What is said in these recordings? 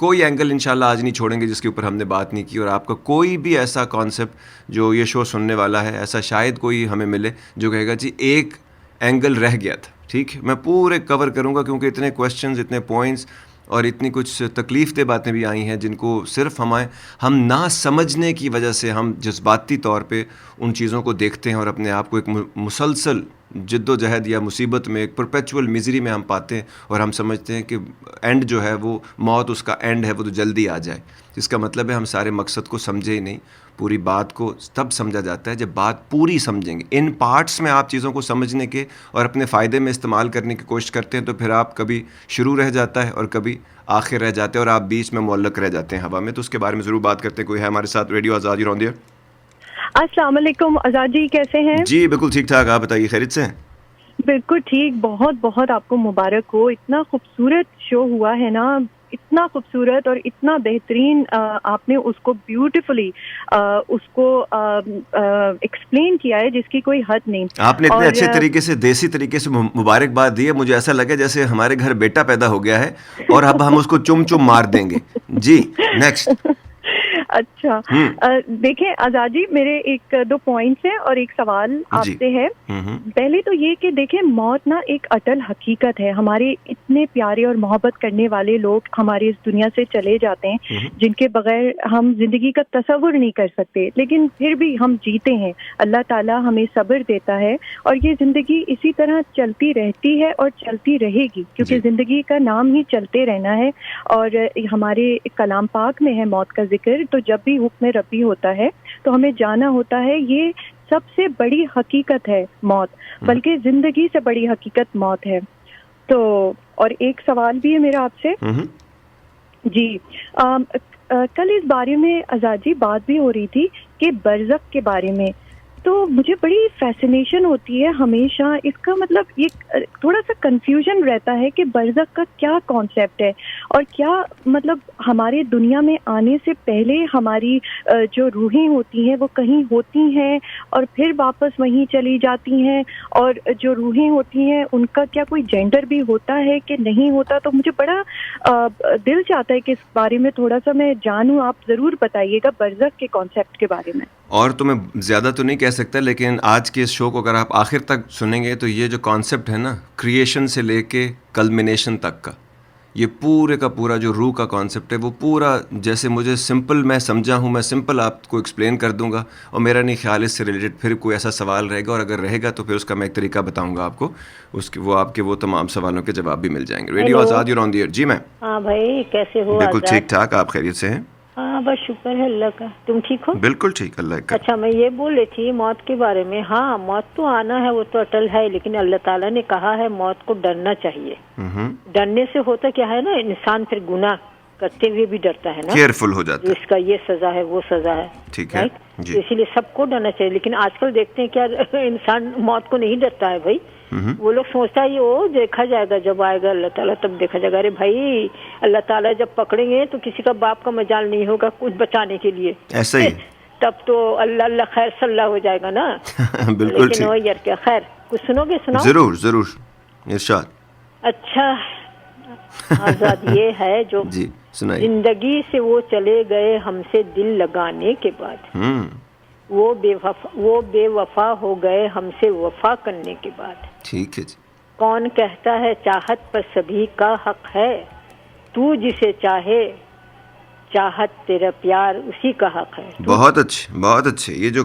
کوئی اینگل انشاءاللہ آج نہیں چھوڑیں گے جس کے اوپر ہم نے بات نہیں کی, اور آپ کا کوئی بھی ایسا کانسیپٹ جو یہ شو سننے والا ہے, ایسا شاید کوئی ہمیں ملے جو کہے گا جی ایک اینگل رہ گیا تھا, ٹھیک ہے, میں پورے کور کروں گا کیونکہ اتنے کویشچنز, اتنے پوائنٹس اور اتنی کچھ تکلیف دہ باتیں بھی آئی ہیں جن کو صرف ہم نہ سمجھنے کی وجہ سے ہم جذباتی طور پہ ان چیزوں کو دیکھتے ہیں اور اپنے آپ کو ایک مسلسل جد و جہد یا مصیبت میں, ایک پرپیچول میزری میں ہم پاتے ہیں, اور ہم سمجھتے ہیں کہ اینڈ جو ہے وہ موت, اس کا اینڈ ہے وہ تو جلدی آ جائے. اس کا مطلب ہے ہم سارے مقصد کو سمجھے ہی نہیں. پوری بات کو تب سمجھا جاتا ہے جب بات پوری سمجھیں گے. ان پارٹس میں آپ چیزوں کو سمجھنے کے اور اپنے فائدے میں استعمال کرنے کی کوشش کرتے ہیں تو پھر آپ کبھی شروع رہ جاتا ہے اور کبھی آخر رہ جاتے ہیں, اور آپ بیچ میں معلق رہ جاتے ہیں ہوا میں. تو اس کے بارے میں ضرور بات کرتے ہیں. کوئی ہے ہمارے ساتھ؟ Radio Azad you on the air. السلام علیکم آزاد جی, کیسے ہیں؟ جی بالکل ٹھیک ٹھاک, آپ بتائیے خیریت سے ہیں؟ بالکل ٹھیک, بہت بہت آپ کو مبارک ہو. اتنا خوبصورت شو ہوا ہے نا, اتنا خوبصورت اور اتنا بہترین آپ نے اس کو بیوٹیفلی اس کو ایکسپلین کیا ہے جس کی کوئی حد نہیں. آپ نے اتنے اچھے طریقے سے, دیسی طریقے سے مبارکباد دی ہے, مجھے ایسا لگا جیسے ہمارے گھر بیٹا پیدا ہو گیا ہے اور اب ہم اس کو چم چم مار دیں گے. جی نیکسٹ. اچھا دیکھیں آزاد جی, میرے ایک دو پوائنٹس ہیں اور ایک سوال آپ سے ہے. پہلے تو یہ کہ دیکھیں موت نا ایک اٹل حقیقت ہے. ہمارے اتنے پیارے اور محبت کرنے والے لوگ ہماری اس دنیا سے چلے جاتے ہیں جن کے بغیر ہم زندگی کا تصور نہیں کر سکتے, لیکن پھر بھی ہم جیتے ہیں. اللہ تعالیٰ ہمیں صبر دیتا ہے اور یہ زندگی اسی طرح چلتی رہتی ہے اور چلتی رہے گی, کیونکہ زندگی کا نام ہی چلتے رہنا ہے. اور ہمارے کلام پاک میں ہے موت کا ذکر, تو جب بھی حکم ربی ہوتا ہے تو ہمیں جانا ہوتا ہے یہ سب سے بڑی حقیقت ہے موت, بلکہ زندگی سے بڑی حقیقت موت ہے. تو اور ایک سوال بھی ہے میرا آپ سے. جی کل اس بارے میں آزاد جی بات بھی ہو رہی تھی کہ برزخ کے بارے میں, تو مجھے بڑی فیسینیشن ہوتی ہے ہمیشہ. اس کا مطلب یہ تھوڑا سا کنفیوژن رہتا ہے کہ برزخ کا کیا کانسیپٹ ہے, اور کیا مطلب ہمارے دنیا میں آنے سے پہلے ہماری جو روحیں ہوتی ہیں وہ کہیں ہوتی ہیں اور پھر واپس وہیں چلی جاتی ہیں, اور جو روحیں ہوتی ہیں ان کا کیا کوئی جینڈر بھی ہوتا ہے کہ نہیں ہوتا. تو مجھے بڑا دل چاہتا ہے کہ اس بارے میں تھوڑا سا میں جانوں, آپ ضرور بتائیے گا برزخ کے کانسیپٹ کے بارے میں. اور تو میں زیادہ تو نہیں کہہ سکتا, لیکن آج کے اس شو کو اگر آپ آخر تک سنیں گے تو یہ جو کانسیپٹ ہے نا, کریشن سے لے کے کلمنیشن تک کا, یہ پورے کا پورا جو روح کا کانسیپٹ ہے وہ پورا جیسے مجھے سمپل میں سمجھا ہوں, میں سمپل آپ کو ایکسپلین کر دوں گا, اور میرا نہیں خیال اس سے ریلیٹڈ پھر کوئی ایسا سوال رہے گا, اور اگر رہے گا تو پھر اس کا میں ایک طریقہ بتاؤں گا آپ کو, اس کے وہ آپ کے وہ تمام سوالوں کے جواب بھی مل جائیں گے. Radio Azad you on the air. جی میم. ہاں بھائی کیسے ہو؟ بالکل ٹھیک ٹھاک, آپ خیریت سے ہیں؟ ہاں بس شکر ہے اللہ کا, تم ٹھیک ہو؟ بالکل ٹھیک, اللہ کا. اچھا میں یہ بول رہی تھی موت کے بارے میں. ہاں موت تو آنا ہے, وہ تو اٹل ہے, لیکن اللہ تعالیٰ نے کہا ہے موت کو ڈرنا چاہیے. ڈرنے سے ہوتا کیا ہے نا, انسان پھر گناہ کرتے ہوئے بھی ڈرتا ہے نا, کیئرفل ہو جاتا ہے, اس کا یہ سزا ہے وہ سزا ہے. ٹھیک ہے جی, اسی لیے سب کو ڈرنا چاہیے. لیکن آج کل دیکھتے ہیں کیا انسان موت کو نہیں ڈرتا ہے بھائی. وہ لوگ سوچتا ہے یہ وہ دیکھا جائے گا, جب آئے گا اللہ تعالیٰ تب دیکھا جائے گا. ارے بھائی اللہ تعالیٰ جب پکڑیں گے تو کسی کا باپ کا مجال نہیں ہوگا کچھ بچانے کے لیے, ایسا ہی تب تو اللہ خیر صلی اللہ ہو جائے گا نا. بالکل لیکن وہ یار کیا خیر کچھ سنو گے؟ سناؤ. ضرور ضرور ارشاد. اچھا آزاد یہ ہے جو جی سنائیے. زندگی سے وہ چلے گئے ہم سے دل لگانے کے بعد, وہ بے وفا ہو گئے ہم سے وفا کرنے کے بعد. ٹھیک ہے جی. کون کہتا ہے چاہت پر سبھی کا حق ہے, تو جسے چاہے چاہت تیرا پیار اسی کا حق ہے. بہت اچھے بہت اچھے. یہ جو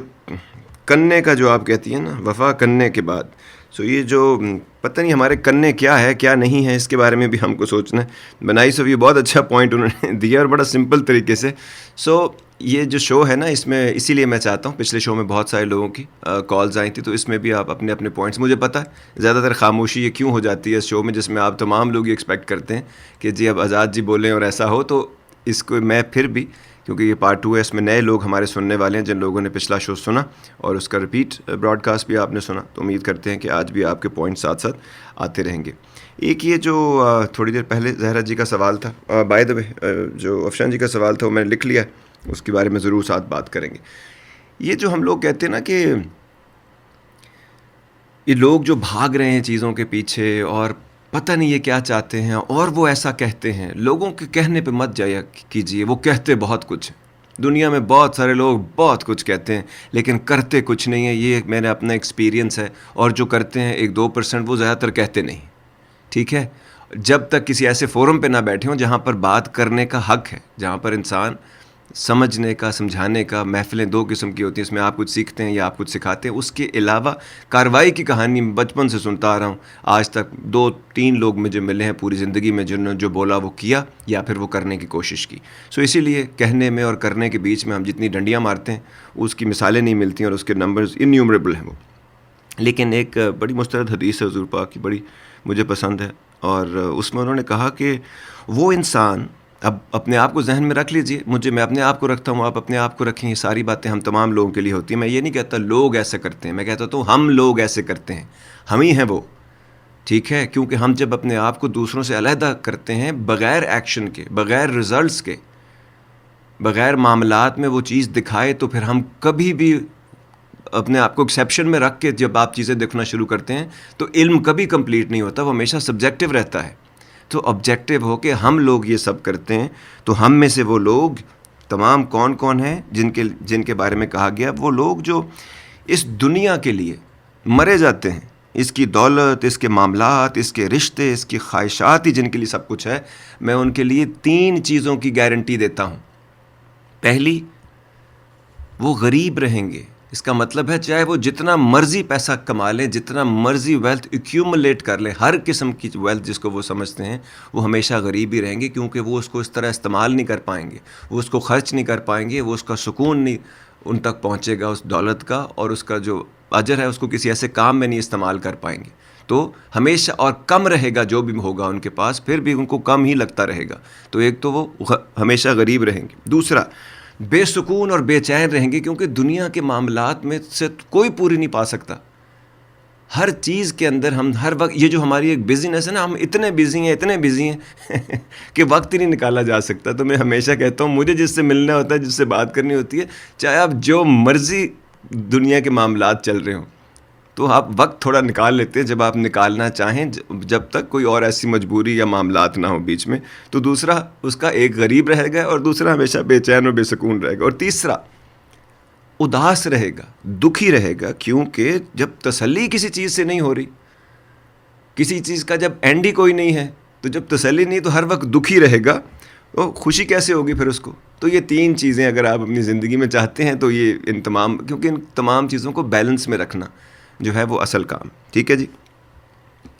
کرنے کا جو آپ کہتی ہیں نا, وفا کرنے کے بعد, سو یہ جو پتہ نہیں ہمارے کرنے کیا ہے کیا نہیں ہے, اس کے بارے میں بھی ہم کو سوچنا ہے. بنائی سو یہ بہت اچھا پوائنٹ انہوں نے دیا اور بڑا سمپل طریقے سے. سو یہ جو شو ہے نا, اس میں اسی لیے میں چاہتا ہوں, پچھلے شو میں بہت سارے لوگوں کی کالز آئی تھی, تو اس میں بھی آپ اپنے اپنے پوائنٹس, مجھے پتہ ہے زیادہ تر خاموشی یہ کیوں ہو جاتی ہے اس شو میں, جس میں آپ تمام لوگ یہ ایکسپیکٹ کرتے ہیں کہ جی اب آزاد جی بولیں اور ایسا ہو. تو اس کو میں پھر بھی, کیونکہ یہ پارٹ 2 ہے, اس میں نئے لوگ ہمارے سننے والے ہیں جن لوگوں نے پچھلا شو سنا اور اس کا ریپیٹ براڈ کاسٹ بھی آپ نے سنا, تو امید کرتے ہیں کہ آج بھی آپ کے پوائنٹ ساتھ ساتھ آتے رہیں گے. ایک یہ جو تھوڑی دیر پہلے زہرا جی کا سوال تھا, بائی دا وے جو افشان جی کا سوال تھا وہ میں نے لکھ لیا, اس کے بارے میں ضرور ساتھ بات کریں گے. یہ جو ہم لوگ کہتے ہیں نا کہ یہ لوگ جو بھاگ رہے ہیں چیزوں کے پیچھے اور پتہ نہیں یہ کیا چاہتے ہیں اور وہ ایسا کہتے ہیں. لوگوں کے کہنے پہ مت جایا کیجیے, وہ کہتے بہت کچھ ہیں. دنیا میں بہت سارے لوگ بہت کچھ کہتے ہیں لیکن کرتے کچھ نہیں ہیں. یہ میرا اپنا ایکسپیرینس ہے. اور جو کرتے ہیں 1-2%, وہ زیادہ تر کہتے نہیں. ٹھیک ہے, جب تک کسی ایسے فورم پہ نہ بیٹھے ہوں جہاں پر بات کرنے کا حق ہے, جہاں پر انسان سمجھنے کا, سمجھانے کا. محفلیں 2 قسم کی ہوتی ہیں, اس میں آپ کچھ سیکھتے ہیں یا آپ کچھ سکھاتے ہیں. اس کے علاوہ کارروائی کی کہانی بچپن سے سنتا آ رہا ہوں. آج تک 2-3 لوگ مجھے ملے ہیں پوری زندگی میں جنہوں نے جو بولا وہ کیا یا پھر وہ کرنے کی کوشش کی. سو اسی لیے کہنے میں اور کرنے کے بیچ میں ہم جتنی ڈنڈیاں مارتے ہیں اس کی مثالیں نہیں ملتی ہیں اور اس کے نمبرز انیومریبل ہیں وہ. لیکن ایک بڑی مستند حدیث ہے حضور پاک کی, بڑی مجھے پسند ہے, اور اس میں انہوں نے کہا کہ وہ انسان, اب اپنے آپ کو ذہن میں رکھ لیجئے, میں اپنے آپ کو رکھتا ہوں, آپ اپنے آپ کو رکھیں. یہ ساری باتیں ہم تمام لوگوں کے لیے ہوتی ہیں. میں یہ نہیں کہتا لوگ ایسے کرتے ہیں, میں کہتا ہوں ہم لوگ ایسے کرتے ہیں, ہم ہی ہیں وہ. ٹھیک ہے, کیونکہ ہم جب اپنے آپ کو دوسروں سے علیحدہ کرتے ہیں بغیر ایکشن کے, بغیر رزلٹس کے, بغیر معاملات میں وہ چیز دکھائے, تو پھر ہم کبھی بھی اپنے آپ کو ایکسیپشن میں رکھ کے جب آپ چیزیں دیکھنا شروع کرتے ہیں تو علم کبھی کمپلیٹ نہیں ہوتا, وہ ہمیشہ سبجیکٹیو رہتا ہے. تو آبجیکٹیو ہو کہ ہم لوگ یہ سب کرتے ہیں, تو ہم میں سے وہ لوگ تمام کون کون ہیں جن کے بارے میں کہا گیا, وہ لوگ جو اس دنیا کے لیے مرے جاتے ہیں, اس کی دولت, اس کے معاملات, اس کے رشتے, اس کی خواہشات ہی جن کے لیے سب کچھ ہے. میں ان کے لیے 3 چیزوں کی گارنٹی دیتا ہوں. پہلی, وہ غریب رہیں گے. اس کا مطلب ہے چاہے وہ جتنا مرضی پیسہ کما لیں, جتنا مرضی ویلتھ ایکیومولیٹ کر لیں, ہر قسم کی ویلتھ جس کو وہ سمجھتے ہیں, وہ ہمیشہ غریب ہی رہیں گے, کیونکہ وہ اس کو اس طرح استعمال نہیں کر پائیں گے, وہ اس کو خرچ نہیں کر پائیں گے, وہ اس کا سکون نہیں ان تک پہنچے گا اس دولت کا, اور اس کا جو اجر ہے اس کو کسی ایسے کام میں نہیں استعمال کر پائیں گے. تو ہمیشہ, اور کم رہے گا جو بھی ہوگا ان کے پاس, پھر بھی ان کو کم ہی لگتا رہے گا. تو ایک تو وہ ہمیشہ غریب رہیں گے. دوسرا, بے سکون اور بے چین رہیں گے, کیونکہ دنیا کے معاملات میں سے کوئی پوری نہیں پا سکتا. ہر چیز کے اندر ہم ہر وقت, یہ جو ہماری ایک بزینس ہے نا, ہم اتنے بزی ہیں کہ وقت ہی نہیں نکالا جا سکتا. تو میں ہمیشہ کہتا ہوں مجھے جس سے ملنا ہوتا ہے, جس سے بات کرنی ہوتی ہے, چاہے آپ جو مرضی دنیا کے معاملات چل رہے ہوں, تو آپ وقت تھوڑا نکال لیتے ہیں جب آپ نکالنا چاہیں, جب تک کوئی اور ایسی مجبوری یا معاملات نہ ہو بیچ میں. تو دوسرا, اس کا ایک غریب رہے گا, اور دوسرا ہمیشہ بے چین اور بے سکون رہے گا. اور تیسرا, اداس رہے گا, دکھی رہے گا, کیونکہ جب تسلی کسی چیز سے نہیں ہو رہی, کسی چیز کا جب اینڈ ہی کوئی نہیں ہے, تو جب تسلی نہیں تو ہر وقت دکھی رہے گا, تو خوشی کیسے ہوگی پھر اس کو. تو یہ 3 چیزیں اگر آپ اپنی زندگی میں چاہتے ہیں تو یہ کیونکہ ان تمام چیزوں کو بیلنس میں رکھنا جو ہے وہ اصل کام. ٹھیک ہے جی,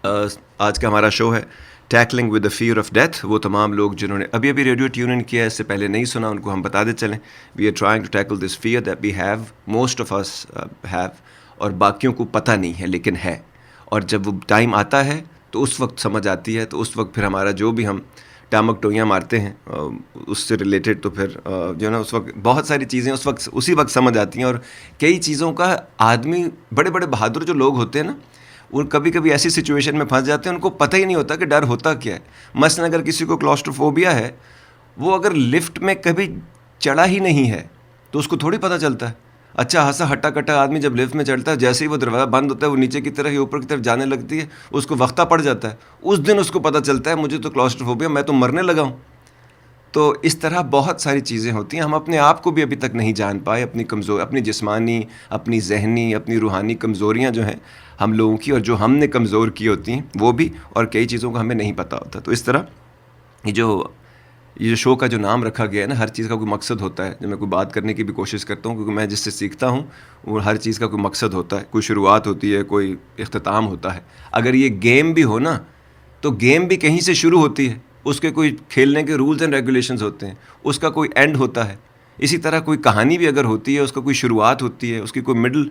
آج کا ہمارا شو ہے tackling with the fear of death. وہ تمام لوگ جنہوں نے ابھی ریڈیو ٹیون ان کیا ہے, اس سے پہلے نہیں سنا, ان کو ہم بتا دے چلیں. We are trying to tackle this fear that we have, most of us have, اور باقیوں کو پتہ نہیں ہے لیکن ہے. اور جب وہ ٹائم آتا ہے تو اس وقت سمجھ آتی ہے, تو اس وقت پھر ہمارا جو بھی ہم ٹامک ٹوئیاں مارتے ہیں اس سے ریلیٹڈ, تو پھر جو ہے نا اس وقت بہت ساری چیزیں اسی وقت سمجھ آتی ہیں. اور کئی چیزوں کا آدمی, بڑے بڑے بہادر جو لوگ ہوتے ہیں نا, وہ کبھی کبھی ایسی سچویشن میں پھنس جاتے ہیں, ان کو پتہ ہی نہیں ہوتا کہ ڈر ہوتا کیا ہے. مثلا اگر کسی کو کلاسٹروفوبیا ہے, وہ اگر لفٹ میں کبھی چڑھا ہی نہیں ہے تو اس کو تھوڑی پتہ چلتا ہے. اچھا ہنسا ہٹا کٹا آدمی جب لفٹ میں چڑھتا ہے, جیسے ہی وہ دروازہ بند ہوتا ہے, وہ نیچے کی طرف یا اوپر کی طرف جانے لگتی ہے, اس کو وقتہ پڑ جاتا ہے. اس دن اس کو پتہ چلتا ہے مجھے تو کلاسٹروفوبیا, میں تو مرنے لگا ہوں. تو اس طرح بہت ساری چیزیں ہوتی ہیں. ہم اپنے آپ کو بھی ابھی تک نہیں جان پائے, اپنی جسمانی, اپنی ذہنی, اپنی روحانی کمزوریاں جو ہیں ہم لوگوں کی, اور جو ہم نے کمزور کی ہوتی ہیں وہ بھی, اور کئی چیزوں کا ہمیں نہیں پتہ ہوتا. تو اس طرح یہ جو شو کا جو نام رکھا گیا ہے نا, ہر چیز کا کوئی مقصد ہوتا ہے. جب میں کوئی بات کرنے کی بھی کوشش کرتا ہوں, کیونکہ میں جس سے سیکھتا ہوں وہ ہر چیز کا کوئی مقصد ہوتا ہے, کوئی شروعات ہوتی ہے, کوئی اختتام ہوتا ہے. اگر یہ گیم بھی ہو نا, تو گیم بھی کہیں سے شروع ہوتی ہے, اس کے کوئی کھیلنے کے رولز اینڈ ریگولیشنز ہوتے ہیں, اس کا کوئی اینڈ ہوتا ہے. اسی طرح کوئی کہانی بھی اگر ہوتی ہے, اس کا کوئی شروعات ہوتی ہے, اس کی کوئی مڈل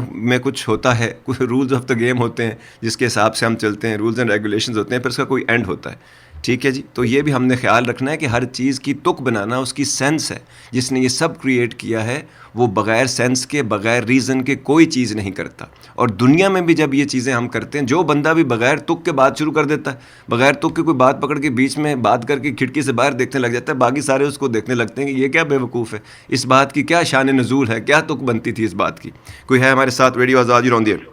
میں کچھ ہوتا ہے, کوئی رولز آف دا گیم ہوتے ہیں جس کے حساب سے ہم چلتے ہیں, رولز اینڈ ریگولیشنز ہوتے ہیں, پھر اس کا کوئی اینڈ ہوتا ہے. ٹھیک ہے جی, تو یہ بھی ہم نے خیال رکھنا ہے کہ ہر چیز کی تک بنانا, اس کی سینس ہے. جس نے یہ سب کریٹ کیا ہے وہ بغیر سینس کے, بغیر ریزن کے کوئی چیز نہیں کرتا. اور دنیا میں بھی جب یہ چیزیں ہم کرتے ہیں, جو بندہ بھی بغیر تک کے بات شروع کر دیتا ہے, بغیر تک کے کوئی بات پکڑ کے بیچ میں بات کر کے کھڑکی سے باہر دیکھنے لگ جاتا ہے, باقی سارے اس کو دیکھنے لگتے ہیں کہ یہ کیا بے وقوف ہے, اس بات کی کیا شان نزول ہے, کیا تک بنتی تھی اس بات کی. کوئی ہے ہمارے ساتھ radio Azad on the year?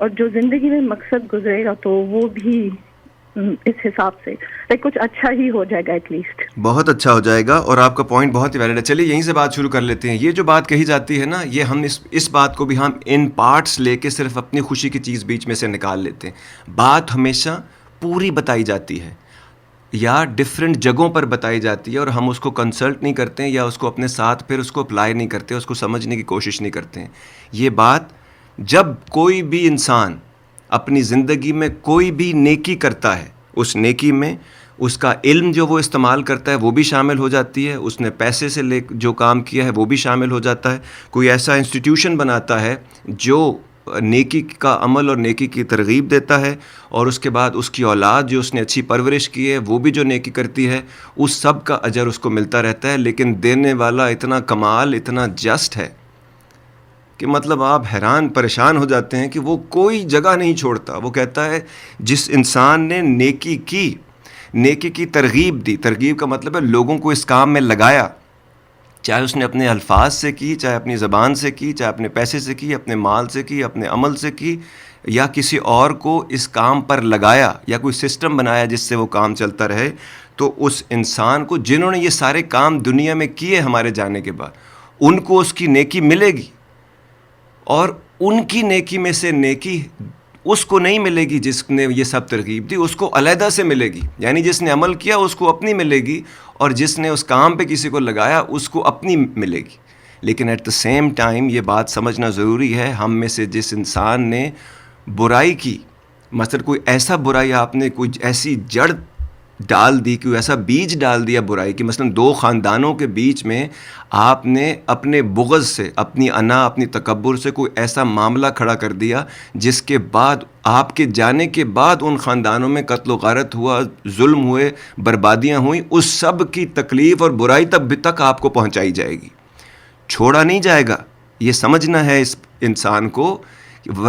اور جو زندگی میں مقصد گزرے گا تو وہ بھی اس حساب سے کچھ اچھا ہی ہو جائے گا ایٹ لیسٹ. بہت اچھا ہو جائے گا, اور آپ کا پوائنٹ بہت ہی ویلڈ ہے. چلیے یہیں سے بات شروع کر لیتے ہیں. یہ جو بات کہی جاتی ہے نا, یہ ہم اس بات کو بھی ہم ان پارٹس لے کے صرف اپنی خوشی کی چیز بیچ میں سے نکال لیتے ہیں. بات ہمیشہ پوری بتائی جاتی ہے یا ڈفرینٹ جگہوں پر بتائی جاتی ہے, اور ہم اس کو کنسلٹ نہیں کرتے ہیں یا اس کو اپنے ساتھ پھر اس کو اپلائی نہیں کرتے, اس کو سمجھنے کی کوشش نہیں کرتے ہیں. یہ بات جب کوئی بھی انسان اپنی زندگی میں کوئی بھی نیکی کرتا ہے, اس نیکی میں اس کا علم جو وہ استعمال کرتا ہے وہ بھی شامل ہو جاتی ہے, اس نے پیسے سے لے جو کام کیا ہے وہ بھی شامل ہو جاتا ہے. کوئی ایسا انسٹیٹیوشن بناتا ہے جو نیکی کا عمل اور نیکی کی ترغیب دیتا ہے, اور اس کے بعد اس کی اولاد جو اس نے اچھی پرورش کی ہے وہ بھی جو نیکی کرتی ہے, اس سب کا اجر اس کو ملتا رہتا ہے. لیکن دینے والا اتنا کمال, اتنا جسٹ ہے کہ مطلب آپ حیران پریشان ہو جاتے ہیں کہ وہ کوئی جگہ نہیں چھوڑتا. وہ کہتا ہے جس انسان نے نیکی کی, نیکی کی ترغیب دی, ترغیب کا مطلب ہے لوگوں کو اس کام میں لگایا, چاہے اس نے اپنے الفاظ سے کی, چاہے اپنی زبان سے کی, چاہے اپنے پیسے سے کی, اپنے مال سے کی, اپنے عمل سے کی, یا کسی اور کو اس کام پر لگایا, یا کوئی سسٹم بنایا جس سے وہ کام چلتا رہے, تو اس انسان کو جنہوں نے یہ سارے کام دنیا میں کیے ہمارے جانے کے بعد, ان کو اس کی نیکی ملے گی. اور ان کی نیکی میں سے نیکی اس کو نہیں ملے گی جس نے یہ سب ترغیب دی, اس کو علیحدہ سے ملے گی. یعنی جس نے عمل کیا اس کو اپنی ملے گی, اور جس نے اس کام پہ کسی کو لگایا اس کو اپنی ملے گی. لیکن ایٹ دا سیم ٹائم یہ بات سمجھنا ضروری ہے, ہم میں سے جس انسان نے برائی کی, مثلا کوئی ایسا برائی آپ نے کوئی ایسی جڑ ڈال دی, کوئی ایسا بیج ڈال دیا برائی کی, مثلا دو خاندانوں کے بیچ میں آپ نے اپنے بغض سے, اپنی انا, اپنی تکبر سے کوئی ایسا معاملہ کھڑا کر دیا جس کے بعد آپ کے جانے کے بعد ان خاندانوں میں قتل و غارت ہوا, ظلم ہوئے, بربادیاں ہوئیں, اس سب کی تکلیف اور برائی تک آپ کو پہنچائی جائے گی, چھوڑا نہیں جائے گا. یہ سمجھنا ہے اس انسان کو.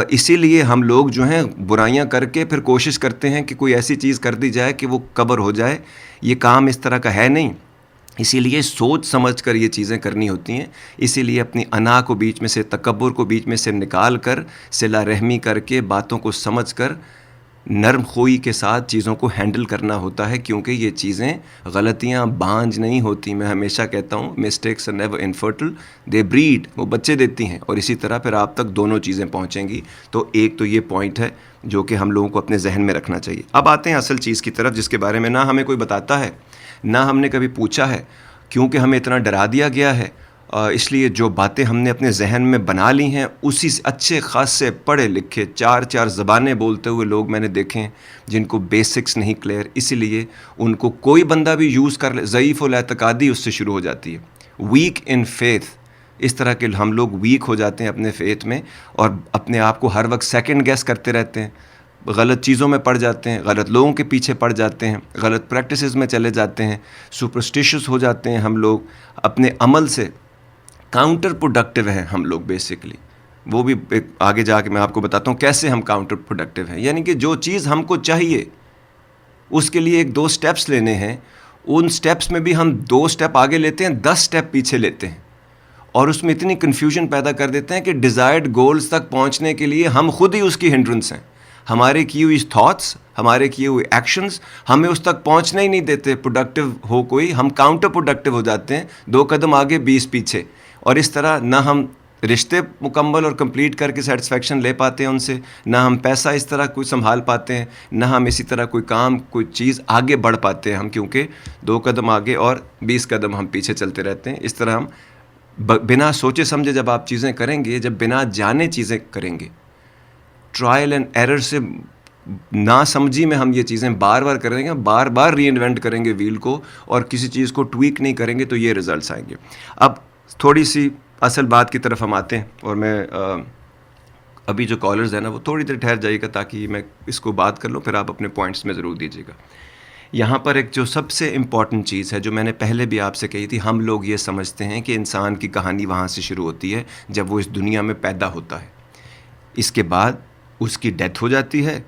اسی لیے ہم لوگ جو ہیں برائیاں کر کے پھر کوشش کرتے ہیں کہ کوئی ایسی چیز کر دی جائے کہ وہ کور ہو جائے. یہ کام اس طرح کا ہے نہیں. اسی لیے سوچ سمجھ کر یہ چیزیں کرنی ہوتی ہیں. اسی لیے اپنی انا کو بیچ میں سے, تکبر کو بیچ میں سے نکال کر, صلہ رحمی کر کے, باتوں کو سمجھ کر, نرم خوئی کے ساتھ چیزوں کو ہینڈل کرنا ہوتا ہے, کیونکہ یہ چیزیں, غلطیاں بانجھ نہیں ہوتی. میں ہمیشہ کہتا ہوں mistakes are never infertile, they breed, وہ بچے دیتی ہیں, اور اسی طرح پھر آپ تک دونوں چیزیں پہنچیں گی. تو ایک تو یہ پوائنٹ ہے جو کہ ہم لوگوں کو اپنے ذہن میں رکھنا چاہیے. اب آتے ہیں اصل چیز کی طرف, جس کے بارے میں نہ ہمیں کوئی بتاتا ہے, نہ ہم نے کبھی پوچھا ہے, کیونکہ ہمیں اتنا ڈرا دیا گیا ہے. اس لیے جو باتیں ہم نے اپنے ذہن میں بنا لی ہیں, اسی سے اچھے خاصے پڑھے لکھے 4 زبانیں بولتے ہوئے لوگ میں نے دیکھے ہیں جن کو بیسکس نہیں کلیئر, اسی لیے ان کو کوئی بندہ بھی یوز کر لے, ضعیف الاعتقادی اس سے شروع ہو جاتی ہے, ویک ان فیتھ. اس طرح کے ہم لوگ ویک ہو جاتے ہیں اپنے فیتھ میں, اور اپنے آپ کو ہر وقت سیکنڈ گیس کرتے رہتے ہیں, غلط چیزوں میں پڑ جاتے ہیں, غلط لوگوں کے پیچھے پڑ جاتے ہیں, غلط پریکٹسز میں چلے جاتے ہیں, سپرسٹیشس ہو جاتے ہیں ہم لوگ, اپنے عمل سے کاؤنٹر پروڈکٹیو ہیں ہم لوگ بیسکلی. وہ بھی آگے جا کے میں آپ کو بتاتا ہوں کیسے ہم کاؤنٹر پروڈکٹیو ہیں. یعنی کہ جو چیز ہم کو چاہیے اس کے لیے 1-2 سٹیپس لینے ہیں, ان سٹیپس میں بھی ہم 2 سٹیپ آگے لیتے ہیں, 10 سٹیپ پیچھے لیتے ہیں, اور اس میں اتنی کنفیوژن پیدا کر دیتے ہیں کہ ڈیزائرڈ گولز تک پہنچنے کے لیے ہم خود ہی اس کی ہنڈرنس ہیں. ہمارے کی ہوئی تھاٹس, ہمارے کیے ہوئے ایکشنز ہمیں اس تک پہنچنے ہی نہیں دیتے. پروڈکٹیو ہو کوئی, ہم کاؤنٹر پروڈکٹیو ہو جاتے ہیں, 2 قدم آگے 20 پیچھے. اور اس طرح نہ ہم رشتے مکمل اور کمپلیٹ کر کے سیٹسفیکشن لے پاتے ہیں ان سے, نہ ہم پیسہ اس طرح کوئی سنبھال پاتے ہیں, نہ ہم اسی طرح کوئی کام, کوئی چیز آگے بڑھ پاتے ہیں ہم, کیونکہ 2 قدم آگے اور 20 قدم ہم پیچھے چلتے رہتے ہیں. اس طرح ہم بنا سوچے سمجھے جب آپ چیزیں کریں گے, جب بنا جانے چیزیں کریں گے, ٹرائل اینڈ ایرر سے نا سمجھی میں ہم یہ چیزیں بار بار کریں گے, بار بار ری انوینٹ کریں گے ویل کو, اور کسی چیز کو ٹویک نہیں کریں گے, تو یہ ریزلٹس آئیں گے. اب تھوڑی سی اصل بات کی طرف ہم آتے ہیں, اور میں ابھی جو کالرز ہیں نا وہ تھوڑی دیر ٹھہر جائیے گا تاکہ میں اس کو بات کر لوں, پھر آپ اپنے پوائنٹس میں ضرور دیجیے گا. یہاں پر ایک جو سب سے امپورٹنٹ چیز ہے جو میں نے پہلے بھی آپ سے کہی تھی, ہم لوگ یہ سمجھتے ہیں کہ انسان کی کہانی وہاں سے شروع ہوتی ہے جب وہ اس دنیا میں پیدا ہوتا ہے, اس کے بعد اس کی ڈیتھ ہو جاتی ہے.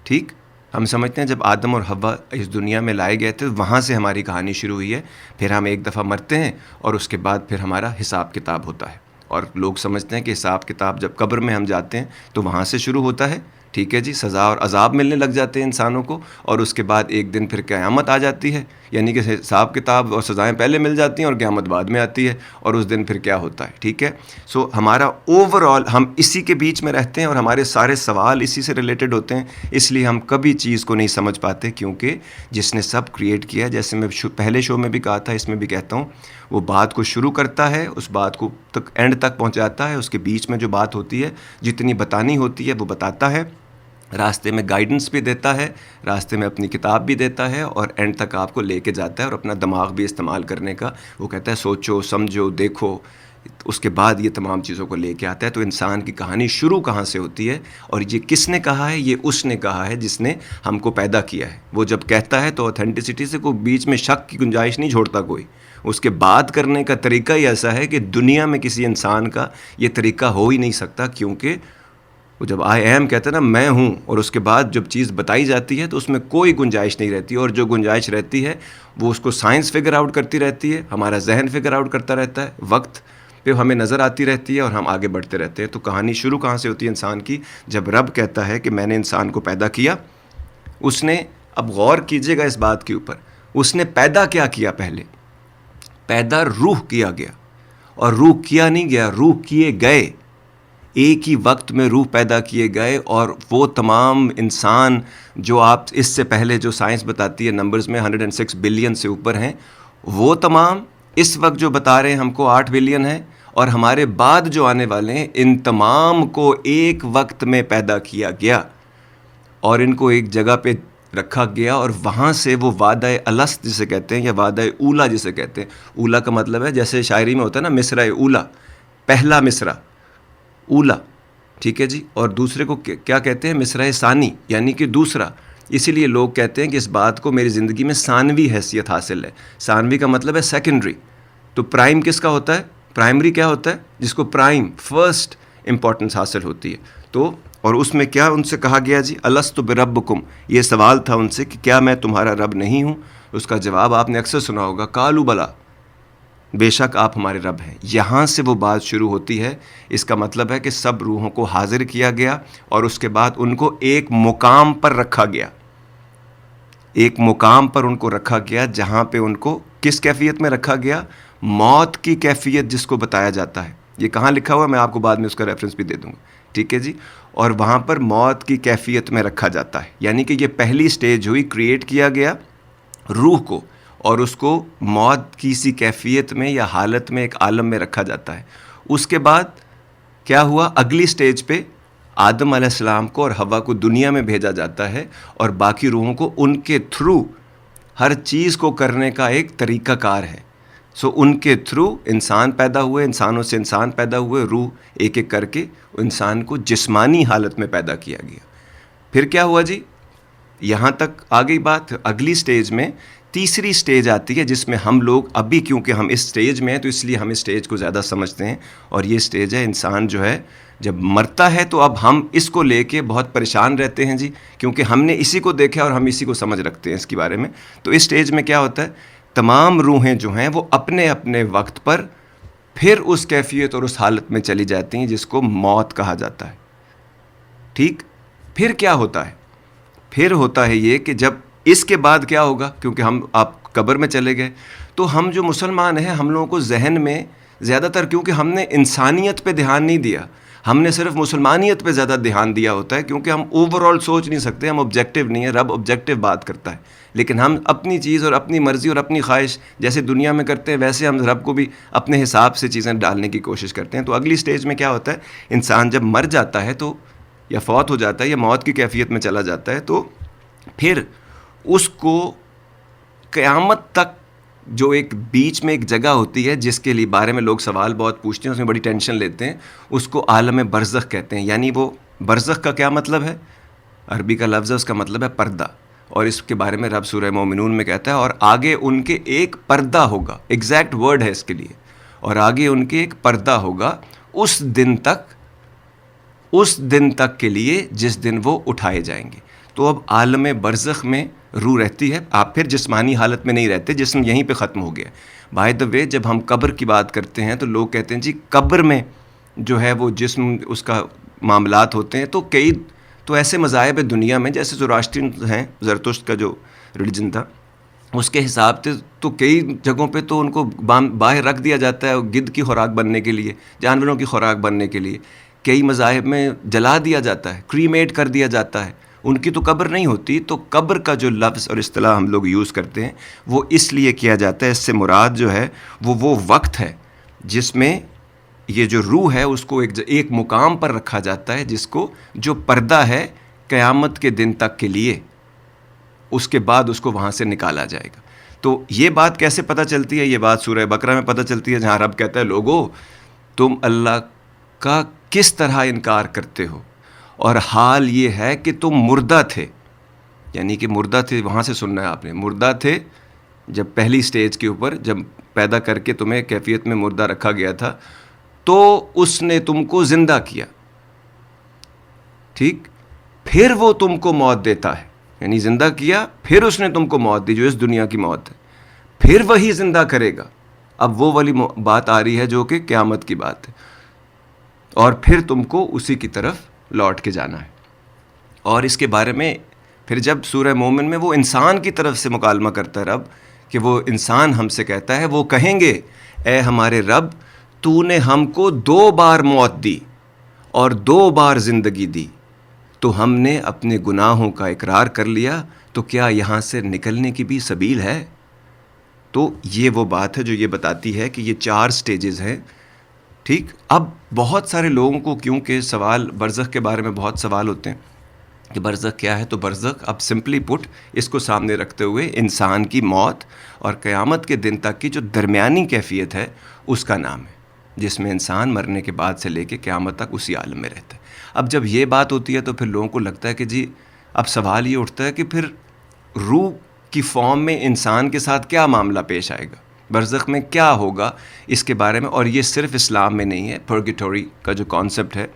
ٹھیک, ہم سمجھتے ہیں جب آدم اور حوا اس دنیا میں لائے گئے تھے وہاں سے ہماری کہانی شروع ہوئی ہے, پھر ہم ایک دفعہ مرتے ہیں اور اس کے بعد پھر ہمارا حساب کتاب ہوتا ہے. اور لوگ سمجھتے ہیں کہ حساب کتاب جب قبر میں ہم جاتے ہیں تو وہاں سے شروع ہوتا ہے, ٹھیک ہے جی, سزا اور عذاب ملنے لگ جاتے ہیں انسانوں کو, اور اس کے بعد ایک دن پھر قیامت آ جاتی ہے, یعنی کہ حساب کتاب اور سزائیں پہلے مل جاتی ہیں اور قیامت بعد میں آتی ہے, اور اس دن پھر کیا ہوتا ہے, ٹھیک ہے. سو ہمارا اوور آل ہم اسی کے بیچ میں رہتے ہیں اور ہمارے سارے سوال اسی سے ریلیٹڈ ہوتے ہیں, اس لیے ہم کبھی چیز کو نہیں سمجھ پاتے, کیونکہ جس نے سب کریٹ کیا, جیسے میں پہلے شو میں بھی کہا تھا, اس میں بھی کہتا ہوں, وہ بات کو شروع کرتا ہے, اس بات کو تک اینڈ تک پہنچاتا ہے, اس کے بیچ میں جو بات ہوتی ہے جتنی بتانی ہوتی ہے وہ بتاتا ہے, راستے میں گائیڈنس بھی دیتا ہے, راستے میں اپنی کتاب بھی دیتا ہے, اور اینڈ تک آپ کو لے کے جاتا ہے, اور اپنا دماغ بھی استعمال کرنے کا وہ کہتا ہے, سوچو سمجھو دیکھو, اس کے بعد یہ تمام چیزوں کو لے کے آتا ہے. تو انسان کی کہانی شروع کہاں سے ہوتی ہے, اور یہ کس نے کہا ہے, یہ اس نے کہا ہے جس نے ہم کو پیدا کیا ہے. وہ جب کہتا ہے تو اوتھینٹسٹی سے کوئی بیچ میں شک کی گنجائش نہیں چھوڑتا کوئی. اس کے بات کرنے کا طریقہ ہی ایسا ہے کہ دنیا میں کسی انسان کا یہ طریقہ ہو ہی نہیں سکتا, کیونکہ وہ جب آئی ایم کہتے ہیں نا, میں ہوں, اور اس کے بعد جب چیز بتائی جاتی ہے تو اس میں کوئی گنجائش نہیں رہتی, اور جو گنجائش رہتی ہے وہ اس کو سائنس فگر آؤٹ کرتی رہتی ہے, ہمارا ذہن فگر آؤٹ کرتا رہتا ہے, وقت پہ ہمیں نظر آتی رہتی ہے, اور ہم آگے بڑھتے رہتے ہیں. تو کہانی شروع کہاں سے ہوتی ہے انسان کی, جب رب کہتا ہے کہ میں نے انسان کو پیدا کیا. اس نے, اب غور کیجئے گا اس بات کے اوپر, اس نے پیدا کیا کیا, پہلے پیدا روح کیا گیا, اور روح کیا نہیں گیا, روح کیے گئے, ایک ہی وقت میں روح پیدا کیے گئے. اور وہ تمام انسان جو آپ اس سے پہلے جو سائنس بتاتی ہے نمبرز میں 106 بلین سے اوپر ہیں, وہ تمام اس وقت جو بتا رہے ہیں ہم کو 8 بلین ہیں, اور ہمارے بعد جو آنے والے ہیں ان تمام کو ایک وقت میں پیدا کیا گیا, اور ان کو ایک جگہ پہ رکھا گیا, اور وہاں سے وہ وعدہ الست جسے کہتے ہیں, یا وعدہ اولا جسے کہتے ہیں. اولا کا مطلب ہے جیسے شاعری میں ہوتا ہے نا, مصرع اولا, پہلا مصرع اولا, ٹھیک ہے جی, اور دوسرے کو کیا کہتے ہیں, مصرع ثانی, یعنی کہ دوسرا. اسی لیے لوگ کہتے ہیں کہ اس بات کو میری زندگی میں ثانوی حیثیت حاصل ہے. ثانوی کا مطلب ہے سیکنڈری. تو پرائم کس کا ہوتا ہے, پرائمری کیا ہوتا ہے, جس کو پرائم فرسٹ امپورٹنس حاصل ہوتی ہے. تو اور اس میں کیا ان سے کہا گیا جی, الست بربکم, یہ سوال تھا ان سے کہ کیا میں تمہارا رب نہیں ہوں. اس کا جواب آپ نے اکثر سنا ہوگا, قالوا بلا, بے شک آپ ہمارے رب ہیں. یہاں سے وہ بات شروع ہوتی ہے. اس کا مطلب ہے کہ سب روحوں کو حاضر کیا گیا, اور اس کے بعد ان کو ایک مقام پر رکھا گیا, ایک مقام پر ان کو رکھا گیا, جہاں پہ ان کو کس کیفیت میں رکھا گیا, موت کی کیفیت جس کو بتایا جاتا ہے. یہ کہاں لکھا ہوا ہے, میں آپ کو بعد میں اس کا ریفرنس بھی دے دوں گا, ٹھیک ہے جی. اور وہاں پر موت کی کیفیت میں رکھا جاتا ہے, یعنی کہ یہ پہلی سٹیج ہوئی, کریٹ کیا گیا روح کو, اور اس کو موت کی سی کیفیت میں یا حالت میں ایک عالم میں رکھا جاتا ہے. اس کے بعد کیا ہوا, اگلی سٹیج پہ آدم علیہ السلام کو اور حوا کو دنیا میں بھیجا جاتا ہے, اور باقی روحوں کو ان کے تھرو ہر چیز کو کرنے کا ایک طریقہ کار ہے. سو ان کے تھرو انسان پیدا ہوئے, انسانوں سے انسان پیدا ہوئے, روح ایک ایک کر کے انسان کو جسمانی حالت میں پیدا کیا گیا. پھر کیا ہوا جی, یہاں تک آ گئی بات. اگلی سٹیج میں تیسری سٹیج آتی ہے, جس میں ہم لوگ ابھی, کیونکہ ہم اس سٹیج میں ہیں تو اس لیے ہم اس سٹیج کو زیادہ سمجھتے ہیں, اور یہ سٹیج ہے انسان جو ہے جب مرتا ہے تو اب ہم اس کو لے کے بہت پریشان رہتے ہیں جی, کیونکہ ہم نے اسی کو دیکھا اور ہم اسی کو سمجھ رکھتے ہیں اس کے بارے میں. تو اس سٹیج میں کیا ہوتا ہے, تمام روحیں جو ہیں وہ اپنے اپنے وقت پر پھر اس کیفیت اور اس حالت میں چلی جاتی ہیں جس کو موت کہا جاتا ہے. ٹھیک, پھر کیا ہوتا ہے, پھر ہوتا ہے یہ کہ جب اس کے بعد کیا ہوگا, کیونکہ ہم آپ قبر میں چلے گئے, تو ہم جو مسلمان ہیں ہم لوگوں کو ذہن میں زیادہ تر, کیونکہ ہم نے انسانیت پہ دھیان نہیں دیا, ہم نے صرف مسلمانیت پہ زیادہ دھیان دیا ہوتا ہے, کیونکہ ہم اوور آل سوچ نہیں سکتے, ہم آبجیکٹیو نہیں ہیں. رب آبجیکٹیو بات کرتا ہے, لیکن ہم اپنی چیز اور اپنی مرضی اور اپنی خواہش جیسے دنیا میں کرتے ہیں, ویسے ہم رب کو بھی اپنے حساب سے چیزیں ڈالنے کی کوشش کرتے ہیں. تو اگلی سٹیج میں کیا ہوتا ہے, انسان جب مر جاتا ہے تو, یا فوت ہو جاتا ہے, یا موت کی کیفیت میں چلا جاتا ہے, تو پھر اس کو قیامت تک جو ایک بیچ میں ایک جگہ ہوتی ہے جس کے لیے بارے میں لوگ سوال بہت پوچھتے ہیں, اس میں بڑی ٹینشن لیتے ہیں, اس کو عالم برزخ کہتے ہیں. یعنی وہ برزخ کا کیا مطلب ہے, عربی کا لفظ ہے, اس کا مطلب ہے پردہ, اور اس کے بارے میں رب سورہ مومنون میں کہتا ہے, اور آگے ان کے ایک پردہ ہوگا, ایگزیکٹ ورڈ ہے اس کے لیے, اور آگے ان کے ایک پردہ ہوگا اس دن تک کے لیے جس دن وہ اٹھائے جائیں گے. تو اب عالم برزخ میں روح رہتی ہے, آپ پھر جسمانی حالت میں نہیں رہتے, جسم یہیں پہ ختم ہو گیا. بائی دا وے جب ہم قبر کی بات کرتے ہیں تو لوگ کہتے ہیں جی قبر میں جو ہے وہ جسم اس کا معاملات ہوتے ہیں. تو کئی تو ایسے مذاہب ہے دنیا میں, جیسے زوراشٹرین ہیں, زرتشت کا جو ریلیجن تھا اس کے حساب سے تو کئی جگہوں پہ تو ان کو باہر رکھ دیا جاتا ہے گدھ کی خوراک بننے کے لیے, جانوروں کی خوراک بننے کے لیے. کئی مذاہب میں جلا دیا جاتا ہے, کریمیٹ کر دیا جاتا ہے, ان کی تو قبر نہیں ہوتی. تو قبر کا جو لفظ اور اصطلاح ہم لوگ یوز کرتے ہیں وہ اس لیے کیا جاتا ہے, اس سے مراد جو ہے وہ وقت ہے جس میں یہ جو روح ہے اس کو ایک مقام پر رکھا جاتا ہے, جس کو جو پردہ ہے قیامت کے دن تک کے لیے, اس کے بعد اس کو وہاں سے نکالا جائے گا. تو یہ بات کیسے پتہ چلتی ہے؟ یہ بات سورہ بقرہ میں پتہ چلتی ہے, جہاں رب کہتا ہے لوگو تم اللہ کا کس طرح انکار کرتے ہو, اور حال یہ ہے کہ تم مردہ تھے. یعنی کہ مردہ تھے, وہاں سے سننا ہے آپ نے, مردہ تھے جب پہلی سٹیج کے اوپر, جب پیدا کر کے تمہیں کیفیت میں مردہ رکھا گیا تھا تو اس نے تم کو زندہ کیا, ٹھیک, پھر وہ تم کو موت دیتا ہے. یعنی زندہ کیا, پھر اس نے تم کو موت دی جو اس دنیا کی موت ہے, پھر وہی زندہ کرے گا. اب وہ والی بات آ رہی ہے جو کہ قیامت کی بات ہے, اور پھر تم کو اسی کی طرف لوٹ کے جانا ہے. اور اس کے بارے میں پھر جب سورہ مومن میں وہ انسان کی طرف سے مکالمہ کرتا ہے رب, کہ وہ انسان ہم سے کہتا ہے, وہ کہیں گے اے ہمارے رب تو نے ہم کو 2 بار موت دی اور 2 بار زندگی دی, تو ہم نے اپنے گناہوں کا اقرار کر لیا, تو کیا یہاں سے نکلنے کی بھی سبیل ہے؟ تو یہ وہ بات ہے جو یہ بتاتی ہے کہ یہ 4 سٹیجز ہیں, ٹھیک. اب بہت سارے لوگوں کو کیونکہ سوال برزخ کے بارے میں بہت سوال ہوتے ہیں کہ برزخ کیا ہے, تو برزخ اب سمپلی پٹ اس کو سامنے رکھتے ہوئے انسان کی موت اور قیامت کے دن تک کی جو درمیانی کیفیت ہے اس کا نام ہے, جس میں انسان مرنے کے بعد سے لے کے قیامت تک اسی عالم میں رہتا ہے. اب جب یہ بات ہوتی ہے تو پھر لوگوں کو لگتا ہے کہ جی اب سوال یہ اٹھتا ہے کہ پھر روح کی فارم میں انسان کے ساتھ کیا معاملہ پیش آئے گا, برزخ میں کیا ہوگا اس کے بارے میں. اور یہ صرف اسلام میں نہیں ہے, پرگیٹوری کا جو کانسیپٹ ہے,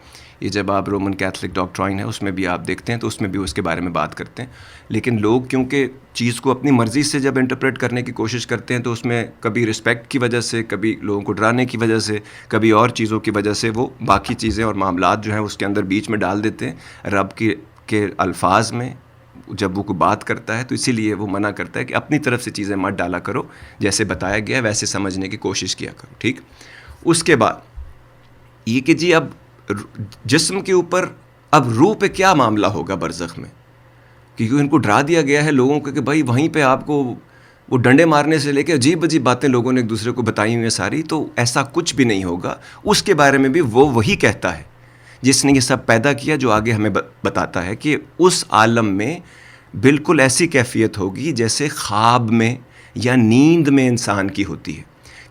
یہ جب آپ رومن کیتھلک ڈاکٹرائن ہے اس میں بھی آپ دیکھتے ہیں تو اس میں بھی اس کے بارے میں بات کرتے ہیں. لیکن لوگ کیونکہ چیز کو اپنی مرضی سے جب انٹرپریٹ کرنے کی کوشش کرتے ہیں تو اس میں کبھی رسپیکٹ کی وجہ سے, کبھی لوگوں کو ڈرانے کی وجہ سے, کبھی اور چیزوں کی وجہ سے وہ باقی چیزیں اور معاملات جو ہیں اس کے اندر بیچ میں ڈال دیتے ہیں. رب کے الفاظ میں جب وہ کوئی بات کرتا ہے تو اسی لیے وہ منع کرتا ہے کہ اپنی طرف سے چیزیں مت ڈالا کرو, جیسے بتایا گیا ہے ویسے سمجھنے کی کوشش کیا کرو, ٹھیک. اس کے بعد یہ کہ جی اب جسم کے اوپر اب روح پہ کیا معاملہ ہوگا برزخ میں, کیونکہ ان کو ڈرا دیا گیا ہے لوگوں کو کہ بھائی وہیں پہ آپ کو وہ ڈنڈے مارنے سے لے کے عجیب عجیب باتیں لوگوں نے ایک دوسرے کو بتائی ہوئی ہیں ساری. تو ایسا کچھ بھی نہیں ہوگا. اس کے بارے میں بھی وہی کہتا ہے جس نے یہ سب پیدا کیا, جو آگے ہمیں بتاتا ہے کہ اس عالم میں بالکل ایسی کیفیت ہوگی جیسے خواب میں یا نیند میں انسان کی ہوتی ہے.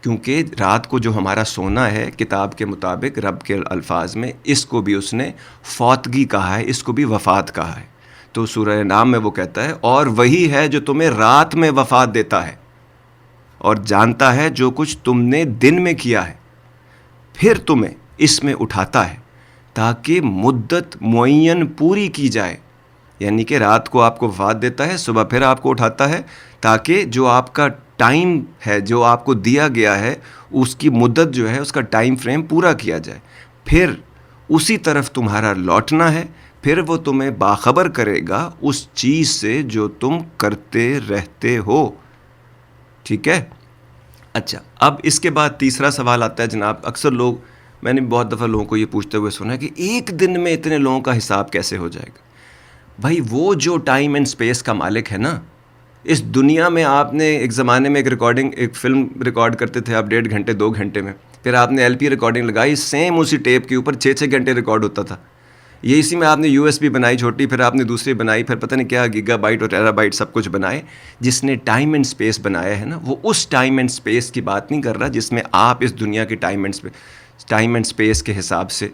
کیونکہ رات کو جو ہمارا سونا ہے کتاب کے مطابق رب کے الفاظ میں, اس کو بھی اس نے فوتگی کہا ہے, اس کو بھی وفات کہا ہے. تو سورہ نام میں وہ کہتا ہے اور وہی ہے جو تمہیں رات میں وفات دیتا ہے اور جانتا ہے جو کچھ تم نے دن میں کیا ہے, پھر تمہیں اس میں اٹھاتا ہے تاکہ مدت معین پوری کی جائے. یعنی کہ رات کو آپ کو وفات دیتا ہے, صبح پھر آپ کو اٹھاتا ہے تاکہ جو آپ کا ٹائم ہے جو آپ کو دیا گیا ہے اس کی مدت جو ہے اس کا ٹائم فریم پورا کیا جائے. پھر اسی طرف تمہارا لوٹنا ہے, پھر وہ تمہیں باخبر کرے گا اس چیز سے جو تم کرتے رہتے ہو, ٹھیک ہے. اچھا, اب اس کے بعد تیسرا سوال آتا ہے جناب. اکثر لوگ, میں نے بہت دفعہ لوگوں کو یہ پوچھتے ہوئے سنا ہے کہ ایک دن میں اتنے لوگوں کا حساب کیسے ہو جائے گا. بھائی وہ جو ٹائم اینڈ اسپیس کا مالک ہے نا, اس دنیا میں آپ نے ایک زمانے میں ایک فلم ریکارڈ کرتے تھے آپ 1.5 گھنٹے 2 گھنٹے میں, پھر آپ نے LP ریکارڈنگ لگائی, سیم اسی ٹیپ کے اوپر 6 گھنٹے ریکارڈ ہوتا تھا. یہ اسی میں آپ نے USB بنائی چھوٹی, پھر آپ نے دوسری بنائی, پھر پتہ نہیں کیا گیگا بائٹ اور ٹیرا بائٹ سب کچھ بنائے. جس نے ٹائم اینڈ اسپیس بنایا ہے نا, وہ اس ٹائم اینڈ اسپیس کی بات نہیں کر رہا جس میں آپ اس دنیا کے ٹائم اینڈ اسپیس کے حساب سے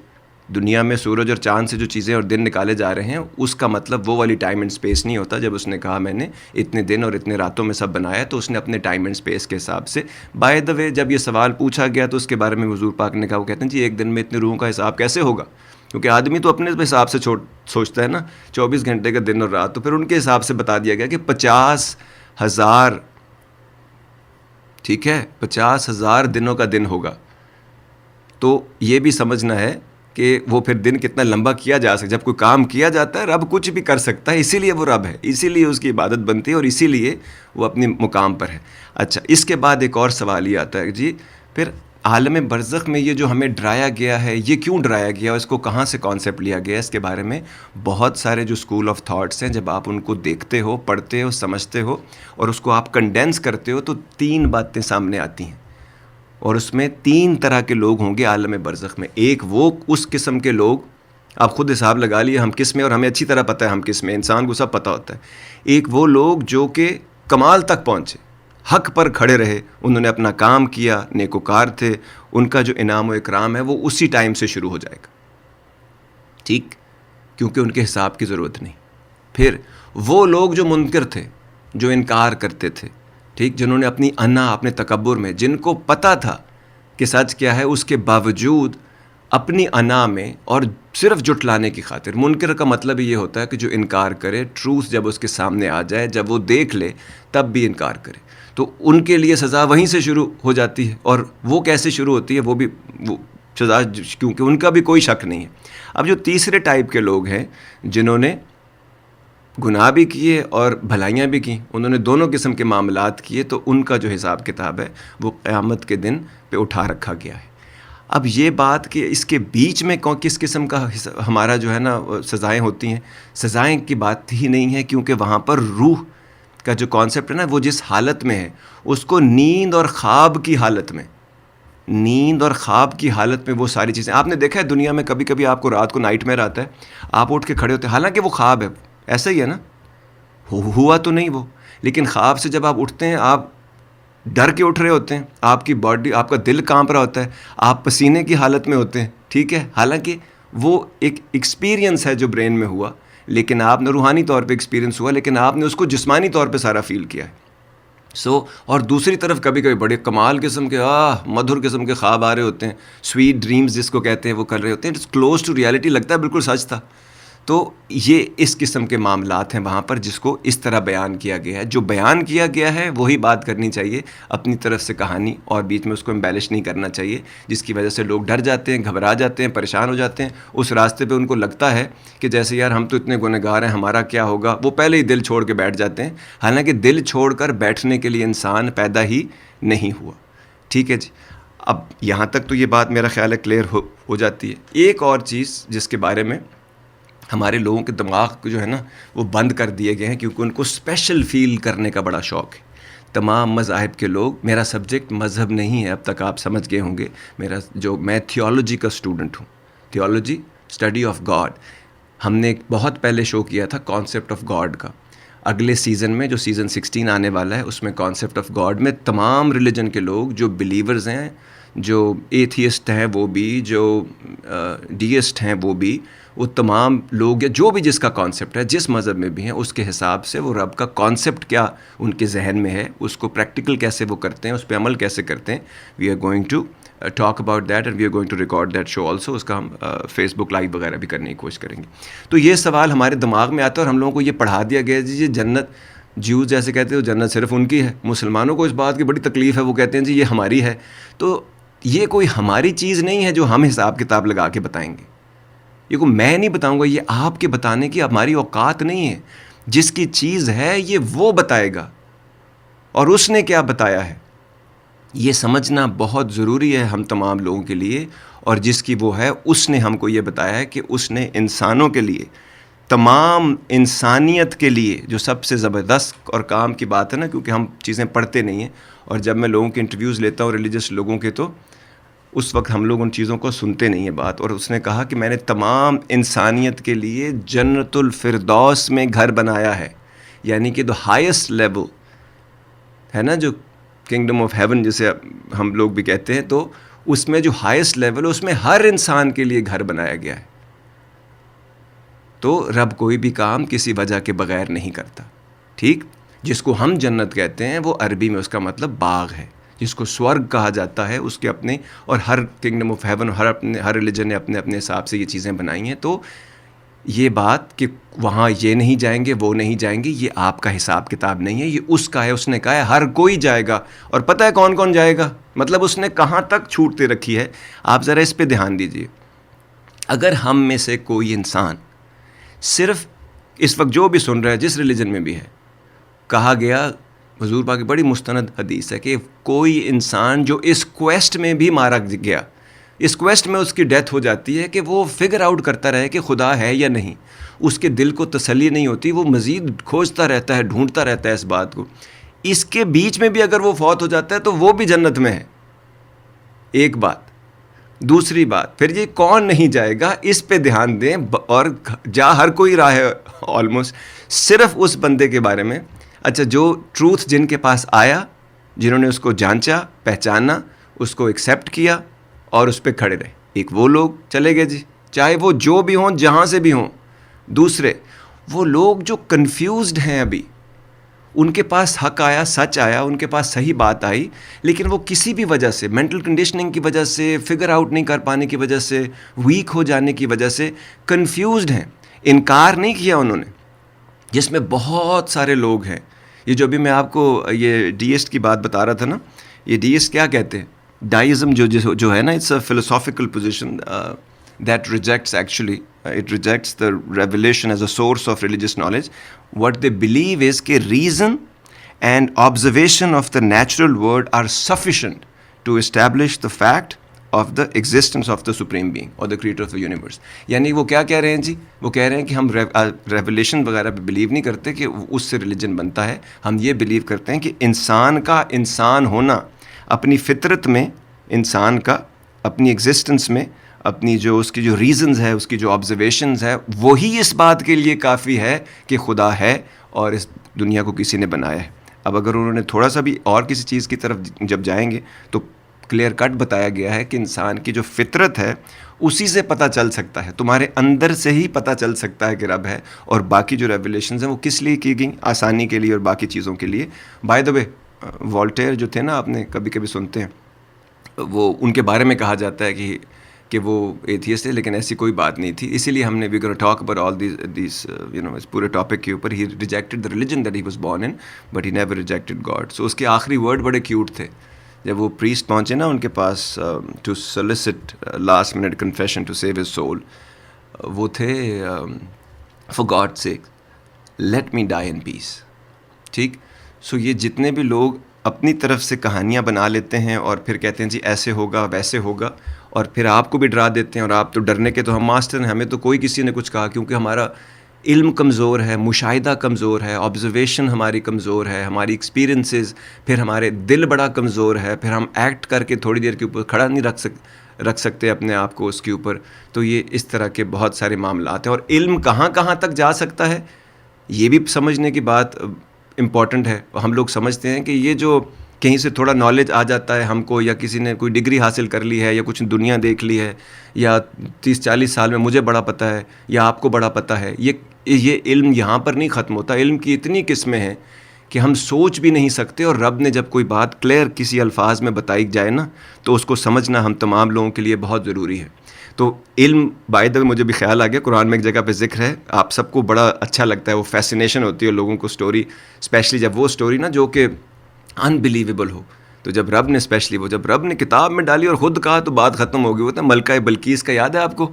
دنیا میں سورج اور چاند سے جو چیزیں اور دن نکالے جا رہے ہیں, اس کا مطلب وہ والی ٹائم اینڈ اسپیس نہیں ہوتا. جب اس نے کہا میں نے اتنے دن اور اتنے راتوں میں سب بنایا, تو اس نے اپنے ٹائم اینڈ اسپیس کے حساب سے. بائی دا وے جب یہ سوال پوچھا گیا تو اس کے بارے میں حضور پاک نے کہا, وہ کہتے ہیں جی ایک دن میں اتنے روحوں کا حساب کیسے ہوگا, کیونکہ آدمی تو اپنے حساب سے سوچتا ہے نا, 24 گھنٹے کا دن اور رات. تو پھر ان کے حساب سے بتا دیا گیا کہ 50,000, ٹھیک ہے, 50,000 دنوں کا دن ہوگا. تو یہ بھی سمجھنا ہے کہ وہ پھر دن کتنا لمبا کیا جا سکتا. جب کوئی کام کیا جاتا ہے رب کچھ بھی کر سکتا ہے, اسی لیے وہ رب ہے, اسی لیے اس کی عبادت بنتی ہے اور اسی لیے وہ اپنی مقام پر ہے. اچھا, اس کے بعد ایک اور سوال یہ آتا ہے جی, پھر عالم برزخ میں یہ جو ہمیں ڈرایا گیا ہے یہ کیوں ڈرایا گیا, اس کو کہاں سے کانسیپٹ لیا گیا, اس کے بارے میں بہت سارے جو اسکول آف تھاٹس ہیں, جب آپ ان کو دیکھتے ہو, پڑھتے ہو, سمجھتے ہو اور اس کو آپ کنڈینس کرتے ہو تو 3 باتیں سامنے آتی ہیں. اور اس میں 3 طرح کے لوگ ہوں گے عالم برزخ میں. ایک وہ اس قسم کے لوگ, آپ خود حساب لگا لیے ہم کس میں, اور ہمیں اچھی طرح پتہ ہے ہم کس میں, انسان کو سب پتہ ہوتا ہے. ایک وہ لوگ جو کہ کمال تک پہنچے, حق پر کھڑے رہے, انہوں نے اپنا کام کیا, نیکوکار تھے, ان کا جو انعام و اکرام ہے وہ اسی ٹائم سے شروع ہو جائے گا, ٹھیک, کیونکہ ان کے حساب کی ضرورت نہیں. پھر وہ لوگ جو منکر تھے, جو انکار کرتے تھے, ٹھیک, جنہوں نے اپنی انا, اپنے تکبر میں, جن کو پتہ تھا کہ سچ کیا ہے, اس کے باوجود اپنی انا میں اور صرف جھٹلانے کی خاطر. منکر کا مطلب یہ ہوتا ہے کہ جو انکار کرے, ٹروث جب اس کے سامنے آ جائے, جب وہ دیکھ لے تب بھی انکار کرے, تو ان کے لیے سزا وہیں سے شروع ہو جاتی ہے. اور وہ کیسے شروع ہوتی ہے, وہ سزا, کیونکہ ان کا بھی کوئی شک نہیں ہے. اب جو تیسرے ٹائپ کے لوگ ہیں جنہوں نے گناہ بھی کیے اور بھلائیاں بھی کیں, انہوں نے دونوں قسم کے معاملات کیے, تو ان کا جو حساب کتاب ہے وہ قیامت کے دن پہ اٹھا رکھا گیا ہے. اب یہ بات کہ اس کے بیچ میں کس قسم کا ہمارا جو ہے نا سزائیں ہوتی ہیں, سزائیں کی بات ہی نہیں ہے, کیونکہ وہاں پر روح کا جو کانسیپٹ ہے نا, وہ جس حالت میں ہے اس کو نیند اور خواب کی حالت میں, نیند اور خواب کی حالت میں وہ ساری چیزیں. آپ نے دیکھا ہے دنیا میں کبھی کبھی آپ کو رات کو نائٹ میئر آتا ہے, آپ اٹھ کے کھڑے ہوتے ہیں, حالانکہ وہ خواب ہے, ایسا ہی ہے نا, ہوا تو نہیں وہ, لیکن خواب سے جب آپ اٹھتے ہیں آپ ڈر کے اٹھ رہے ہوتے ہیں, آپ کی باڈی, آپ کا دل کانپ رہا ہوتا ہے, آپ پسینے کی حالت میں ہوتے ہیں, ٹھیک ہے, حالانکہ وہ ایک ایکسپیرینس ہے جو برین میں ہوا, لیکن آپ نے روحانی طور پہ ایکسپیرینس ہوا, لیکن آپ نے اس کو جسمانی طور پہ سارا فیل کیا ہے. اور دوسری طرف کبھی کبھی بڑے کمال قسم کے, مدھر قسم کے خواب آ رہے ہوتے ہیں, سویٹ ڈریمز جس کو کہتے ہیں, وہ کر رہے ہوتے ہیں, اٹس کلوز ٹو ریالٹی, لگتا ہے بالکل سچ تھا. تو یہ اس قسم کے معاملات ہیں وہاں پر جس کو اس طرح بیان کیا گیا ہے. جو بیان کیا گیا ہے وہی بات کرنی چاہیے, اپنی طرف سے کہانی, اور بیچ میں اس کو امبیلش نہیں کرنا چاہیے, جس کی وجہ سے لوگ ڈر جاتے ہیں, گھبرا جاتے ہیں, پریشان ہو جاتے ہیں. اس راستے پہ ان کو لگتا ہے کہ جیسے یار ہم تو اتنے گنہگار ہیں, ہمارا کیا ہوگا, وہ پہلے ہی دل چھوڑ کے بیٹھ جاتے ہیں, حالانکہ دل چھوڑ کر بیٹھنے کے لیے انسان پیدا ہی نہیں ہوا. ٹھیک ہے جی, اب یہاں تک تو یہ بات میرا خیال ہے کلیئر ہو جاتی ہے. ایک اور چیز جس کے بارے میں ہمارے لوگوں کے دماغ کو جو ہے نا وہ بند کر دیے گئے ہیں, کیونکہ ان کو اسپیشل فیل کرنے کا بڑا شوق ہے. تمام مذاہب کے لوگ, میرا سبجیکٹ مذہب نہیں ہے, اب تک آپ سمجھ گئے ہوں گے, میں تھیولوجی کا اسٹوڈنٹ ہوں, تھیولوجی اسٹڈی آف گاڈ. ہم نے ایک بہت پہلے شو کیا تھا کانسیپٹ آف گاڈ کا. اگلے سیزن میں جو سیزن 16 آنے والا ہے اس میں کانسیپٹ آف گاڈ میں تمام ریلیجن کے لوگ, جو بلیورز ہیں, جو ایتھیسٹ ہیں وہ بھی, جو ڈیسٹ ہیں وہ بھی, وہ تمام لوگ جو بھی جس کا کانسیپٹ ہے, جس مذہب میں بھی ہیں, اس کے حساب سے وہ رب کا کانسیپٹ کیا ان کے ذہن میں ہے, اس کو پریکٹیکل کیسے وہ کرتے ہیں, اس پہ عمل کیسے کرتے ہیں. We are going to talk about that and we are going to record that show also. اس کا ہم فیس بک لائیو وغیرہ بھی کرنے کی کوشش کریں گے. تو یہ سوال ہمارے دماغ میں آتا ہے اور ہم لوگوں کو یہ پڑھا دیا گیا جی یہ جنت, جیوز جیسے کہتے ہیں جنت صرف ان کی ہے, مسلمانوں کو اس بات کی بڑی تکلیف ہے, وہ کہتے ہیں جی یہ ہماری ہے. تو یہ کوئی ہماری چیز نہیں ہے جو ہم حساب کتاب لگا کے بتائیں گے, یہ کوئی میں نہیں بتاؤں گا, یہ آپ کے بتانے کی ہماری اوقات نہیں ہے. جس کی چیز ہے یہ وہ بتائے گا, اور اس نے کیا بتایا ہے یہ سمجھنا بہت ضروری ہے ہم تمام لوگوں کے لیے. اور جس کی وہ ہے اس نے ہم کو یہ بتایا ہے کہ اس نے انسانوں کے لیے, تمام انسانیت کے لیے, جو سب سے زبردست اور کام کی بات ہے نا, کیونکہ ہم چیزیں پڑھتے نہیں ہیں, اور جب میں لوگوں کے انٹرویوز لیتا ہوں ریلیجس لوگوں کے, تو اس وقت ہم لوگ ان چیزوں کو سنتے نہیں ہیں بات. اور اس نے کہا کہ میں نے تمام انسانیت کے لیے جنت الفردوس میں گھر بنایا ہے, یعنی کہ the highest لیول ہے نا, جو کنگڈم آف ہیون جسے ہم لوگ بھی کہتے ہیں, تو اس میں جو ہائیسٹ لیول ہے اس میں ہر انسان کے لیے گھر بنایا گیا ہے. تو رب کوئی بھی کام کسی وجہ کے بغیر نہیں کرتا, ٹھیک. جس کو ہم جنت کہتے ہیں وہ عربی میں اس کا مطلب باغ ہے, جس کو سورگ کہا جاتا ہے, اس کے اپنے, اور ہر کنگڈم آف ہیون, ہر ریلیجن نے اپنے اپنے حساب سے یہ چیزیں بنائی ہیں. تو یہ بات کہ وہاں یہ نہیں جائیں گے وہ نہیں جائیں گے یہ آپ کا حساب کتاب نہیں ہے, یہ اس کا ہے. اس نے کہا ہے ہر کوئی جائے گا, اور پتہ ہے کون کون جائے گا, مطلب اس نے کہاں تک چھوٹ دے رکھی ہے. آپ ذرا اس پہ دھیان دیجئے. اگر ہم میں سے کوئی انسان صرف اس وقت جو بھی سن رہا ہے جس ریلیجن میں بھی ہے, کہا گیا حضور پاک کی بڑی مستند حدیث ہے کہ کوئی انسان جو اس کویسٹ میں بھی مارا گیا, اس کویسٹ میں اس کی ڈیتھ ہو جاتی ہے کہ وہ فگر آؤٹ کرتا رہے کہ خدا ہے یا نہیں, اس کے دل کو تسلی نہیں ہوتی, وہ مزید کھوجتا رہتا ہے, ڈھونڈتا رہتا ہے اس بات کو. اس کے بیچ میں بھی اگر وہ فوت ہو جاتا ہے تو وہ بھی جنت میں ہے. ایک بات. دوسری بات, پھر یہ کون نہیں جائے گا اس پہ دھیان دیں, اور جا ہر کوئی راہ ہے آلموسٹ, صرف اس بندے کے بارے میں. اچھا, جو ٹروتھ جن کے پاس آیا, جنہوں نے اس کو جانچا, پہچانا, اس کو ایکسیپٹ کیا اور اس پہ کھڑے رہے, ایک وہ لوگ چلے گئے جی, چاہے وہ جو بھی ہوں, جہاں سے بھی ہوں. دوسرے وہ لوگ جو کنفیوزڈ ہیں, ابھی ان کے پاس حق آیا, سچ آیا, ان کے پاس صحیح بات آئی, لیکن وہ کسی بھی وجہ سے, مینٹل کنڈیشننگ کی وجہ سے, فگر آؤٹ نہیں کر پانے کی وجہ سے, ویک ہو جانے کی وجہ سے کنفیوزڈ ہیں. انکار نہیں کیا انہوں نے, جس میں بہت سارے لوگ ہیں. یہ جو ابھی میں آپ کو یہ ڈیسٹ کی بات بتا رہا تھا نا, یہ ڈیسٹ کیا کہتے ہیں, ڈائزم جو ہے نا, it's a philosophical position that rejects actually, it rejects the revelation as a source of religious knowledge. What they believe is کہ reason and observation of the natural world are sufficient to establish the fact of the existence of the supreme being or the creator of the universe. یعنی وہ کیا کہہ رہے ہیں جی, وہ کہہ رہے ہیں کہ ہم ریولیشن وغیرہ پہ بلیو نہیں کرتے کہ اس سے ریلیجن بنتا ہے. ہم یہ بلیو کرتے ہیں کہ انسان کا انسان ہونا, اپنی فطرت میں انسان کا, اپنی ایگزسٹنس میں, اپنی جو اس کی جو ریزنز ہے, اس کی جو آبزرویشنز ہے, وہی اس بات کے لیے کافی ہے کہ خدا ہے اور اس دنیا کو کسی نے بنایا ہے. اب اگر انہوں نے تھوڑا سا بھی اور کسی چیز کی طرف جب جائیں گے تو کلیئر کٹ بتایا گیا ہے کہ انسان کی جو فطرت ہے اسی سے پتہ چل سکتا ہے, تمہارے اندر سے ہی پتہ چل سکتا ہے کہ رب ہے, اور باقی جو ریولیشنز ہیں وہ کس لیے کی گئیں, آسانی کے لیے اور باقی چیزوں کے لیے. بائی دا وے, والٹیر جو تھے نا, آپ نے کبھی کبھی سنتے ہیں, وہ ان کے بارے میں کہا جاتا ہے کہ وہ ایتھیسٹ تھے, لیکن ایسی کوئی بات نہیں تھی. اسی لیے ہم نے we gonna talk about all these اس پورے ٹاپک کے اوپر. He rejected the religion that he was born in, but he never rejected God. So اس کے آخری ورڈ بڑے کیوٹ تھے. جب وہ پریسٹ پہنچے نا ان کے پاس to solicit last minute confession to save his soul, وہ تھے for God sake let me die in peace. ٹھیک. سو یہ جتنے بھی لوگ اپنی طرف سے کہانیاں بنا لیتے ہیں اور پھر کہتے ہیں جی ایسے ہوگا ویسے ہوگا, اور پھر آپ کو بھی ڈرا دیتے ہیں, اور آپ تو ڈرنے کے تو ہم ماسٹر ہیں, ہمیں تو کوئی کسی نے کچھ کہا, کیونکہ ہمارا علم کمزور ہے, مشاہدہ کمزور ہے, آبزرویشن ہماری کمزور ہے, ہماری ایکسپیرینسز, پھر ہمارے دل بڑا کمزور ہے, پھر ہم ایکٹ کر کے تھوڑی دیر کے اوپر کھڑا نہیں رکھ سکتے اپنے آپ کو اس کے اوپر. تو یہ اس طرح کے بہت سارے معاملات ہیں. اور علم کہاں کہاں تک جا سکتا ہے یہ بھی سمجھنے کی بات امپورٹنٹ ہے. ہم لوگ سمجھتے ہیں کہ یہ جو کہیں سے تھوڑا نالج آ جاتا ہے ہم کو, یا کسی نے کوئی ڈگری حاصل کر لی ہے, یا کچھ دنیا دیکھ لی ہے, یا 30-40 سال میں مجھے بڑا پتہ ہے یا آپ کو بڑا پتہ ہے, یہ علم یہاں پر نہیں ختم ہوتا. علم کی اتنی قسمیں ہیں کہ ہم سوچ بھی نہیں سکتے, اور رب نے جب کوئی بات کلیئر کسی الفاظ میں بتائی جائے نا تو اس کو سمجھنا ہم تمام لوگوں کے لیے بہت ضروری ہے. تو علم بائی دا وے مجھے بھی خیال آ گیا, قرآن میں ایک جگہ پہ ذکر ہے, آپ سب کو بڑا اچھا لگتا ہے, وہ فیسینیشن ہوتی ہے لوگوں کو اسٹوری, اسپیشلی جب وہ اسٹوری نا جو کہ انبلیویبل ہو. تو جب رب نے جب رب نے کتاب میں ڈالی اور خود کہا تو بات ختم ہو گئی. ہوتا ہے ملکہ بلقیس کا, یاد ہے آپ کو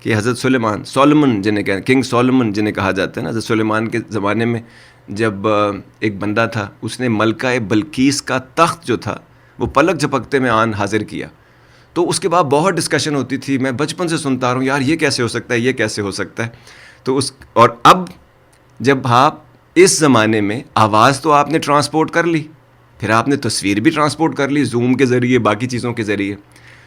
کہ حضرت سولمن جنہیں کہتے ہیں, کنگ سولمن جنہیں کہا جاتا ہے نا, حضرت سلیمان کے زمانے میں جب ایک بندہ تھا, اس نے ملکہ بلقیس کا تخت جو تھا وہ پلک جھپکتے میں آن حاضر کیا. تو اس کے بعد بہت ڈسکشن ہوتی تھی, میں بچپن سے سنتا رہا ہوں یار یہ کیسے ہو سکتا ہے, یہ کیسے ہو سکتا ہے. تو اور اب جب آپ اس زمانے میں آواز تو آپ نے ٹرانسپورٹ کر لی, پھر آپ نے تصویر بھی ٹرانسپورٹ کر لی زوم کے ذریعے, باقی چیزوں کے ذریعے,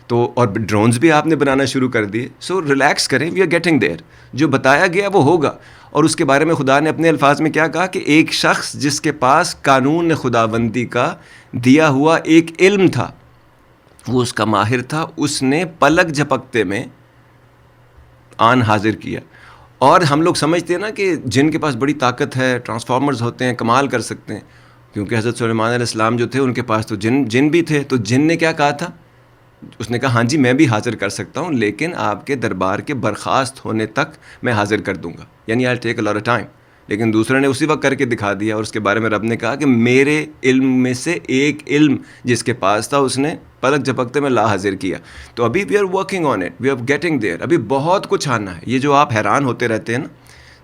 تو اور ڈرونز بھی آپ نے بنانا شروع کر دیے. سو ریلیکس کریں, وی آر گیٹنگ دیر. جو بتایا گیا وہ ہوگا. اور اس کے بارے میں خدا نے اپنے الفاظ میں کیا کہا کہ ایک شخص جس کے پاس قانون خداوندی کا دیا ہوا ایک علم تھا, وہ اس کا ماہر تھا, اس نے پلک جھپکتے میں آن حاضر کیا. اور ہم لوگ سمجھتے ہیں نا کہ جن کے پاس بڑی طاقت ہے, ٹرانسفارمرز ہوتے ہیں, کمال کر سکتے ہیں, کیونکہ حضرت سلیمان علیہ السلام جو تھے ان کے پاس تو جن بھی تھے. تو جن نے کیا کہا تھا اس نے کہا ہاں جی میں بھی حاضر کر سکتا ہوں, لیکن آپ کے دربار کے برخاست ہونے تک میں حاضر کر دوں گا, یعنی I'll take a lot of time. لیکن دوسرے نے اسی وقت کر کے دکھا دیا, اور اس کے بارے میں رب نے کہا کہ میرے علم میں سے ایک علم جس کے پاس تھا اس نے پلک جھپکتے میں لا حاضر کیا. تو ابھی we are working on it, we are getting there, ابھی بہت کچھ آنا ہے. یہ جو آپ حیران ہوتے رہتے ہیں نا,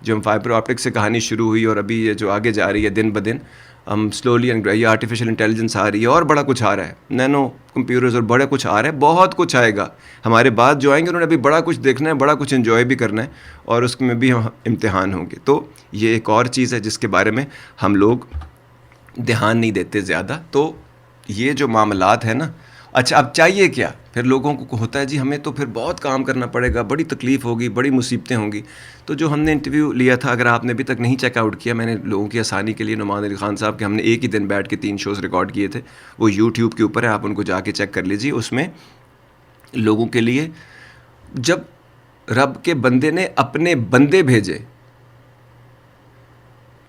جو ہم فائبر آپٹک سے کہانی شروع ہوئی اور ابھی یہ جو آگے جا رہی ہے دن بدن, ہم سلولی اینڈ یہ آرٹیفیشیل انٹیلیجنس آ رہی ہے اور بڑا کچھ آ رہا ہے, نینو کمپیوٹرز اور بڑا کچھ آ رہا ہے, بہت کچھ آئے گا. ہمارے بعد جو آئیں گے انہوں نے ابھی بڑا کچھ دیکھنا ہے, بڑا کچھ انجوائے بھی کرنا ہے, اور اس میں بھی امتحان ہوں گے. تو یہ ایک اور چیز ہے جس کے بارے میں ہم لوگ دھیان نہیں دیتے زیادہ. تو یہ جو معاملات ہیں نا, اچھا اب چاہیے کیا پھر لوگوں کو ہوتا ہے جی ہمیں تو پھر بہت کام کرنا پڑے گا, بڑی تکلیف ہوگی, بڑی مصیبتیں ہوں گی. تو جو ہم نے انٹرویو لیا تھا, اگر آپ نے ابھی تک نہیں چیک آؤٹ کیا, میں نے لوگوں کی آسانی کے لیے نعمان علی خان صاحب کے ہم نے ایک ہی دن بیٹھ کے 3 شوز ریکارڈ کیے تھے, وہ یوٹیوب کے اوپر ہے, آپ ان کو جا کے چیک کر لیجیے. اس میں لوگوں کے لیے جب رب کے بندے نے اپنے بندے بھیجے,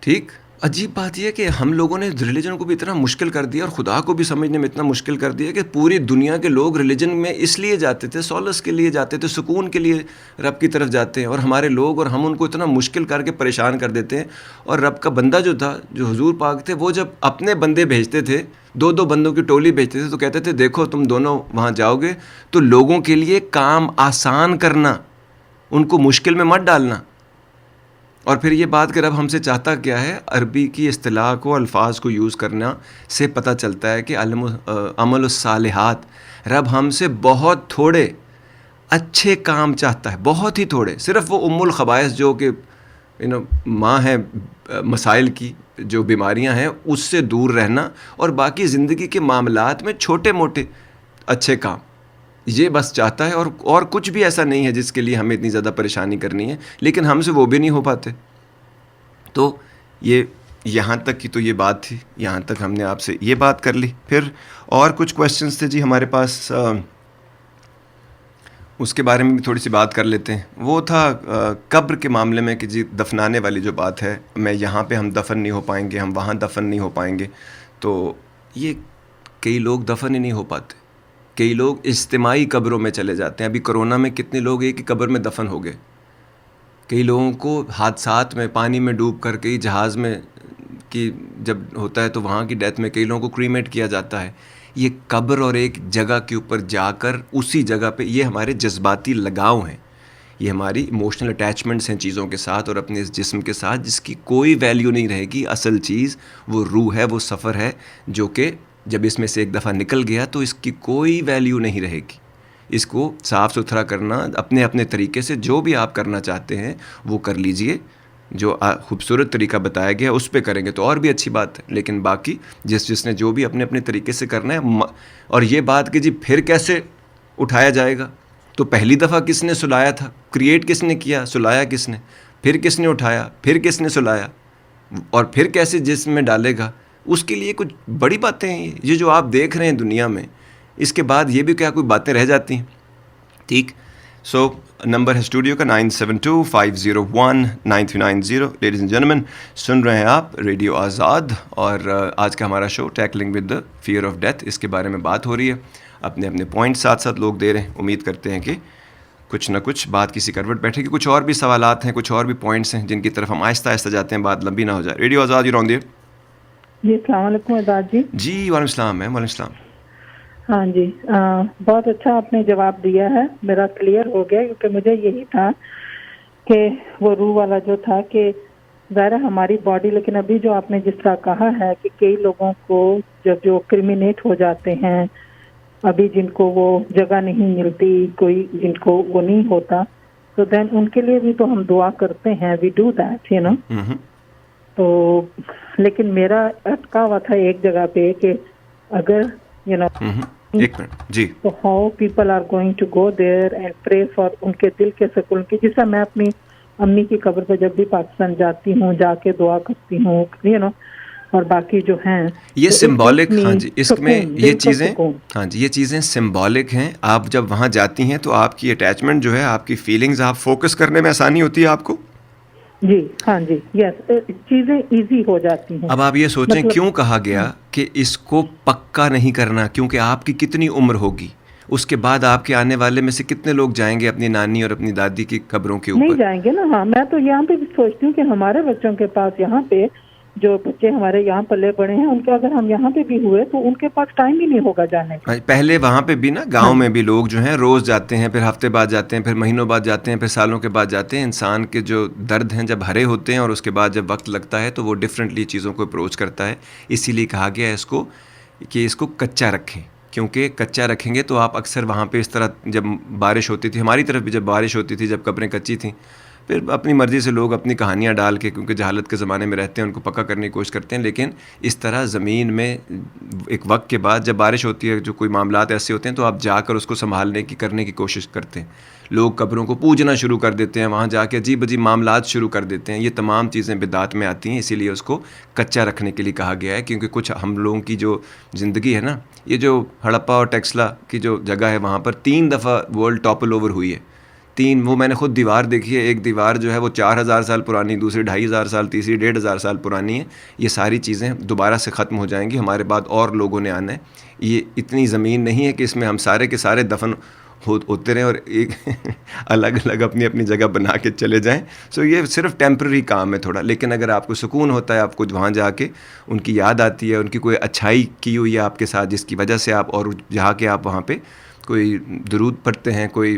ٹھیک, عجیب بات یہ ہے کہ ہم لوگوں نے ریلیجن کو بھی اتنا مشکل کر دیا اور خدا کو بھی سمجھنے میں اتنا مشکل کر دیا کہ پوری دنیا کے لوگ ریلیجن میں اس لیے جاتے تھے, سولس کے لیے جاتے تھے, سکون کے لیے رب کی طرف جاتے ہیں, اور ہمارے لوگ اور ہم ان کو اتنا مشکل کر کے پریشان کر دیتے ہیں. اور رب کا بندہ جو تھا, جو حضور پاک تھے, وہ جب اپنے بندے بھیجتے تھے, 2 بندوں کی ٹولی بھیجتے تھے, تو کہتے تھے دیکھو تم دونوں وہاں جاؤ گے تو لوگوں کے لیے کام آسان کرنا, ان کو مشکل میں مت ڈالنا. اور پھر یہ بات کہ رب ہم سے چاہتا کیا ہے, عربی کی اصطلاح کو, الفاظ کو یوز کرنا سے پتہ چلتا ہے کہ عمل الصالحات, رب ہم سے بہت تھوڑے اچھے کام چاہتا ہے, بہت ہی تھوڑے. صرف وہ ام الخبائث جو کہ ماں ہے مسائل کی, جو بیماریاں ہیں اس سے دور رہنا, اور باقی زندگی کے معاملات میں چھوٹے موٹے اچھے کام, یہ بس چاہتا ہے. اور کچھ بھی ایسا نہیں ہے جس کے لیے ہمیں اتنی زیادہ پریشانی کرنی ہے, لیکن ہم سے وہ بھی نہیں ہو پاتے. تو یہ یہاں تک کی تو یہ بات تھی, یہاں تک ہم نے آپ سے یہ بات کر لی. پھر اور کچھ کویسچنس تھے جی ہمارے پاس, اس کے بارے میں بھی تھوڑی سی بات کر لیتے ہیں. وہ تھا قبر کے معاملے میں کہ جی دفنانے والی جو بات ہے, میں یہاں پہ ہم دفن نہیں ہو پائیں گے, ہم وہاں دفن نہیں ہو پائیں گے. تو یہ کئی لوگ دفن ہی نہیں ہو پاتے, کئی لوگ اجتماعی قبروں میں چلے جاتے ہیں. ابھی کرونا میں کتنے لوگ ایک ہی قبر میں دفن ہو گئے. کئی لوگوں کو حادثات میں, پانی میں ڈوب کر, کئی جہاز میں کی جب ہوتا ہے تو وہاں کی ڈیتھ میں کئی لوگوں کو کریمیٹ کیا جاتا ہے. یہ قبر اور ایک جگہ کے اوپر جا کر اسی جگہ پہ, یہ ہمارے جذباتی لگاؤ ہیں, یہ ہماری ایموشنل اٹیچمنٹس ہیں چیزوں کے ساتھ اور اپنے اس جسم کے ساتھ, جس کی کوئی ویلیو نہیں رہے گی. اصل چیز وہ روح ہے, وہ سفر ہے, جو کہ جب اس میں سے ایک دفعہ نکل گیا تو اس کی کوئی ویلیو نہیں رہے گی. اس کو صاف ستھرا کرنا اپنے اپنے طریقے سے, جو بھی آپ کرنا چاہتے ہیں وہ کر لیجئے. جو خوبصورت طریقہ بتایا گیا اس پہ کریں گے تو اور بھی اچھی بات ہے, لیکن باقی جس نے جو بھی اپنے اپنے طریقے سے کرنا ہے. اور یہ بات کہ جی پھر کیسے اٹھایا جائے گا, تو پہلی دفعہ کس نے سلایا تھا, کریٹ کس نے کیا, سلایا کس نے, پھر کس نے اٹھایا, پھر کس نے سلایا, اور پھر کیسے جسم میں ڈالے گا, اس کے لیے کچھ بڑی باتیں ہیں. یہ جو آپ دیکھ رہے ہیں دنیا میں, اس کے بعد یہ بھی کیا کوئی باتیں رہ جاتی ہیں. ٹھیک, سو نمبر ہے اسٹوڈیو کا 9725019390. لیڈیز اینڈ جینٹلمین, سن رہے ہیں آپ ریڈیو آزاد, اور آج کا ہمارا show tackling with the fear of death, اس کے بارے میں بات ہو رہی ہے. اپنے اپنے پوائنٹ ساتھ ساتھ لوگ دے رہے ہیں. امید کرتے ہیں کہ کچھ نہ کچھ بات کسی کروٹ بیٹھے گی. کچھ اور بھی سوالات ہیں, کچھ اور بھی پوائنٹس ہیں جن کی طرف ہم آہستہ آہستہ جاتے ہیں, بات لمبی نہ ہو جائے. Radio Azad, you on the air. جی السلام علیکم آزاد جی. جی وعلیکم السلام میم. وعلیکم السلام. ہاں جی, بہت اچھا آپ نے جواب دیا ہے, میرا کلیئر ہو گیا, کیونکہ مجھے یہی تھا کہ وہ روح والا جو تھا کہ ظاہر ہماری باڈی, لیکن ابھی جو آپ نے جس طرح کہا ہے کہ کئی لوگوں کو جب جو کرمینیٹ ہو جاتے ہیں, ابھی جن کو وہ جگہ نہیں ملتی, کوئی جن کو وہ نہیں ہوتا, تو دین ان کے لیے بھی تو ہم دعا کرتے ہیں, we do that you know. تو لیکن میرا اٹکا ہوا تھا ایک جگہ پہ کہ اگر یو نو ایک منٹ جی, تو how people are going to go there and pray for, ان کے دل کے سکون کی. جس طرح میں اپنی امی کی قبر پہ جب بھی پاکستان جاتی ہوں, جا کے دعا کرتی ہوں, یو نو, اور باقی جو ہیں یہ سمبولک, ہاں جی, اس میں یہ چیزیں, ہاں جی, یہ چیزیں سمبولک ہیں. آپ جب وہاں جاتی ہیں تو آپ کی اٹیچمنٹ جو ہے, آپ کی فیلنگز, آپ فوکس کرنے میں آسانی ہوتی ہے آپ کو. جی ہاں جی, یس, چیزیں ایزی ہو جاتی ہیں. اب آپ یہ سوچیں کیوں کہا گیا کہ اس کو پکا نہیں کرنا, کیونکہ آپ کی کتنی عمر ہوگی, اس کے بعد آپ کے آنے والے میں سے کتنے لوگ جائیں گے اپنی نانی اور اپنی دادی کی قبروں کے اوپر؟ نہیں جائیں گے نا. ہاں میں تو یہاں پہ بھی سوچتی ہوں کہ ہمارے بچوں کے پاس یہاں پہ جو بچے ہمارے یہاں پلے بڑے ہیں ان کے اگر ہم یہاں پہ بھی ہوئے تو ان کے پاس ٹائم ہی نہیں ہوگا جانے کا. پہلے وہاں پہ بھی نا گاؤں میں بھی لوگ جو ہیں روز جاتے ہیں, پھر ہفتے بعد جاتے ہیں, پھر مہینوں بعد جاتے ہیں, پھر سالوں کے بعد جاتے ہیں. انسان کے جو درد ہیں جب ہرے ہوتے ہیں اور اس کے بعد جب وقت لگتا ہے تو وہ ڈفرینٹلی چیزوں کو اپروچ کرتا ہے. اسی لیے کہا گیا ہے اس کو کہ اس کو کچا رکھیں, کیونکہ کچا رکھیں گے تو آپ اکثر وہاں پہ اس طرح جب بارش ہوتی تھی, ہماری طرف بھی جب بارش ہوتی تھی جب قبریں کچی تھیں, پھر اپنی مرضی سے لوگ اپنی کہانیاں ڈال کے, کیونکہ جہالت کے زمانے میں رہتے ہیں, ان کو پکا کرنے کی کوشش کرتے ہیں. لیکن اس طرح زمین میں ایک وقت کے بعد جب بارش ہوتی ہے, جو کوئی معاملات ایسے ہوتے ہیں, تو آپ جا کر اس کو سنبھالنے کی کرنے کی کوشش کرتے ہیں. لوگ قبروں کو پوجنا شروع کر دیتے ہیں, وہاں جا کے عجیب عجیب معاملات شروع کر دیتے ہیں. یہ تمام چیزیں بدعت میں آتی ہیں. اسی لیے اس کو کچا رکھنے کے لیے کہا گیا ہے, کیونکہ کچھ ہم لوگوں کی جو زندگی ہے نا, یہ جو ہڑپا اور ٹیکسلا کی جو جگہ ہے وہاں پر 3 دفعہ ورلڈ ٹاپل اوور ہوئی ہے. 3, وہ میں نے خود دیوار دیکھی ہے. ایک دیوار جو ہے وہ 4000 سال پرانی, دوسری 2500 سال, تیسری 1500 سال پرانی ہے. یہ ساری چیزیں دوبارہ سے ختم ہو جائیں گی. ہمارے بعد اور لوگوں نے آنا ہے. یہ اتنی زمین نہیں ہے کہ اس میں ہم سارے کے سارے دفن ہوتے رہیں اور ایک الگ الگ اپنی اپنی جگہ بنا کے چلے جائیں. سو یہ صرف ٹیمپرری کام ہے تھوڑا. لیکن اگر آپ کو سکون ہوتا ہے, آپ کو وہاں جا کے ان کی یاد آتی ہے, ان کی کوئی اچھائی کی ہوئی ہے آپ کے ساتھ جس کی وجہ سے آپ, اور جہاں کے آپ وہاں پہ کوئی درود پڑھتے ہیں, کوئی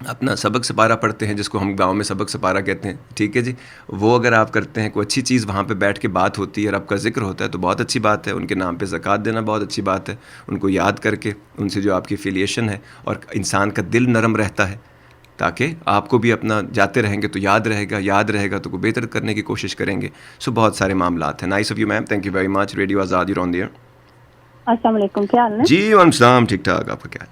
اپنا سبق سپارہ پڑھتے ہیں, جس کو ہم گاؤں میں سبق سپارہ کہتے ہیں, ٹھیک ہے جی, وہ اگر آپ کرتے ہیں, کوئی اچھی چیز وہاں پہ بیٹھ کے بات ہوتی ہے اور آپ کا ذکر ہوتا ہے تو بہت اچھی بات ہے. ان کے نام پہ زکوٰۃ دینا بہت اچھی بات ہے. ان کو یاد کر کے ان سے جو آپ کی فیلیشن ہے, اور انسان کا دل نرم رہتا ہے, تاکہ آپ کو بھی اپنا جاتے رہیں گے تو یاد رہے گا تو کو بہتر کرنے کی کوشش کریں گے. سو بہت سارے معاملات ہیں. Nice of you ma'am, thank you very much. Radio Azad, you on the air. السلام علیکم, کیا حال ہے؟ جی وعلیکم السلام, ٹھیک ٹھاک. آپ کا کیا ہے؟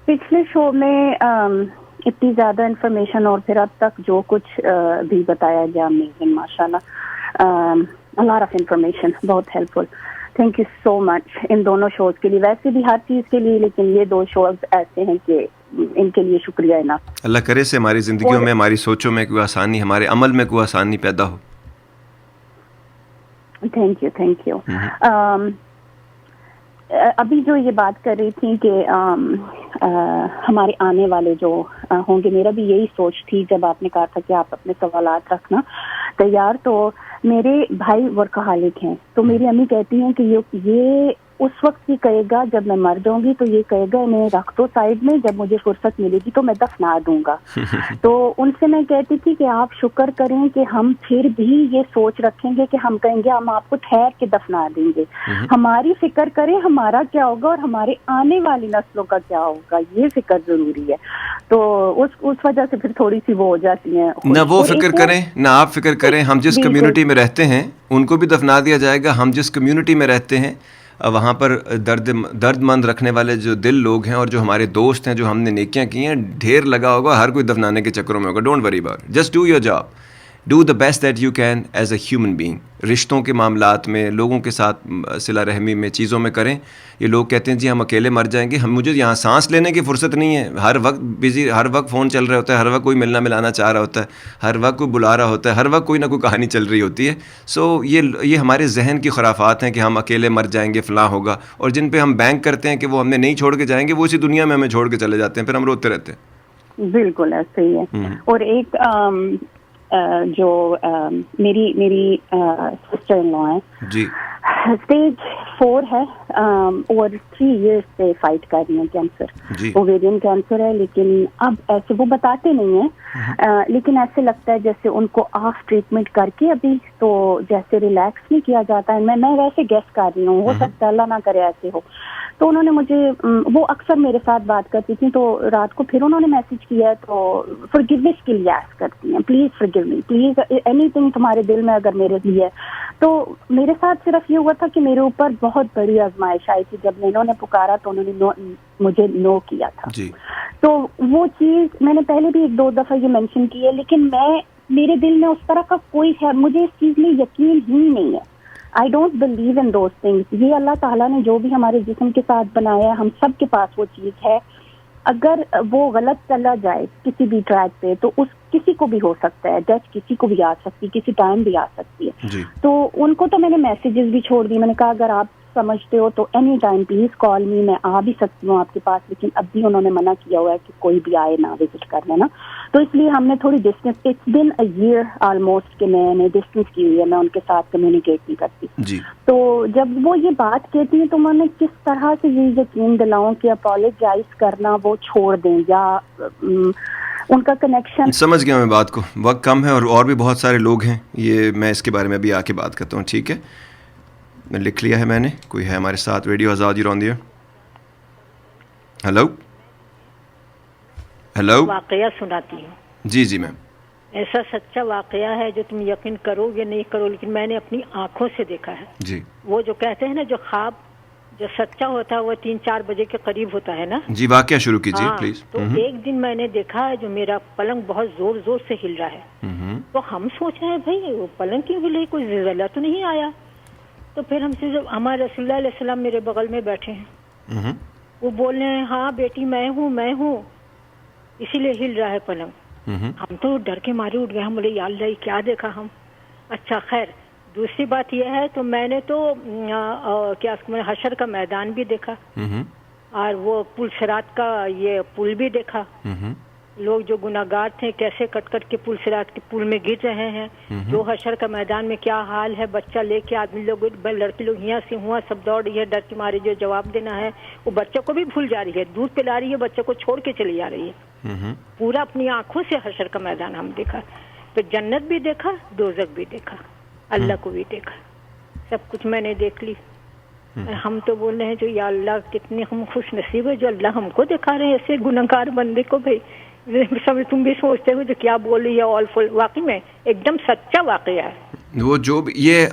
پچھلے شو میں اتنی زیادہ انفارمیشن اور پھر اب تک جو کچھ بھی بتایا گیا, امیزنگ, ماشاء اللہ, لاٹ آف انفارمیشن, بہت helpful. Thank you so much ان دونوں شوز کے لیے. ویسے بھی ہر چیز کے لیے, لیکن یہ 2 شوز ایسے ہیں کہ ان کے لیے شکریہ انف. اللہ کرے سے ہماری زندگیوں میں, ہماری سوچوں میں کوئی آسانی, ہمارے عمل میں کوئی آسانی پیدا ہو. Thank you. ابھی جو یہ بات کر رہی تھی کہ ہمارے آنے والے جو ہوں گے, میرا بھی یہی سوچ تھی جب آپ نے کہا تھا کہ آپ اپنے سوالات رکھنا تیار. تو میرے بھائی ورکہالک ہیں, تو میری امی کہتی ہیں کہ یہ اس وقت ہی کہے گا جب میں مر جاؤں گی, تو یہ کہے گا انہیں رکھ دو سائڈ میں, جب مجھے فرصت ملے گی تو میں دفنا دوں گا. تو ان سے میں کہتی تھی کہ آپ شکر کریں کہ ہم پھر بھی یہ سوچ رکھیں گے کہ ہم کہیں گے ہم آپ کو ٹھہر کے دفنا دیں گے. ہماری فکر کریں ہمارا کیا ہوگا اور ہمارے آنے والی نسلوں کا کیا ہوگا, یہ فکر ضروری ہے. تو اس وجہ سے پھر تھوڑی سی وہ ہو جاتی ہیں. نہ وہ فکر کریں نہ آپ فکر کریں. ہم جس کمیونٹی میں رہتے ہیں ان کو بھی دفنا دیا جائے گا. ہم جس کمیونٹی میں رہتے ہیں وہاں پر درد مند رکھنے والے جو دل لوگ ہیں اور جو ہمارے دوست ہیں, جو ہم نے نیکیاں کی ہیں, ڈھیر لگا ہوگا. ہر کوئی دفنانے کے چکروں میں ہوگا. Don't worry about it, just do your job, do the best that you can as a human being. رشتوں کے معاملات میں, لوگوں کے ساتھ صلہ رحمی میں, چیزوں میں کریں. یہ لوگ کہتے ہیں جی ہم اکیلے مر جائیں گے, مجھے یہاں سانس لینے کی فرصت نہیں ہے. ہر وقت بزی, ہر وقت فون چل رہا ہوتا ہے, ہر وقت کوئی ملنا ملانا چاہ رہا ہوتا ہے, ہر وقت کوئی بلا رہا ہوتا ہے, ہر وقت کوئی نہ کوئی کہانی چل رہی ہوتی ہے. سو یہ ہمارے ذہن کی خرافات ہیں کہ ہم اکیلے مر جائیں گے, فلاں ہوگا, اور جن پہ ہم بینک کرتے ہیں کہ وہ ہم نے نہیں چھوڑ کے جائیں گے, وہ اسی دنیا میں ہمیں چھوڑ کے چلے جاتے ہیں, پھر ہم روتے رہتے ہیں. بالکل ایسے ہی ہے. اور ایک جو میری سسٹر ان لا ہے, جی, اسٹیج 4 ہے, اور 3 ایئرس سے فائٹ کر رہی ہیں کینسر, اوویرین کینسر ہے. لیکن اب ایسے وہ بتاتے نہیں ہیں, لیکن ایسے لگتا ہے جیسے ان کو آف ٹریٹمنٹ کر کے ابھی تو جیسے ریلیکس نہیں کیا جاتا ہے. میں ویسے گیس کر رہی ہوں, ہو سکتا ہے اللہ نہ کرے ایسے ہو. تو انہوں نے مجھے, وہ اکثر میرے ساتھ بات کرتی تھیں, تو رات کو پھر انہوں نے میسج کیا, تو فرگیونیس کے لیے آسک کرتی ہیں, please forgive me, please any thing تمہارے دل میں اگر میرے لیے. تو میرے ساتھ صرف یہ ہوا تھا کہ میرے اوپر بہت بڑی آزمائش آئی تھی. جب انہوں نے پکارا تو انہوں نے مجھے نو کیا تھا. تو وہ چیز میں نے پہلے بھی 1-2 دفعہ یہ مینشن کی ہے, لیکن میرے دل میں اس طرح کا کوئی ہے, مجھے اس چیز میں یقین ہی نہیں ہے. I don't believe in those things. یہ اللہ تعالیٰ نے جو بھی ہمارے جسم کے ساتھ بنایا ہے, ہم سب کے پاس وہ چیز ہے. اگر وہ غلط چلا جائے کسی بھی ٹریک پہ تو کسی کو بھی ہو سکتا ہے, ڈیتھ کسی کو بھی آ سکتی, کسی ٹائم بھی آ سکتی ہے. تو ان کو تو میں نے میسیجز بھی چھوڑ دی. میں نے کہا اگر آپ سمجھتے ہو تو اینی ٹائم پلیز کال می, میں آ بھی سکتی ہوں آپ کے پاس, لیکن اب بھی انہوں نے منع کیا ہوا ہے کہ کوئی بھی آئے نہ وزٹ کرنے نا, تو اس لیے ہم نے تھوڑی distance, it's been a year almost کہ میں نے ڈسٹینس کی ہوئی ہے, میں ان کے ساتھ کمیونیکیٹ نہیں کرتی جی. تو جب وہ یہ بات کہتی ہیں تو میں نے کس طرح سے یہ یقین دلاؤں کہ اپولوجائز کرنا وہ چھوڑ دیں یا ان کا کنیکشن. سمجھ گیا میں بات کو, وقت کم ہے اور بھی بہت سارے لوگ ہیں, یہ میں اس کے بارے میں ابھی آ کے بات کرتا ہوں, ٹھیک ہے, میں لکھ لیا ہے میں نے. کوئی ہے ہمارے ساتھ, radio Azad on the air. Hello hello, واقعہ سناتی ہوں. جی جی میم. ایسا سچا واقعہ ہے جو تم یقین کرو یا نہیں کرو, لیکن میں نے اپنی آنکھوں سے دیکھا ہے. جی. وہ جو کہتے ہیں نا جو خواب جو سچا ہوتا ہے وہ 3-4 بجے کے قریب ہوتا ہے نا. جی واقعہ شروع کیجیے پلیز. تو ایک دن میں نے دیکھا جو میرا پلنگ بہت زور زور سے ہل رہا ہے. تو ہم سوچ رہے ہیں بھائی وہ پلنگ کیوں ہل رہی, کوئی زلزلہ تو نہیں آیا. تو پھر ہم سے جب ہمارے رسول اللہ علیہ السلام میرے بغل میں بیٹھے ہیں, وہ بول رہے ہیں ہاں بیٹی میں ہوں اسی لیے ہل رہا ہے پلنگ. ہم تو ڈر کے مارے اٹھ گئے, ہم بولے یا اللہ کیا دیکھا ہم. اچھا خیر, دوسری بات یہ ہے تو میں نے تو کیا حشر کا میدان بھی دیکھا, اور وہ پل صراط کا یہ پل بھی دیکھا. لوگ جو گناہگار تھے کیسے کٹ کٹ کے پل صراط کے پل میں گر رہے ہیں. جو حشر کا میدان میں کیا حال ہے, بچہ لے کے آدمی لوگ لڑکی لوگ یہاں سے ہوا سب دوڑ رہی ہے ڈر کے مارے, جو جواب دینا ہے وہ بچوں کو بھی بھول جا رہی ہے, دودھ پلا رہی ہے بچوں کو چھوڑ کے چلی جا رہی ہے. پورا اپنی آنکھوں سے حشر کا میدان ہم دیکھا. تو جنت بھی دیکھا, دوزخ بھی دیکھا, اللہ کو بھی دیکھا, سب کچھ میں نے دیکھ لی. ہم تو بول رہے ہیں جو یا اللہ کتنے ہم خوش نصیب ہے جو اللہ ہم کو دکھا رہے ہیں ایسے گنہگار بندے کو. بھائی سب تم بھی سوچتے ہو جو کیا بول رہی ہے آل فل, واقعی میں ایک دم سچا واقعہ ہے. وہ جو یہ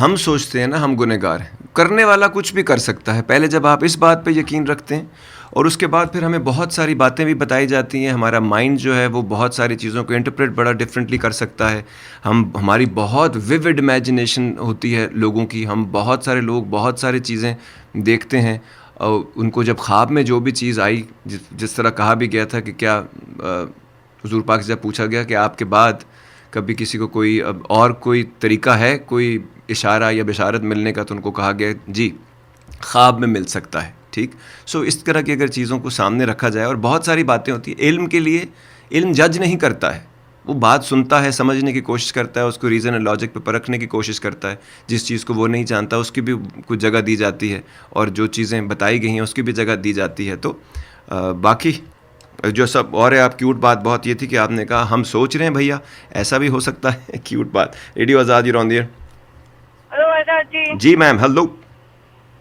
ہم سوچتے ہیں نا ہم گنہگار ہیں, کرنے والا کچھ بھی کر سکتا ہے. پہلے جب آپ اس بات پہ یقین رکھتے ہیں اور اس کے بعد پھر ہمیں بہت ساری باتیں بھی بتائی جاتی ہیں, ہمارا مائنڈ جو ہے وہ بہت ساری چیزوں کو انٹرپریٹ بڑا ڈفرینٹلی کر سکتا ہے. ہماری بہت ویوڈ امیجنیشن ہوتی ہے لوگوں کی, ہم بہت سارے لوگ بہت ساری چیزیں دیکھتے ہیں, اور ان کو جب خواب میں جو بھی چیز آئی, جس طرح کہا بھی گیا تھا کہ کیا حضور پاک سے جب پوچھا گیا کہ آپ کے بعد کبھی کسی کو کوئی اور کوئی طریقہ ہے کوئی اشارہ یا بشارت ملنے کا, تو ان کو کہا گیا جی خواب میں مل سکتا ہے. ٹھیک, سو اس طرح کی اگر چیزوں کو سامنے رکھا جائے, اور بہت ساری باتیں ہوتی ہیں. علم کے لیے علم جج نہیں کرتا ہے, وہ بات سنتا ہے, سمجھنے کی کوشش کرتا ہے, اس کو ریزن اور لاجک پہ پرکھنے کی کوشش کرتا ہے. جس چیز کو وہ نہیں جانتا اس کی بھی کچھ جگہ دی جاتی ہے, اور جو چیزیں بتائی گئی ہیں اس کی بھی جگہ دی جاتی ہے. تو باقی جو سب اور ہے, آپ کیوٹ بات بہت یہ تھی کہ آپ نے کہا ہم سوچ رہے ہیں بھیا ایسا بھی ہو سکتا ہے. کیوٹ بات. Radio Azad on the year. Hello Azad G. G ma'am, hello,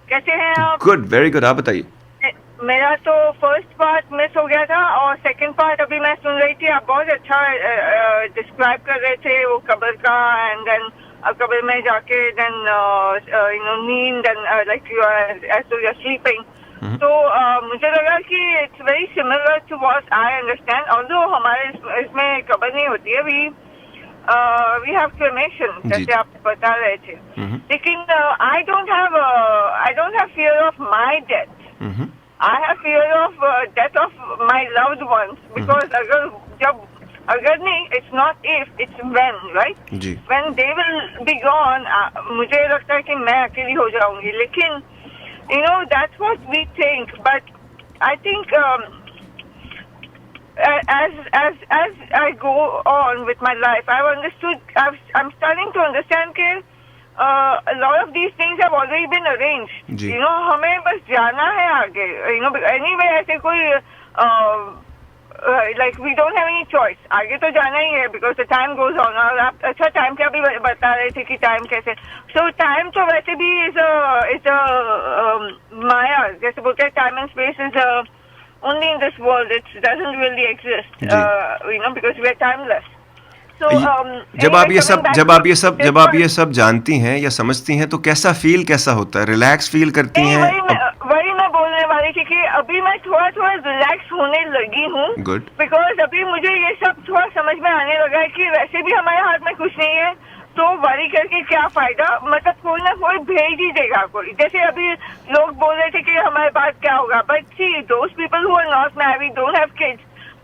کیسے ہیں آپ؟ Good, very good. آپ بتائیے. میرا تو فرسٹ پارٹ مس ہو گیا تھا, اور سیکنڈ پارٹ ابھی میں سن رہی تھی. آپ بہت اچھا ڈسکرائب کر رہے تھے وہ قبر کا, اینڈ دین قبر میں جا کے دین نیند and like you are sleeping. تو مجھے لگا کہ it's very similar to what I understand, although ہمارے اس میں قبر نہیں ہوتی ہے, وی ہیو کریمیشن جیسے آپ بتا رہے تھے. لیکن I don't have fear of my death. I have fear of death of my loved ones, because agar nahi, it's not if, it's when, right? Ji. When they will be gone, mujhe lagta hai ki main akeli ho jaungi. Lekin, that's what we think. But I think as I go on with my life, I'm starting to understand that a lot of these things have already been arranged. ہمیں بس جانا ہے آگے. anyway ایسے کوئی like we don't have any choice. آگے تو جانا ہی ہے because the time goes on. اور آپ اچھا ٹائم کا بھی بتا رہے تھے کہ ٹائم کیسے. so ٹائم تو ویسے بھی is a مایا, جیسے بولتے ہیں time and space is only in this world. It doesn't really exist. Because we are timeless. جب آپ یہ سب جانتی ہیں یا سمجھتی ہیں تو کیسا ہوتا ہے, ریلیکس فیل کرتی ہیں؟ وہی میں بولنے والی تھی کہ ابھی میں تھوڑا ریلیکس ہونے لگی ہوں. گڈ. بیکاز ابھی مجھے یہ سب تھوڑا سمجھ میں آنے لگا ہے کہ ویسے بھی ہمارے ہاتھ میں کچھ نہیں ہے, تو وری کر کے کیا فائدہ. مطلب کوئی نہ کوئی بھیج ہی دے گا کوئی. جیسے ابھی لوگ بول رہے تھے کہ ہمارے پاس کیا ہوگا, but see those people who are not married, don't have kids,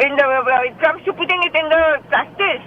in the it comes to putting it in the practice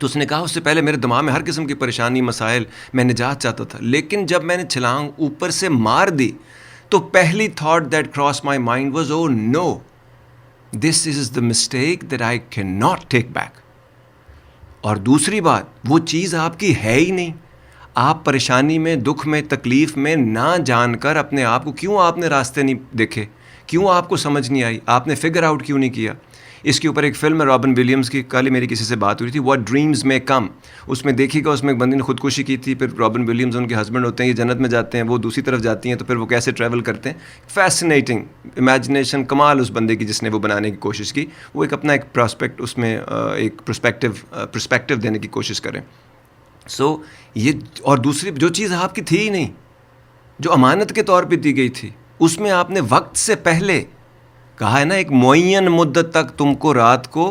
تو اس نے کہا اس سے پہلے میرے دماغ میں ہر قسم کی پریشانی مسائل میں نجات چاہتا تھا, لیکن جب میں نے چھلانگ اوپر سے مار دی تو پہلی thought that cross my mind was oh no, this is the mistake that I can not take back. اور دوسری بات, وہ چیز آپ کی ہے ہی نہیں. آپ پریشانی میں, دکھ میں, تکلیف میں نہ جان کر اپنے آپ کو کیوں آپ نے راستے نہیں دیکھے, کیوں آپ کو سمجھ نہیں آئی, آپ نے فگر آؤٹ کیوں نہیں کیا. اس کے اوپر ایک فلم ہے رابن ولیمز کی, کل ہی میری کسی سے بات ہوئی تھی, واٹ ڈریمز میں کم. اس میں دیکھیے گا, اس میں ایک بندی نے خودکشی کی تھی, پھر رابن ولیمز ان کے ہسبینڈ ہوتے ہیں, یہ جنت میں جاتے ہیں, وہ دوسری طرف جاتی ہیں, تو پھر وہ کیسے ٹریول کرتے ہیں. فیسنیٹنگ امیجنیشن کمال اس بندے کی جس نے وہ بنانے کی کوشش کی. وہ ایک اپنا ایک پراسپیکٹ اس میں ایک پرسپیکٹیو دینے کی کوشش کریں. سو یہ, اور دوسری جو چیز آپ کی تھی ہی نہیں, جو امانت کے طور پہ دی گئی تھی, اس میں آپ نے وقت سے پہلے کہا ہے نا, ایک معین مدت تک تم کو رات کو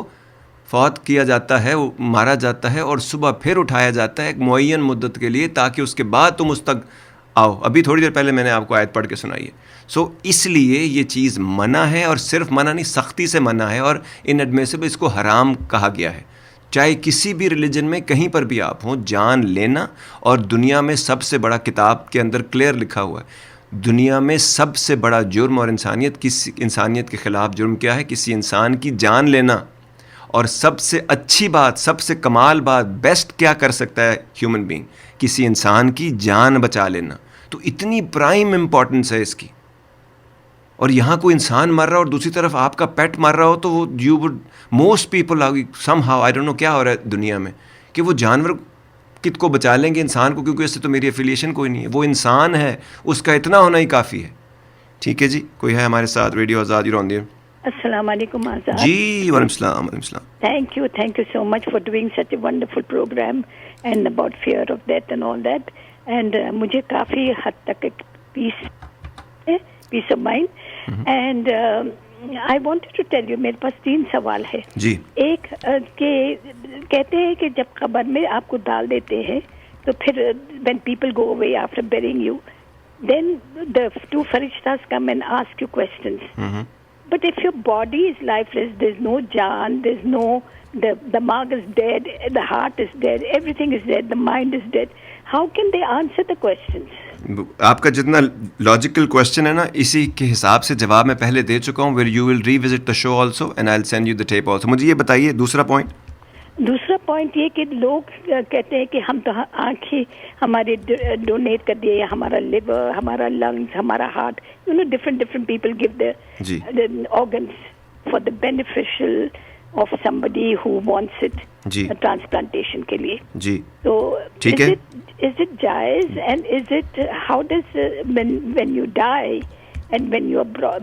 فوت کیا جاتا ہے, مارا جاتا ہے, اور صبح پھر اٹھایا جاتا ہے ایک معین مدت کے لیے, تاکہ اس کے بعد تم اس تک آؤ. ابھی تھوڑی دیر پہلے میں نے آپ کو آیت پڑھ کے سنائی ہے. سو اس لیے یہ چیز منع ہے, اور صرف منع نہیں, سختی سے منع ہے, اور انڈمیسیبل, اس کو حرام کہا گیا ہے. چاہے کسی بھی ریلیجن میں کہیں پر بھی آپ ہوں, جان لینا. اور دنیا میں سب سے بڑا, کتاب کے اندر کلیئر لکھا ہوا ہے, دنیا میں سب سے بڑا جرم اور انسانیت کے خلاف جرم کیا ہے؟ کسی انسان کی جان لینا. اور سب سے اچھی بات, سب سے کمال بات, بیسٹ کیا کر سکتا ہے ہیومن بینگ؟ کسی انسان کی جان بچا لینا. تو اتنی پرائم امپورٹنس ہے اس کی. اور یہاں کوئی انسان مر رہا ہو اور دوسری طرف آپ کا پیٹ مر رہا ہو, تو وہ you would, most people somehow, I don't know کیا ہو رہا ہے دنیا میں, کہ وہ جانور کت کو بچا لیں گے, انسان کو, کیونکہ اس سے تو میری افیلیشن کوئی نہیں ہے, وہ انسان ہے, اس کا اتنا ہونا ہی کافی ہے. ٹھیک ہے جی, کوئی ہے ہمارے ساتھ radio Azad on the air. السلام علیکم آزاد. جی وعلیکم السلام. وعلیکم السلام. Thank you so much for doing such a wonderful programme and about fear of death and all that. And مجھے کافی حد تک peace of mind. And I wanted to tell you, میرے پاس 3 سوال ہے. جی. ایک کہ کہتے ہیں کہ جب قبر میں آپ کو ڈال دیتے ہیں تو پھر when people go away after burying you, then the 2 فرشتاس come and ask you questions. But if your body is lifeless, there's no jaan, there's no, the marg is dead, the heart is dead, everything is dead, the mind is dead, how can they answer the questions? آپ کا جتنا logical question ہے نا, اسی کے حساب سے جواب میں پہلے دے چکا ہوں. Where you will revisit the show also and I will send you the tape also. مجھے یہ بتائیے دوسرا پوائنٹ یہ کہ لوگ کہتے ہیں کہ ہم تو آنکھیں ہمارے ڈونیٹ کر دیے, یا ہمارا لیور, ہمارا لنگس, ہمارا heart, different people give the organs for the beneficial of somebody who wants it, transplantation کے لیے. جی. تو ٹھیک ہے, is it jaiz, and is it, how does when you die and when you are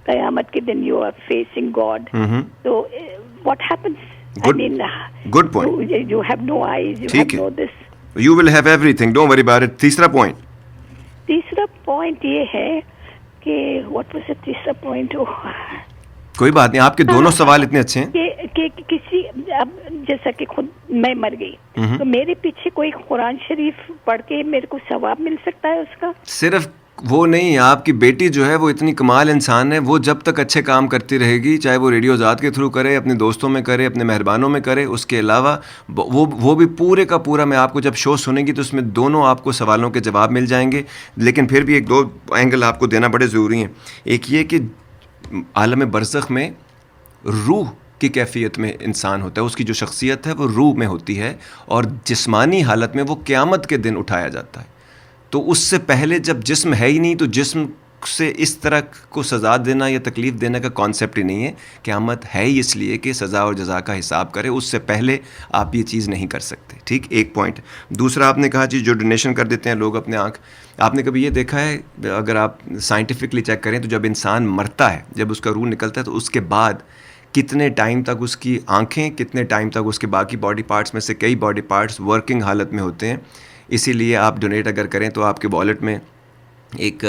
قیامت کے دن you are facing God, so what happens? Good point. You have no eyes, you have no this. You will have everything, don't worry about it. تیسرا point یہ ہے کہ what was the تیسرا point? کوئی بات نہیں, آپ کے دونوں سوال اتنے اچھے ہیں کہ کسی, اب جیسا کہ خود میں مر گئی تو میرے پیچھے کوئی قرآن شریف پڑھ کے میرے کو ثواب مل سکتا ہے اس کا؟ صرف وہ نہیں, آپ کی بیٹی جو ہے وہ اتنی کمال انسان ہے, وہ جب تک اچھے کام کرتی رہے گی, چاہے وہ ریڈیو آزاد کے تھرو کرے, اپنے دوستوں میں کرے, اپنے مہربانوں میں کرے, اس کے علاوہ وہ بھی پورے کا پورا, میں آپ کو جب شو سنیں گی تو اس میں دونوں آپ کو سوالوں کے جواب مل جائیں گے. لیکن پھر بھی 2 اینگل آپ کو دینا بڑے ضروری ہیں. ایک یہ کہ عالم برزخ میں روح کی کیفیت میں انسان ہوتا ہے, اس کی جو شخصیت ہے وہ روح میں ہوتی ہے, اور جسمانی حالت میں وہ قیامت کے دن اٹھایا جاتا ہے. تو اس سے پہلے جب جسم ہے ہی نہیں, تو جسم سے اس طرح کو سزا دینا یا تکلیف دینے کا کانسیپٹ ہی نہیں ہے. قیامت ہے ہی اس لیے کہ سزا اور جزا کا حساب کرے, اس سے پہلے آپ یہ چیز نہیں کر سکتے. ٹھیک, ایک پوائنٹ. دوسرا آپ نے کہا جی جو ڈونیشن کر دیتے ہیں لوگ اپنے آنکھ, آپ نے کبھی یہ دیکھا ہے, اگر آپ سائنٹیفکلی چیک کریں تو جب انسان مرتا ہے, جب اس کا روح نکلتا ہے, تو اس کے بعد کتنے ٹائم تک اس کی آنکھیں, کتنے ٹائم تک اس کے باقی باڈی پارٹس میں سے کئی باڈی پارٹس ورکنگ حالت میں ہوتے ہیں. اسی لیے آپ ڈونیٹ اگر کریں تو آپ کے والیٹ میں ایک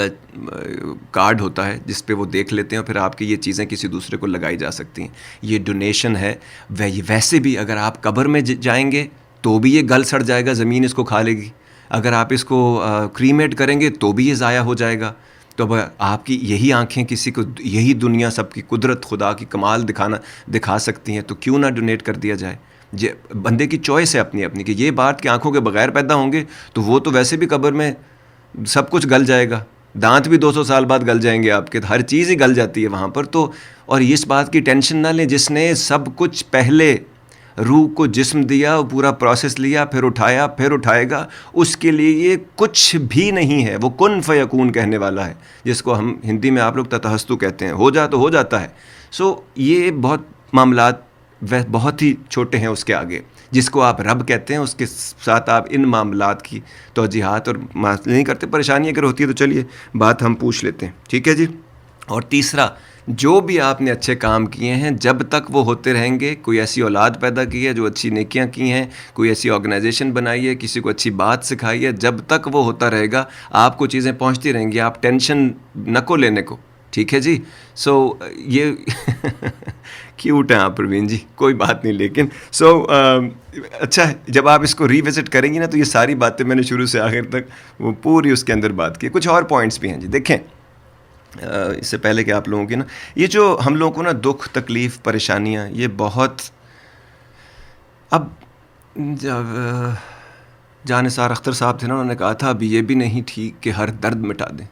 کارڈ ہوتا ہے جس پہ وہ دیکھ لیتے ہیں, اور پھر آپ کی یہ چیزیں کسی دوسرے کو لگائی جا سکتی ہیں. یہ ڈونیشن ہے. ویسے بھی اگر آپ قبر میں جائیں گے تو بھی یہ گل سڑ جائے گا, زمین اس کو کھا لے گی. اگر آپ اس کو کریمیٹ کریں گے تو بھی یہ ضائع ہو جائے گا. تو اب آپ کی یہی آنکھیں کسی کو, یہی دنیا سب کی قدرت خدا کی کمال دکھا سکتی ہیں, تو کیوں نہ ڈونیٹ کر دیا جائے. بندے کی چوائس ہے اپنی اپنی کہ یہ بات کہ آنکھوں کے بغیر پیدا ہوں گے تو وہ تو ویسے بھی قبر میں سب کچھ گل جائے گا, دانت بھی 200 سال بعد گل جائیں گے آپ کے, ہر چیز ہی گل جاتی ہے وہاں پر. تو اور اس بات کی ٹینشن نہ لیں, جس نے سب کچھ پہلے روح کو جسم دیا, وہ پورا پروسیس لیا, پھر اٹھایا, پھر اٹھائے گا, اس کے لیے یہ کچھ بھی نہیں ہے. وہ کن فیکون کہنے والا ہے, جس کو ہم ہندی میں آپ لوگ تتحستو کہتے ہیں, ہو جا تو ہو جاتا ہے. سو یہ بہت معاملات بہت ہی چھوٹے ہیں اس کے آگے. جس کو آپ رب کہتے ہیں اس کے ساتھ آپ ان معاملات کی توجیحات اور نہیں کرتے. پریشانی اگر ہوتی ہے تو چلیے بات ہم پوچھ لیتے ہیں, ٹھیک ہے جی. اور تیسرا, جو بھی آپ نے اچھے کام کیے ہیں جب تک وہ ہوتے رہیں گے, کوئی ایسی اولاد پیدا کی ہے جو اچھی نیکیاں کی ہیں, کوئی ایسی آرگنائزیشن بنائی ہے, کسی کو اچھی بات سکھائی ہے, جب تک وہ ہوتا رہے گا آپ کو چیزیں پہنچتی رہیں گی. آپ ٹینشن نہ کو لینے کو, ٹھیک ہے جی. سو یہ کیوٹ ہیں آپ پروین جی, کوئی بات نہیں. لیکن اچھا ہے جب آپ اس کو ری وزٹ کریں گی نا, تو یہ ساری باتیں میں نے شروع سے آخر تک وہ پوری اس کے اندر بات کی. کچھ اور پوائنٹس بھی ہیں جی. دیکھیں اس سے پہلے کہ آپ لوگوں کی نا یہ جو ہم لوگوں کو نا دکھ, تکلیف, پریشانیاں, یہ بہت, اب جان نثار اختر صاحب تھے نا, انہوں نے کہا تھا اب یہ بھی نہیں ٹھیک کہ ہر درد مٹا دیں,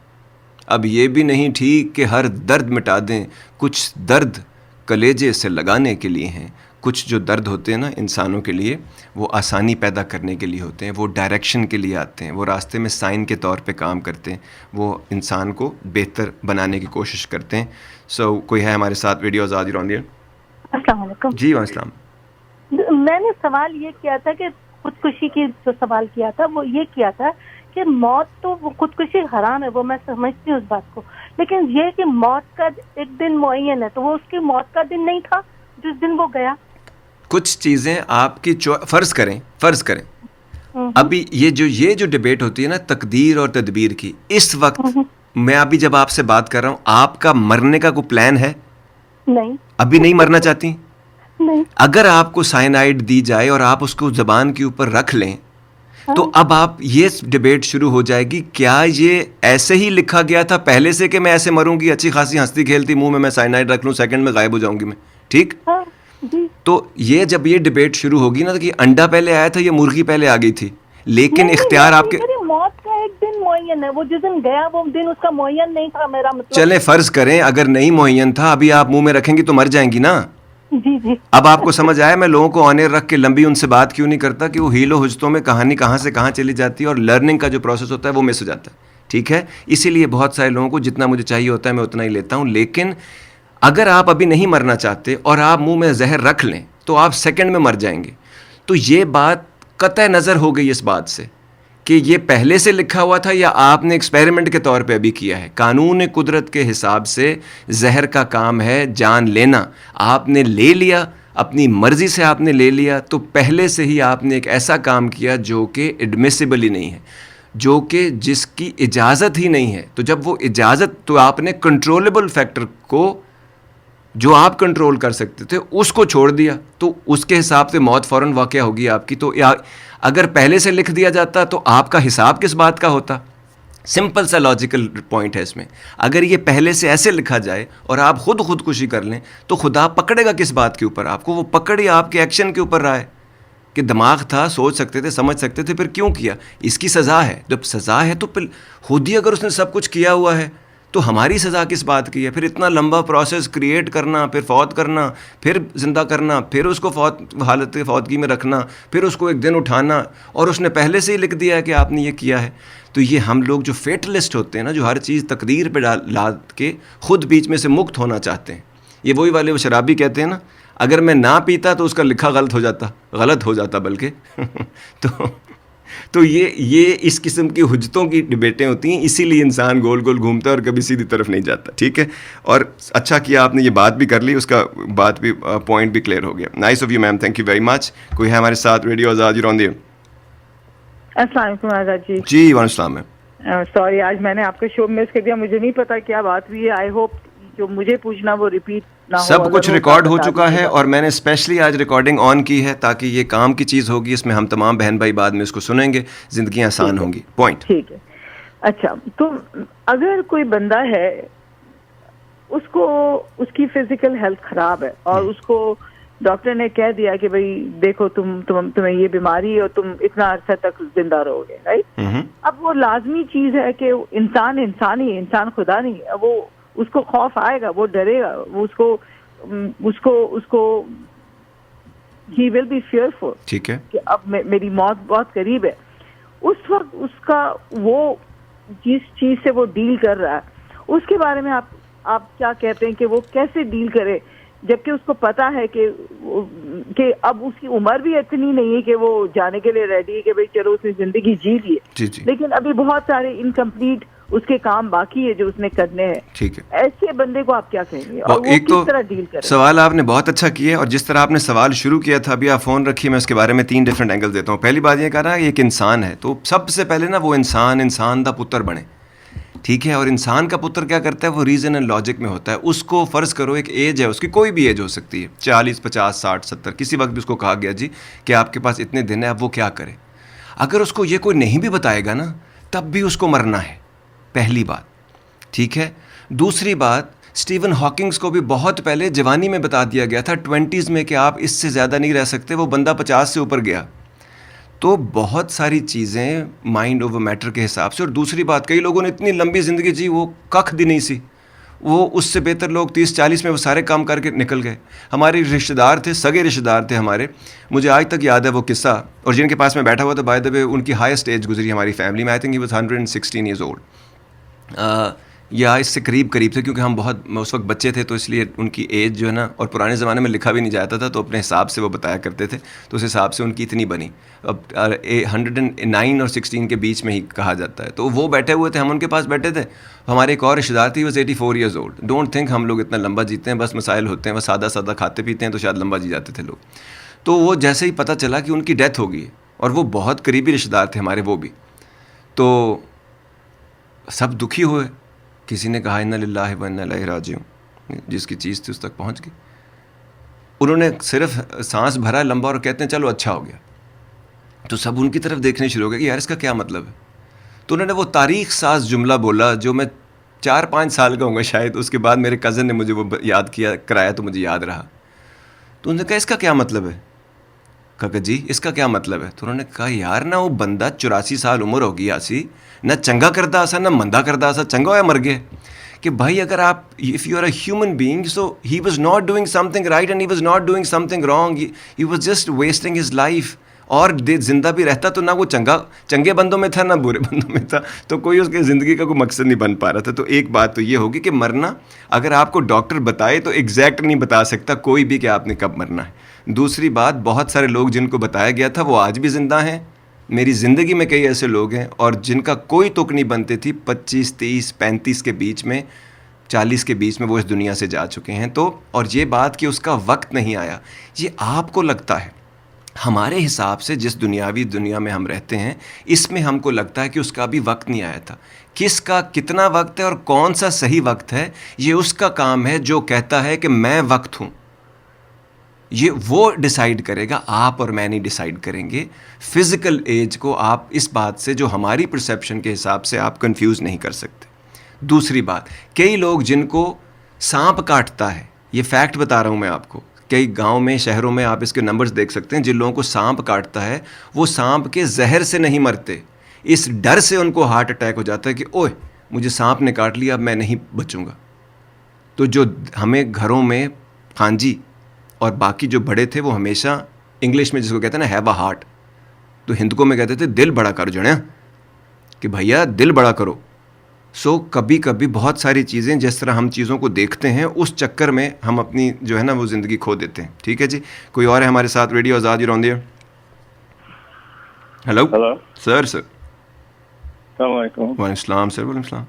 اب یہ بھی نہیں ٹھیک کہ ہر درد مٹا دیں. کچھ درد کلیجے سے لگانے کے لیے ہیں, کچھ جو درد ہوتے ہیں نا انسانوں کے لیے وہ آسانی پیدا کرنے کے لیے ہوتے ہیں, وہ ڈائریکشن کے لیے آتے ہیں, وہ راستے میں سائن کے طور پہ کام کرتے ہیں, وہ انسان کو بہتر بنانے کی کوشش کرتے ہیں. کوئی ہے ہمارے ساتھ ریڈیو آزادی رونیے؟ السلام علیکم. جی وعلیکم السلام. میں نے سوال یہ کیا تھا کہ خودکشی کی جو سوال کیا تھا وہ یہ کیا تھا کہ موت تو وہ خودکشی حرام ہے, وہ میں سمجھتی ہوں اس بات کو, لیکن یہ کہ موت کا ایک دن معین ہے, تو وہ اس کی موت کا دن نہیں تھا جس دن وہ گیا. کچھ چیزیں آپ کی فرض کریں ابھی یہ جو ڈیبیٹ ہوتی ہے نا تقدیر اور تدبیر کی, اس وقت میں ابھی جب آپ سے بات کر رہا ہوں, آپ کا مرنے کا کوئی پلان ہے؟ نہیں. ابھی نہیں مرنا چاہتی؟ نہیں. اگر آپ کو سائنائڈ دی جائے اور آپ اس کو زبان کے اوپر رکھ لیں تو اب آپ یہ ڈیبیٹ شروع ہو جائے گی, کیا یہ ایسے ہی لکھا گیا تھا پہلے سے کہ میں ایسے مروں گی, اچھی خاصی ہنستی کھیلتی, منہ میں سائنائڈ رکھ لوں, سیکنڈ میں غائب ہو جاؤں گی میں, ٹھیک؟ تو یہ جب یہ ڈیبیٹ شروع ہوگی نا کہ انڈا پہلے آیا تھا یا مرغی پہلے آ گئی تھی, لیکن اختیار آپ کے, موت کا ایک دن معین ہے, وہ جس دن گیا وہ دن اس کا معین نہیں تھا. میرا مطلب چلے فرض کریں اگر نہیں معین تھا, ابھی آپ منہ میں رکھیں گی تو مر جائیں گی نا. جی جی. اب آپ کو سمجھ آیا میں لوگوں کو آن ایئر رکھ کے لمبی ان سے بات کیوں نہیں کرتا, کہ وہ ہیلو حجتوں میں کہانی کہاں سے کہاں چلی جاتی ہے اور لرننگ کا جو پروسیس ہوتا ہے وہ مس ہو جاتا ہے, ٹھیک ہے. اسی لیے بہت سارے لوگوں کو جتنا مجھے چاہیے ہوتا ہے میں اتنا ہی لیتا ہوں, لیکن اگر آپ ابھی نہیں مرنا چاہتے اور آپ منہ میں زہر رکھ لیں تو آپ سیکنڈ میں مر جائیں گے. تو یہ بات قطع نظر ہو گئی اس بات سے کہ یہ پہلے سے لکھا ہوا تھا یا آپ نے ایکسپیریمنٹ کے طور پہ ابھی کیا ہے. قانون قدرت کے حساب سے زہر کا کام ہے جان لینا, آپ نے لے لیا, اپنی مرضی سے آپ نے لے لیا, تو پہلے سے ہی آپ نے ایک ایسا کام کیا جو کہ ایڈمیسیبل ہی نہیں ہے, جو کہ جس کی اجازت ہی نہیں ہے. تو جب وہ اجازت, تو آپ نے کنٹرولبل فیکٹر کو جو آپ کنٹرول کر سکتے تھے اس کو چھوڑ دیا, تو اس کے حساب سے موت فوراً واقع ہوگی آپ کی. تو اگر پہلے سے لکھ دیا جاتا تو آپ کا حساب کس بات کا ہوتا؟ سمپل سا لاجیکل پوائنٹ ہے اس میں. اگر یہ پہلے سے ایسے لکھا جائے اور آپ خودکشی کر لیں تو خدا پکڑے گا کس بات کے اوپر آپ کو؟ وہ پکڑ ہی آپ کے ایکشن کے اوپر رہا ہے کہ دماغ تھا, سوچ سکتے تھے, سمجھ سکتے تھے, پھر کیوں کیا؟ اس کی سزا ہے. جب سزا ہے تو پھر خود ہی اگر اس نے سب کچھ کیا ہوا ہے تو ہماری سزا کس بات کی ہے؟ پھر اتنا لمبا پروسیس کریٹ کرنا, پھر فوت کرنا, پھر زندہ کرنا, پھر اس کو حالت فوتگی میں رکھنا, پھر اس کو ایک دن اٹھانا, اور اس نے پہلے سے ہی لکھ دیا ہے کہ آپ نے یہ کیا ہے. تو یہ ہم لوگ جو فیٹلسٹ ہوتے ہیں نا, جو ہر چیز تقدیر پہ لاد کے خود بیچ میں سے مکت ہونا چاہتے ہیں, یہ وہی والے وہ شرابی کہتے ہیں نا, اگر میں نہ پیتا تو اس کا لکھا غلط ہو جاتا بلکہ تو یہ اس قسم کی حجتوں کی ڈبیٹیں ہوتی ہیں, اسی لیے انسان گول گول گھومتا ہے اور کبھی سیدھی طرف نہیں جاتا, ٹھیک ہے. اور اچھا کیا آپ نے یہ بات بھی کر لی, اس کا بات بھی پوائنٹ بھی کلیئر ہو گیا. Nice of you ma'am, thank you very مچ. کوئی ہے ہمارے ساتھ ریڈیو آزادی رون دی؟ السلام علیکم آزاد جی. جی وعلیکم السلام میم. سوری آج میں نے آپ کا شو مس کر دیا, مجھے نہیں پتا کیا بات ہوئی ہے. آئی ہوپ جو مجھے پوچھنا وہ ریپیٹ نہ ہو. سب کچھ ریکارڈ ہو چکا ہے اور میں نے اسپیشلی آج ریکارڈنگ آن کی ہے تاکہ یہ کام کی چیز ہوگی, اس میں ہم تمام بہن بھائی بعد میں اس کو سنیں گے, زندگیاں آسان ہوں گی. پوائنٹ ٹھیک ہے. اچھا, تو اگر کوئی بندہ ہے اس کو اس کی فزیکل ہیلتھ خراب ہے اور اس کو ڈاکٹر نے کہہ دیا کہ بھائی دیکھو تمہیں یہ بیماری ہے اور تم اتنا عرصہ تک زندہ رہو گے، رائٹ؟ اب وہ لازمی چیز ہے کہ انسان ہی انسان خدا نہیں ہے، وہ اس کو خوف آئے گا، وہ ڈرے گا، وہ اس کو he will be fearful، ٹھیک ہے، کہ اب میری موت بہت قریب ہے. اس وقت اس کا وہ جس چیز سے وہ ڈیل کر رہا ہے اس کے بارے میں آپ کیا کہتے ہیں کہ وہ کیسے ڈیل کرے، جبکہ اس کو پتا ہے کہ اب اس کی عمر بھی اتنی نہیں ہے کہ وہ جانے کے لیے ریڈی ہے کہ بھائی چلو اس نے زندگی جی لی ہے، لیکن ابھی بہت سارے انکمپلیٹ اس کے کام باقی ہے جو اس نے کرنے ہیں. ٹھیک ہے، ایسے بندے کو آپ کیا کہیں گے اور وہ ایک تو کس طرح ڈیل کرے؟ سوال آپ نے بہت اچھا کیا، اور جس طرح آپ نے سوال شروع کیا تھا، ابھی آپ فون رکھیے، میں اس کے بارے میں 3 ڈفرینٹ اینگل دیتا ہوں. پہلی بات یہ کہہ رہا ہے ایک انسان ہے، تو سب سے پہلے نا وہ انسان دا پتر بنے، ٹھیک ہے. اور انسان کا پتر کیا کرتا ہے؟ وہ ریزن اینڈ لاجک میں ہوتا ہے. اس کو فرض کرو ایک ایج ہے، اس کی کوئی بھی ایج ہو سکتی ہے، 40 50 60 70، کسی وقت بھی اس کو کہا گیا جی کہ آپ کے پاس اتنے دن ہیں، اب وہ کیا کرے؟ اگر اس کو یہ کوئی نہیں بھی بتائے گا نا، تب بھی اس کو مرنا ہے، پہلی بات، ٹھیک ہے. دوسری بات، اسٹیون ہاکنگز کو بھی بہت پہلے جوانی میں بتا دیا گیا تھا 20s میں کہ آپ اس سے زیادہ نہیں رہ سکتے، وہ بندہ 50 سے اوپر گیا. تو بہت ساری چیزیں مائنڈ اوور میٹر کے حساب سے. اور دوسری بات، کئی لوگوں نے اتنی لمبی زندگی جی وہ ککھ بھی نہیں سی، وہ اس سے بہتر لوگ 30 40 میں وہ سارے کام کر کے نکل گئے. ہمارے رشتہ دار تھے، سگے رشتہ دار تھے ہمارے، مجھے آج تک یاد ہے وہ قصہ، اور جن کے پاس میں بیٹھا ہوا تھا بائی دا وے ان کی ہائیسٹ ایج گزری ہماری فیملی میں، I think he was 116 years old, یا اس سے قریب تھے، کیونکہ ہم بہت اس وقت بچے تھے، تو اس لیے ان کی ایج جو ہے نا، اور پرانے زمانے میں لکھا بھی نہیں جاتا تھا، تو اپنے حساب سے وہ بتایا کرتے تھے، تو اس حساب سے ان کی اتنی بنی. اب 109 اور 16 کے بیچ میں ہی کہا جاتا ہے. تو وہ بیٹھے ہوئے تھے، ہم ان کے پاس بیٹھے تھے. ہمارے ایک اور رشتہ دار تھی، وہ 84 ایئرز اولڈ. ڈونٹ تھنک ہم لوگ اتنا لمبا جیتے ہیں، بس مسائل ہوتے ہیں، بس سادہ کھاتے پیتے ہیں، تو شاید لمبا جی جاتے تھے لوگ. تو وہ جیسے ہی پتہ چلا کہ ان کی ڈیتھ ہو گئی ہے، اور وہ بہت قریبی رشتہ دار تھے ہمارے وہ بھی، تو سب دکھی ہوئے. کسی نے کہا انا للہ و انا الیہ راجعون، جس کی چیز تھی اس تک پہنچ گئی. انہوں نے صرف سانس بھرا لمبا اور کہتے ہیں چلو اچھا ہو گیا. تو سب ان کی طرف دیکھنے شروع ہو گئے کہ یار اس کا کیا مطلب ہے. تو انہوں نے وہ تاریخ ساز جملہ بولا جو میں 4-5 سال کا ہوں گا شاید. اس کے بعد میرے کزن نے مجھے وہ یاد کرایا تو مجھے یاد رہا. تو انہوں نے کہا اس کا کیا مطلب ہے؟ کہا جی اس کا کیا مطلب ہے؟ تو انہوں نے کہا یار نہ وہ بندہ 84 سال عمر ہوگی آسی، نہ چنگا کردا سا نہ مندا کردا سا، چنگا ہوا مر گئے. کہ بھائی اگر آپ if you are a human being, so he was not doing something right and he was not doing something wrong, he was just wasting his life. اور زندہ بھی رہتا تو نہ وہ چنگے بندوں میں تھا نہ برے بندوں میں تھا، تو کوئی اس کی زندگی کا کوئی مقصد نہیں بن پا رہا تھا. تو ایک بات تو یہ ہوگی کہ مرنا اگر آپ کو ڈاکٹر بتائے تو ایگزیکٹ نہیں بتا سکتا کوئی بھی کہ آپ نے کب مرنا ہے. دوسری بات، بہت سارے لوگ جن کو بتایا گیا تھا وہ آج بھی زندہ ہیں. میری زندگی میں کئی ایسے لوگ ہیں اور جن کا کوئی تک نہیں بنتی تھی، 25 30 35 کے بیچ میں، 40 کے بیچ میں وہ اس دنیا سے جا چکے ہیں. تو اور یہ بات کہ اس کا وقت نہیں آیا، یہ آپ کو لگتا ہے. ہمارے حساب سے جس دنیاوی دنیا میں ہم رہتے ہیں، اس میں ہم کو لگتا ہے کہ اس کا بھی وقت نہیں آیا تھا. کس کا کتنا وقت ہے اور کون سا صحیح وقت ہے، یہ اس کا کام ہے جو کہتا ہے کہ میں وقت ہوں. یہ وہ ڈیسائیڈ کرے گا، آپ اور میں نہیں ڈیسائیڈ کریں گے. فزیکل ایج کو آپ اس بات سے جو ہماری پرسیپشن کے حساب سے آپ کنفیوز نہیں کر سکتے. دوسری بات، کئی لوگ جن کو سانپ کاٹتا ہے، یہ فیکٹ بتا رہا ہوں میں آپ کو، کئی گاؤں میں شہروں میں آپ اس کے نمبرز دیکھ سکتے ہیں، جن لوگوں کو سانپ کاٹتا ہے وہ سانپ کے زہر سے نہیں مرتے، اس ڈر سے ان کو ہارٹ اٹیک ہو جاتا ہے کہ اوہ مجھے سانپ نے کاٹ لیا، اب میں نہیں بچوں گا. تو جو ہمیں گھروں میں خانجی اور باقی جو بڑے تھے وہ ہمیشہ انگلش میں جس کو کہتے ہیں نا ہیو اے ہارٹ، تو ہندکوں میں کہتے تھے دل بڑا کرو جڑیا، کہ بھیا دل بڑا کرو. سو کبھی کبھی بہت ساری چیزیں جس طرح ہم چیزوں کو دیکھتے ہیں اس چکر میں ہم اپنی جو ہے نا وہ زندگی کھو دیتے ہیں. ٹھیک ہے جی، کوئی اور ہے ہمارے ساتھ؟ Radio Azad you on the air. Hello sir. السلام علیکم. وعلیکم السلام سر. وعلیکم السلام.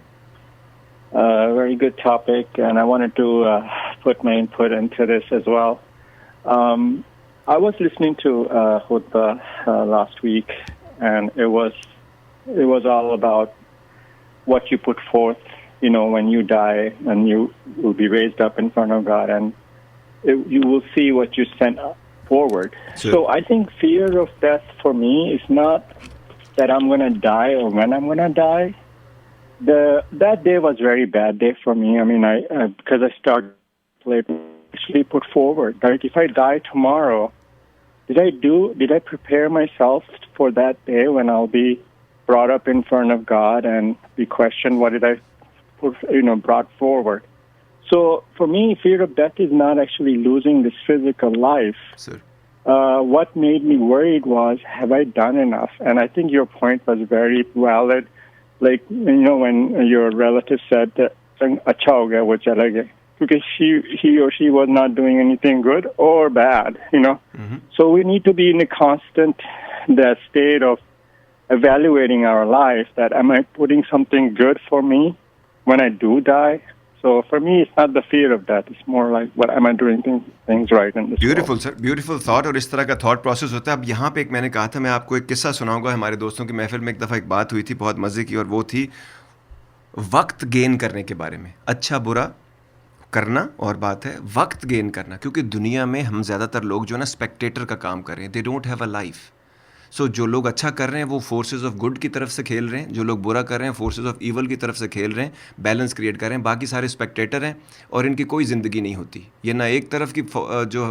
Very good topic, and I wanted to put my input into this as well. I was listening to khutbah last week, and it was all about what you put forth, when you die, and you will be raised up in front of God, and you will see what you sent forward. Sure. So I think fear of death for me is not that I'm going to die or when I'm going to die. That day was a very bad day for me. I mean, because I started playing actually put forward? Like if I die tomorrow, did I prepare myself for that day when I'll be brought up in front of God and be questioned? What did I brought forward? So for me, fear of death is not actually losing this physical life. Sir. What made me worried was, have I done enough? And I think your point was very valid. Like, when your relative said that, acha ho gaya, wo chala gaya. Because he or she was not doing anything good or bad, Mm-hmm. So we need to be in a constant state of evaluating our life, that am I putting something good for me when I do die? So for me, it's not the fear of death. It's more like, what am I doing things right in this Beautiful, world? sir. Beautiful thought. اور اس طرح کا thought process ہوتا ہے. اب یہاں پہ میں نے کہا تھا میں آپ کو ایک قصہ سناؤں گا. ہمارے دوستوں کی محفل میں ایک دفعہ ایک بات ہوئی تھی بہت مزے کی, اور وہ تھی وقت گین کرنے کے بارے میں. اچھا برا کرنا اور بات ہے وقت گین کرنا, کیونکہ دنیا میں ہم زیادہ تر لوگ جو ہے نا اسپیکٹیٹر کا کام کر رہے ہیں. They don't have a life. So جو لوگ اچھا کر رہے ہیں وہ فورسز آف گڈ کی طرف سے کھیل رہے ہیں, جو لوگ برا کر رہے ہیں فورسز آف ایول کی طرف سے کھیل رہے ہیں, بیلنس کریٹ کر رہے ہیں. باقی سارے اسپیکٹیٹر ہیں اور ان کی کوئی زندگی نہیں ہوتی. یہ نہ ایک طرف کی جو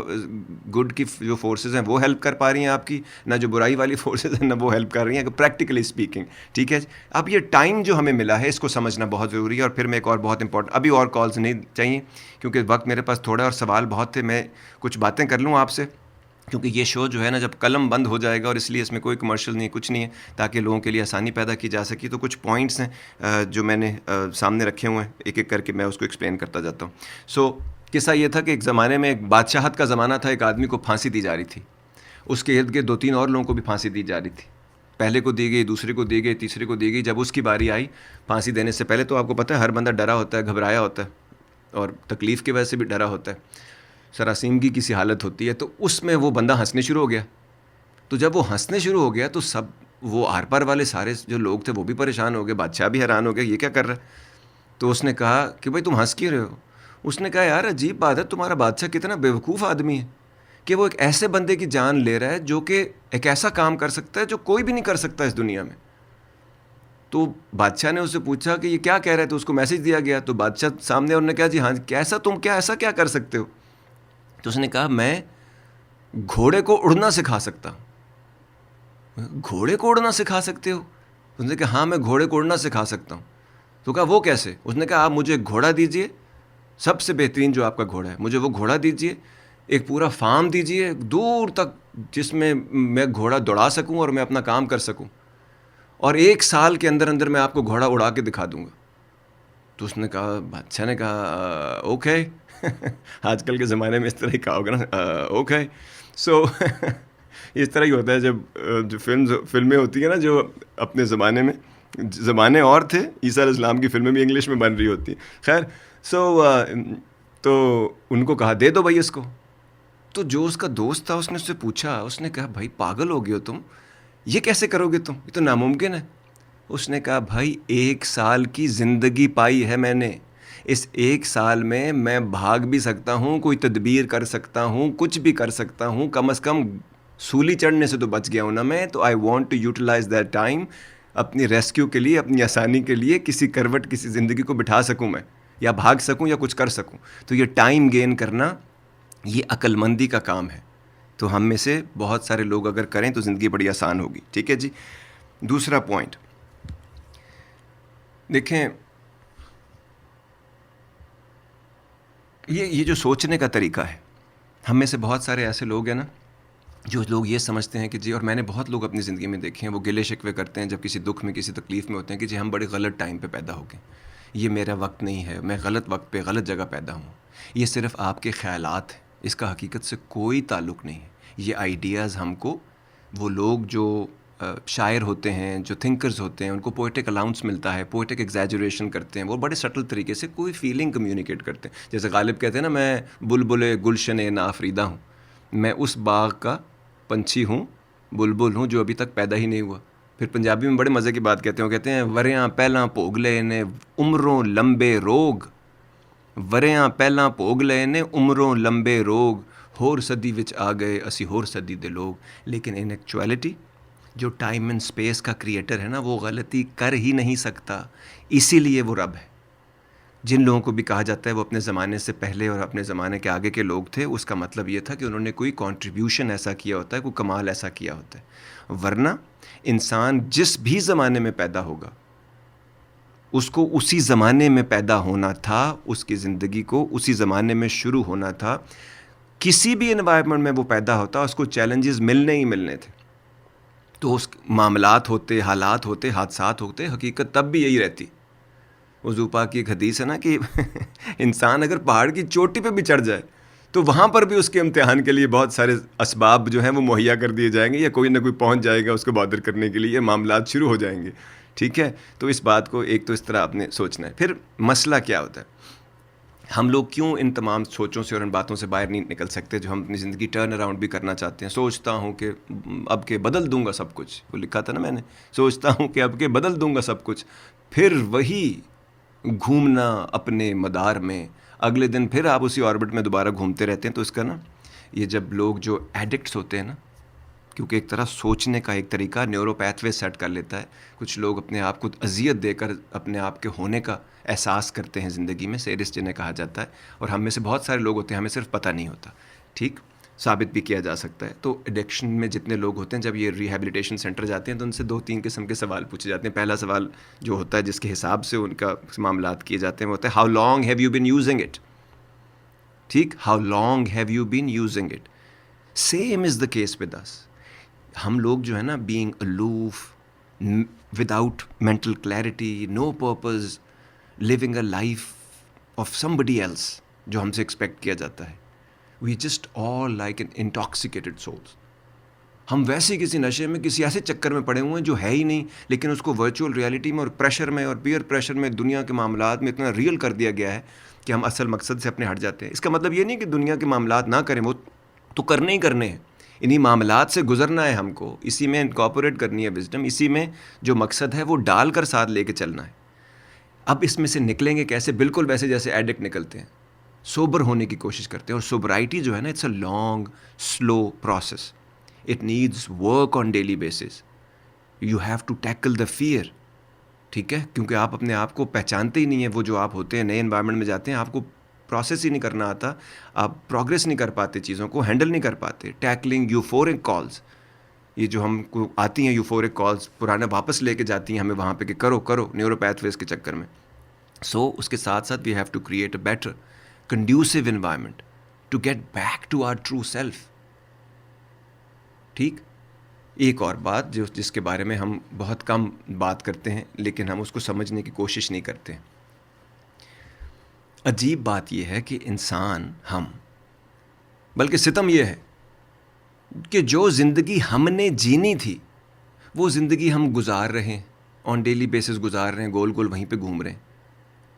گڈ کی جو فورسز ہیں وہ ہیلپ کر پا رہی ہیں آپ کی, نہ جو برائی والی فورسز ہیں نہ وہ ہیلپ کر رہی ہیں, پریکٹیکلی اسپیکنگ. ٹھیک ہے. اب یہ ٹائم جو ہمیں ملا ہے اس کو سمجھنا بہت ضروری ہے. اور پھر میں ایک اور بہت امپورٹنٹ, ابھی اور کالز نہیں چاہیے کیونکہ وقت میرے پاس تھوڑا اور سوال بہت تھے. میں کچھ باتیں کر لوں آپ سے, کیونکہ یہ شو جو ہے نا جب قلم بند ہو جائے گا, اور اس لیے اس میں کوئی کمرشل نہیں, کچھ نہیں ہے, تاکہ لوگوں کے لیے آسانی پیدا کی جا سکی. تو کچھ پوائنٹس ہیں جو میں نے سامنے رکھے ہوئے ہیں, ایک ایک کر کے میں اس کو ایکسپلین کرتا جاتا ہوں. سو قصہ یہ تھا کہ ایک زمانے میں ایک بادشاہت کا زمانہ تھا. ایک آدمی کو پھانسی دی جا رہی تھی, اس کے ارد گرد 2-3 اور لوگوں کو بھی پھانسی دی جا رہی تھی. پہلے کو دی گئی, دوسرے کو دی گئی, تیسرے کو دی گئی. جب اس کی باری آئی پھانسی دینے سے پہلے, تو آپ کو پتہ ہے ہر بندہ ڈرا ہوتا ہے, گھبرایا ہوتا ہے, اور تکلیف کی وجہ سے بھی ڈرا ہوتا ہے, سراسیمگی کی سی حالت ہوتی ہے. تو اس میں وہ بندہ ہنسنے شروع ہو گیا. تو جب وہ ہنسنے شروع ہو گیا تو سب وہ آر پار والے سارے جو لوگ تھے وہ بھی پریشان ہو گئے, بادشاہ بھی حیران ہو گیا یہ کیا کر رہا ہے. تو اس نے کہا کہ بھائی تم ہنس کیوں رہے ہو. اس نے کہا یار عجیب بات ہے, تمہارا بادشاہ کتنا بیوقوف آدمی ہے کہ وہ ایک ایسے بندے کی جان لے رہا ہے جو کہ ایک ایسا کام کر سکتا ہے جو کوئی بھی نہیں کر سکتا اس دنیا میں. تو بادشاہ نے اس سے پوچھا کہ یہ کیا کہہ رہے, تو اس کو میسج دیا گیا. تو بادشاہ سامنے, انہوں نے کہا جی ہاں کیسا, تم کیا ایسا کیا کر سکتے ہو. تو اس نے کہا میں گھوڑے کو اڑنا سکھا سکتا ہوں. گھوڑے کو اڑنا سکھا سکتے ہو. اس نے کہا ہاں میں گھوڑے کو اڑنا سکھا سکتا ہوں. تو کہا وہ کیسے. اس نے کہا آپ مجھے ایک گھوڑا دیجئے, سب سے بہترین جو آپ کا گھوڑا ہے, مجھے وہ گھوڑا دیجئے, ایک پورا فارم دیجئے دور تک جس میں میں گھوڑا دوڑا سکوں اور میں اپنا کام کر سکوں, اور 1 سال کے اندر اندر میں آپ کو گھوڑا اڑا کے دکھا دوں گا. تو اس نے کہا, بادشاہ نے کہا اوکے. آج کل کے زمانے میں اس طرح ہی کہا ہوگا نا, اوکے. سو اس طرح ہی ہوتا ہے جب جو فلمیں ہوتی ہیں نا, جو اپنے زمانے میں, زمانے اور تھے, عیسیٰ علیہ السلام کی فلمیں بھی انگلش میں بن رہی ہوتی ہیں. خیر تو ان کو کہا دے دو بھائی اس کو. تو جو اس کا دوست تھا اس نے اس سے پوچھا, اس نے کہا بھائی پاگل ہو گئے ہو تم, یہ کیسے کرو گے تم, یہ تو ناممکن ہے. اس نے کہا بھائی 1 سال کی زندگی پائی ہے میں نے, اس 1 سال میں بھاگ بھی سکتا ہوں, کوئی تدبیر کر سکتا ہوں, کچھ بھی کر سکتا ہوں, کم از کم سولی چڑھنے سے تو بچ گیا ہوں نا میں. تو I want to utilize that time اپنی ریسکیو کے لیے, اپنی آسانی کے لیے, کسی کروٹ کسی زندگی کو بٹھا سکوں میں, یا بھاگ سکوں یا کچھ کر سکوں. تو یہ ٹائم گین کرنا یہ عقل مندی کا کام ہے. تو ہم میں سے بہت سارے لوگ اگر کریں تو زندگی بڑی آسان ہوگی. ٹھیک ہے جی. دوسرا پوائنٹ دیکھیں, یہ جو سوچنے کا طریقہ ہے, ہم میں سے بہت سارے ایسے لوگ ہیں نا جو لوگ یہ سمجھتے ہیں کہ جی, اور میں نے بہت لوگ اپنی زندگی میں دیکھے ہیں, وہ گلے شکوے کرتے ہیں جب کسی دکھ میں کسی تکلیف میں ہوتے ہیں کہ جی ہم بڑے غلط ٹائم پہ پیدا ہو گئے, یہ میرا وقت نہیں ہے, میں غلط وقت پہ غلط جگہ پیدا ہوں. یہ صرف آپ کے خیالات ہیں, اس کا حقیقت سے کوئی تعلق نہیں ہے. یہ آئیڈیاز ہم کو, وہ لوگ جو شاعر ہوتے ہیں, جو تھنکرز ہوتے ہیں, ان کو پوئٹک الاؤنس ملتا ہے, پوئٹک ایگزیجریشن کرتے ہیں, وہ بڑے سٹل طریقے سے کوئی فیلنگ کمیونیکیٹ کرتے ہیں. جیسے غالب کہتے ہیں نا, میں بلبل گلشن نافریدہ ہوں, میں اس باغ کا پنچھی ہوں, بلبل ہوں جو ابھی تک پیدا ہی نہیں ہوا. پھر پنجابی میں بڑے مزے کی بات کہتے ہیں, وہ کہتے ہیں وریاں پہلاں بھوگ لے نے عمروں لمبے روگ, وریاں پہلاں بھوگ لے نے عمروں لمبے روگ, ہور صدی وچ آ گئے اسی ہور صدی دے لوگ. لیکن ان ایکچویلٹی جو ٹائم اینڈ اسپیس کا کریٹر ہے نا, وہ غلطی کر ہی نہیں سکتا, اسی لیے وہ رب ہے. جن لوگوں کو بھی کہا جاتا ہے وہ اپنے زمانے سے پہلے اور اپنے زمانے کے آگے کے لوگ تھے، اس کا مطلب یہ تھا کہ انہوں نے کوئی کنٹریبیوشن ایسا کیا ہوتا ہے، کوئی کمال ایسا کیا ہوتا ہے. ورنہ انسان جس بھی زمانے میں پیدا ہوگا اس کو اسی زمانے میں پیدا ہونا تھا، اس کی زندگی کو اسی زمانے میں شروع ہونا تھا. کسی بھی انوائرمنٹ میں وہ پیدا ہوتا اس کو چیلنجز ملنے ہی ملنے تھے. تو اس معاملات ہوتے، حالات ہوتے، حادثات ہوتے، حقیقت تب بھی یہی رہتی. وضو پاک کی ایک حدیث ہے نا کہ انسان اگر پہاڑ کی چوٹی پہ بھی چڑھ جائے تو وہاں پر بھی اس کے امتحان کے لیے بہت سارے اسباب جو ہیں وہ مہیا کر دیے جائیں گے، یا کوئی نہ کوئی پہنچ جائے گا اس کو بادر کرنے کے لیے، معاملات شروع ہو جائیں گے. ٹھیک ہے، تو اس بات کو ایک تو اس طرح آپ نے سوچنا ہے. پھر مسئلہ کیا ہوتا ہے، ہم لوگ کیوں ان تمام سوچوں سے اور ان باتوں سے باہر نہیں نکل سکتے جو ہم اپنی زندگی ٹرن اراؤنڈ بھی کرنا چاہتے ہیں. سوچتا ہوں کہ اب کے بدل دوں گا سب کچھ، وہ لکھا تھا نا میں نے، سوچتا ہوں کہ اب کے بدل دوں گا سب کچھ، پھر وہی گھومنا اپنے مدار میں، اگلے دن پھر آپ اسی آربٹ میں دوبارہ گھومتے رہتے ہیں. تو اس کا نا یہ جب لوگ جو ایڈکٹس ہوتے ہیں نا، کیونکہ ایک طرح سوچنے کا ایک طریقہ نیورو پیتھ وے سیٹ کر لیتا ہے. کچھ لوگ اپنے آپ کو اذیت دے کر اپنے آپ کے ہونے کا احساس کرتے ہیں زندگی میں، سیڈسٹ جنہیں کہا جاتا ہے. اور ہم میں سے بہت سارے لوگ ہوتے ہیں ہمیں صرف پتہ نہیں ہوتا. ٹھیک، ثابت بھی کیا جا سکتا ہے. تو ایڈکشن میں جتنے لوگ ہوتے ہیں جب یہ ریہیبلیٹیشن سینٹر جاتے ہیں تو ان سے 2-3 قسم کے سوال پوچھے جاتے ہیں. پہلا سوال جو ہوتا ہے جس کے حساب سے ان کا معاملات کیے جاتے ہیں وہ ہوتا ہے how long have you been using it. ٹھیک، how long have you been using it. Same is the case with us. ہم لوگ جو ہے نا being aloof, without mental clarity, no purpose, living a life of somebody else جو ہم سے expect کیا جاتا ہے. We just all like an intoxicated souls. ہم ویسے کسی نشے میں، کسی ایسے چکر میں پڑے ہوئے ہیں جو ہے ہی نہیں، لیکن اس کو ورچوئل ریالٹی میں اور پریشر میں اور پیئر پریشر میں دنیا کے معاملات میں اتنا ریئل کر دیا گیا ہے کہ ہم اصل مقصد سے اپنے ہٹ جاتے ہیں. اس کا مطلب یہ نہیں کہ دنیا کے معاملات نہ کریں، وہ تو کرنے ہی کرنے ہیں. انہی معاملات سے گزرنا ہے ہم کو، اسی میں انکارپوریٹ کرنی ہے وزڈم، اسی میں جو مقصد ہے وہ ڈال کر ساتھ لے کے چلنا ہے. اب اس میں سے نکلیں گے کیسے؟ بالکل ویسے جیسے ایڈکٹ نکلتے ہیں، سوبر ہونے کی کوشش کرتے ہیں. اور سوبرائٹی جو ہے نا، it's a long slow process. It needs work on daily basis. You have to tackle the fear. ٹھیک ہے، کیونکہ آپ اپنے آپ کو پہچانتے ہی نہیں ہیں. وہ جو آپ ہوتے ہیں، نئے انوائرمنٹ میں جاتے ہیں، آپ کو پروسیس ہی نہیں کرنا آتا، آپ پروگریس نہیں کر پاتے، چیزوں کو ہینڈل نہیں کر پاتے. ٹیکلنگ یوفورک کالز، یہ جو ہم کو آتی ہیں یوفورک کالز، پرانا واپس لے کے جاتی ہیں ہمیں وہاں پہ کہ کرو کرو، نیورو پیتھ ویز کے چکر میں. سو اس کے ساتھ ساتھ we have to create a better conducive environment to get back to our true self. ٹھیک، ایک اور بات جس کے بارے میں ہم بہت کم بات کرتے ہیں لیکن ہم اس کو سمجھنے کی کوشش نہیں کرتے. عجیب بات یہ ہے کہ انسان، ہم، بلکہ ستم یہ ہے کہ جو زندگی ہم نے جینی تھی وہ زندگی ہم گزار رہے ہیں، آن ڈیلی بیسس گزار رہے ہیں، گول گول وہیں پہ گھوم رہے ہیں.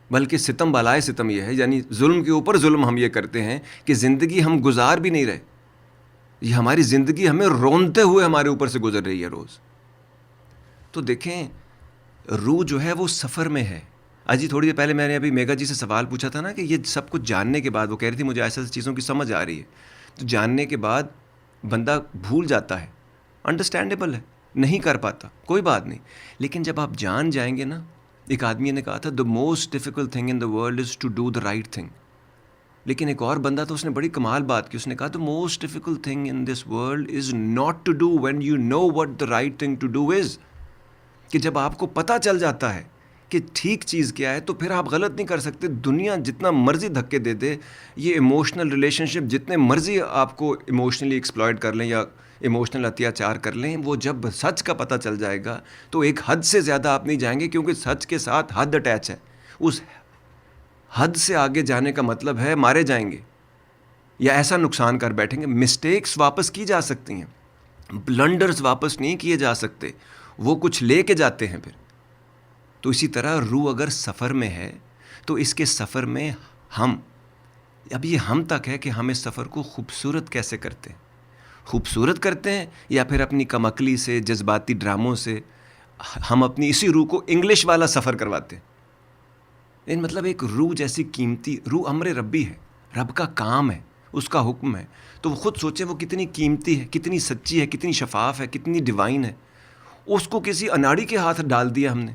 بلکہ ستم بالائے ستم یہ ہے، یعنی ظلم کے اوپر ظلم ہم یہ کرتے ہیں کہ زندگی ہم گزار بھی نہیں رہے. یہ ہماری زندگی ہمیں رونتے ہوئے ہمارے اوپر سے گزر رہی ہے روز. تو دیکھیں، روح جو ہے وہ سفر میں ہے. جی تھوڑی دیر پہلے میں نے ابھی میگا جی سے سوال پوچھا تھا نا کہ یہ سب کچھ جاننے کے بعد، وہ کہہ رہی تھی مجھے ایسے چیزوں کی سمجھ آ رہی ہے. تو جاننے کے بعد بندہ بھول جاتا ہے، انڈرسٹینڈیبل ہے، نہیں کر پاتا، کوئی بات نہیں. لیکن جب آپ جان جائیں گے نا، ایک آدمی نے کہا تھا the most difficult thing in the world is to do the right thing. لیکن ایک اور بندہ تو اس نے بڑی کمال بات کی، اس نے کہا the most difficult thing in this world is not to do when you know what the right thing to do is. کہ جب آپ کو پتہ چل جاتا ہے کہ ٹھیک چیز کیا ہے تو پھر آپ غلط نہیں کر سکتے. دنیا جتنا مرضی دھکے دے دے، یہ ایموشنل ریلیشن شپ جتنے مرضی آپ کو ایموشنلی ایکسپلائٹ کر لیں یا ایموشنل اتیاچار کر لیں، وہ جب سچ کا پتہ چل جائے گا تو ایک حد سے زیادہ آپ نہیں جائیں گے، کیونکہ سچ کے ساتھ حد اٹیچ ہے. اس حد سے آگے جانے کا مطلب ہے مارے جائیں گے یا ایسا نقصان کر بیٹھیں گے. مسٹیکس واپس کی جا سکتی ہیں، بلنڈرز واپس نہیں کیے جا سکتے، وہ کچھ لے کے جاتے ہیں پھر. تو اسی طرح روح اگر سفر میں ہے تو اس کے سفر میں ہم، اب یہ ہم تک ہے کہ ہم اس سفر کو خوبصورت کیسے کرتے ہیں. خوبصورت کرتے ہیں یا پھر اپنی کم عقلی سے، جذباتی ڈراموں سے ہم اپنی اسی روح کو انگلش والا سفر کرواتے ہیں. ان مطلب ایک روح جیسی قیمتی روح امر ربی ہے، رب کا کام ہے، اس کا حکم ہے. تو وہ خود سوچیں وہ کتنی قیمتی ہے، کتنی سچی ہے، کتنی شفاف ہے، کتنی ڈیوائن ہے. اس کو کسی اناڑی کے ہاتھ ڈال دیا ہم نے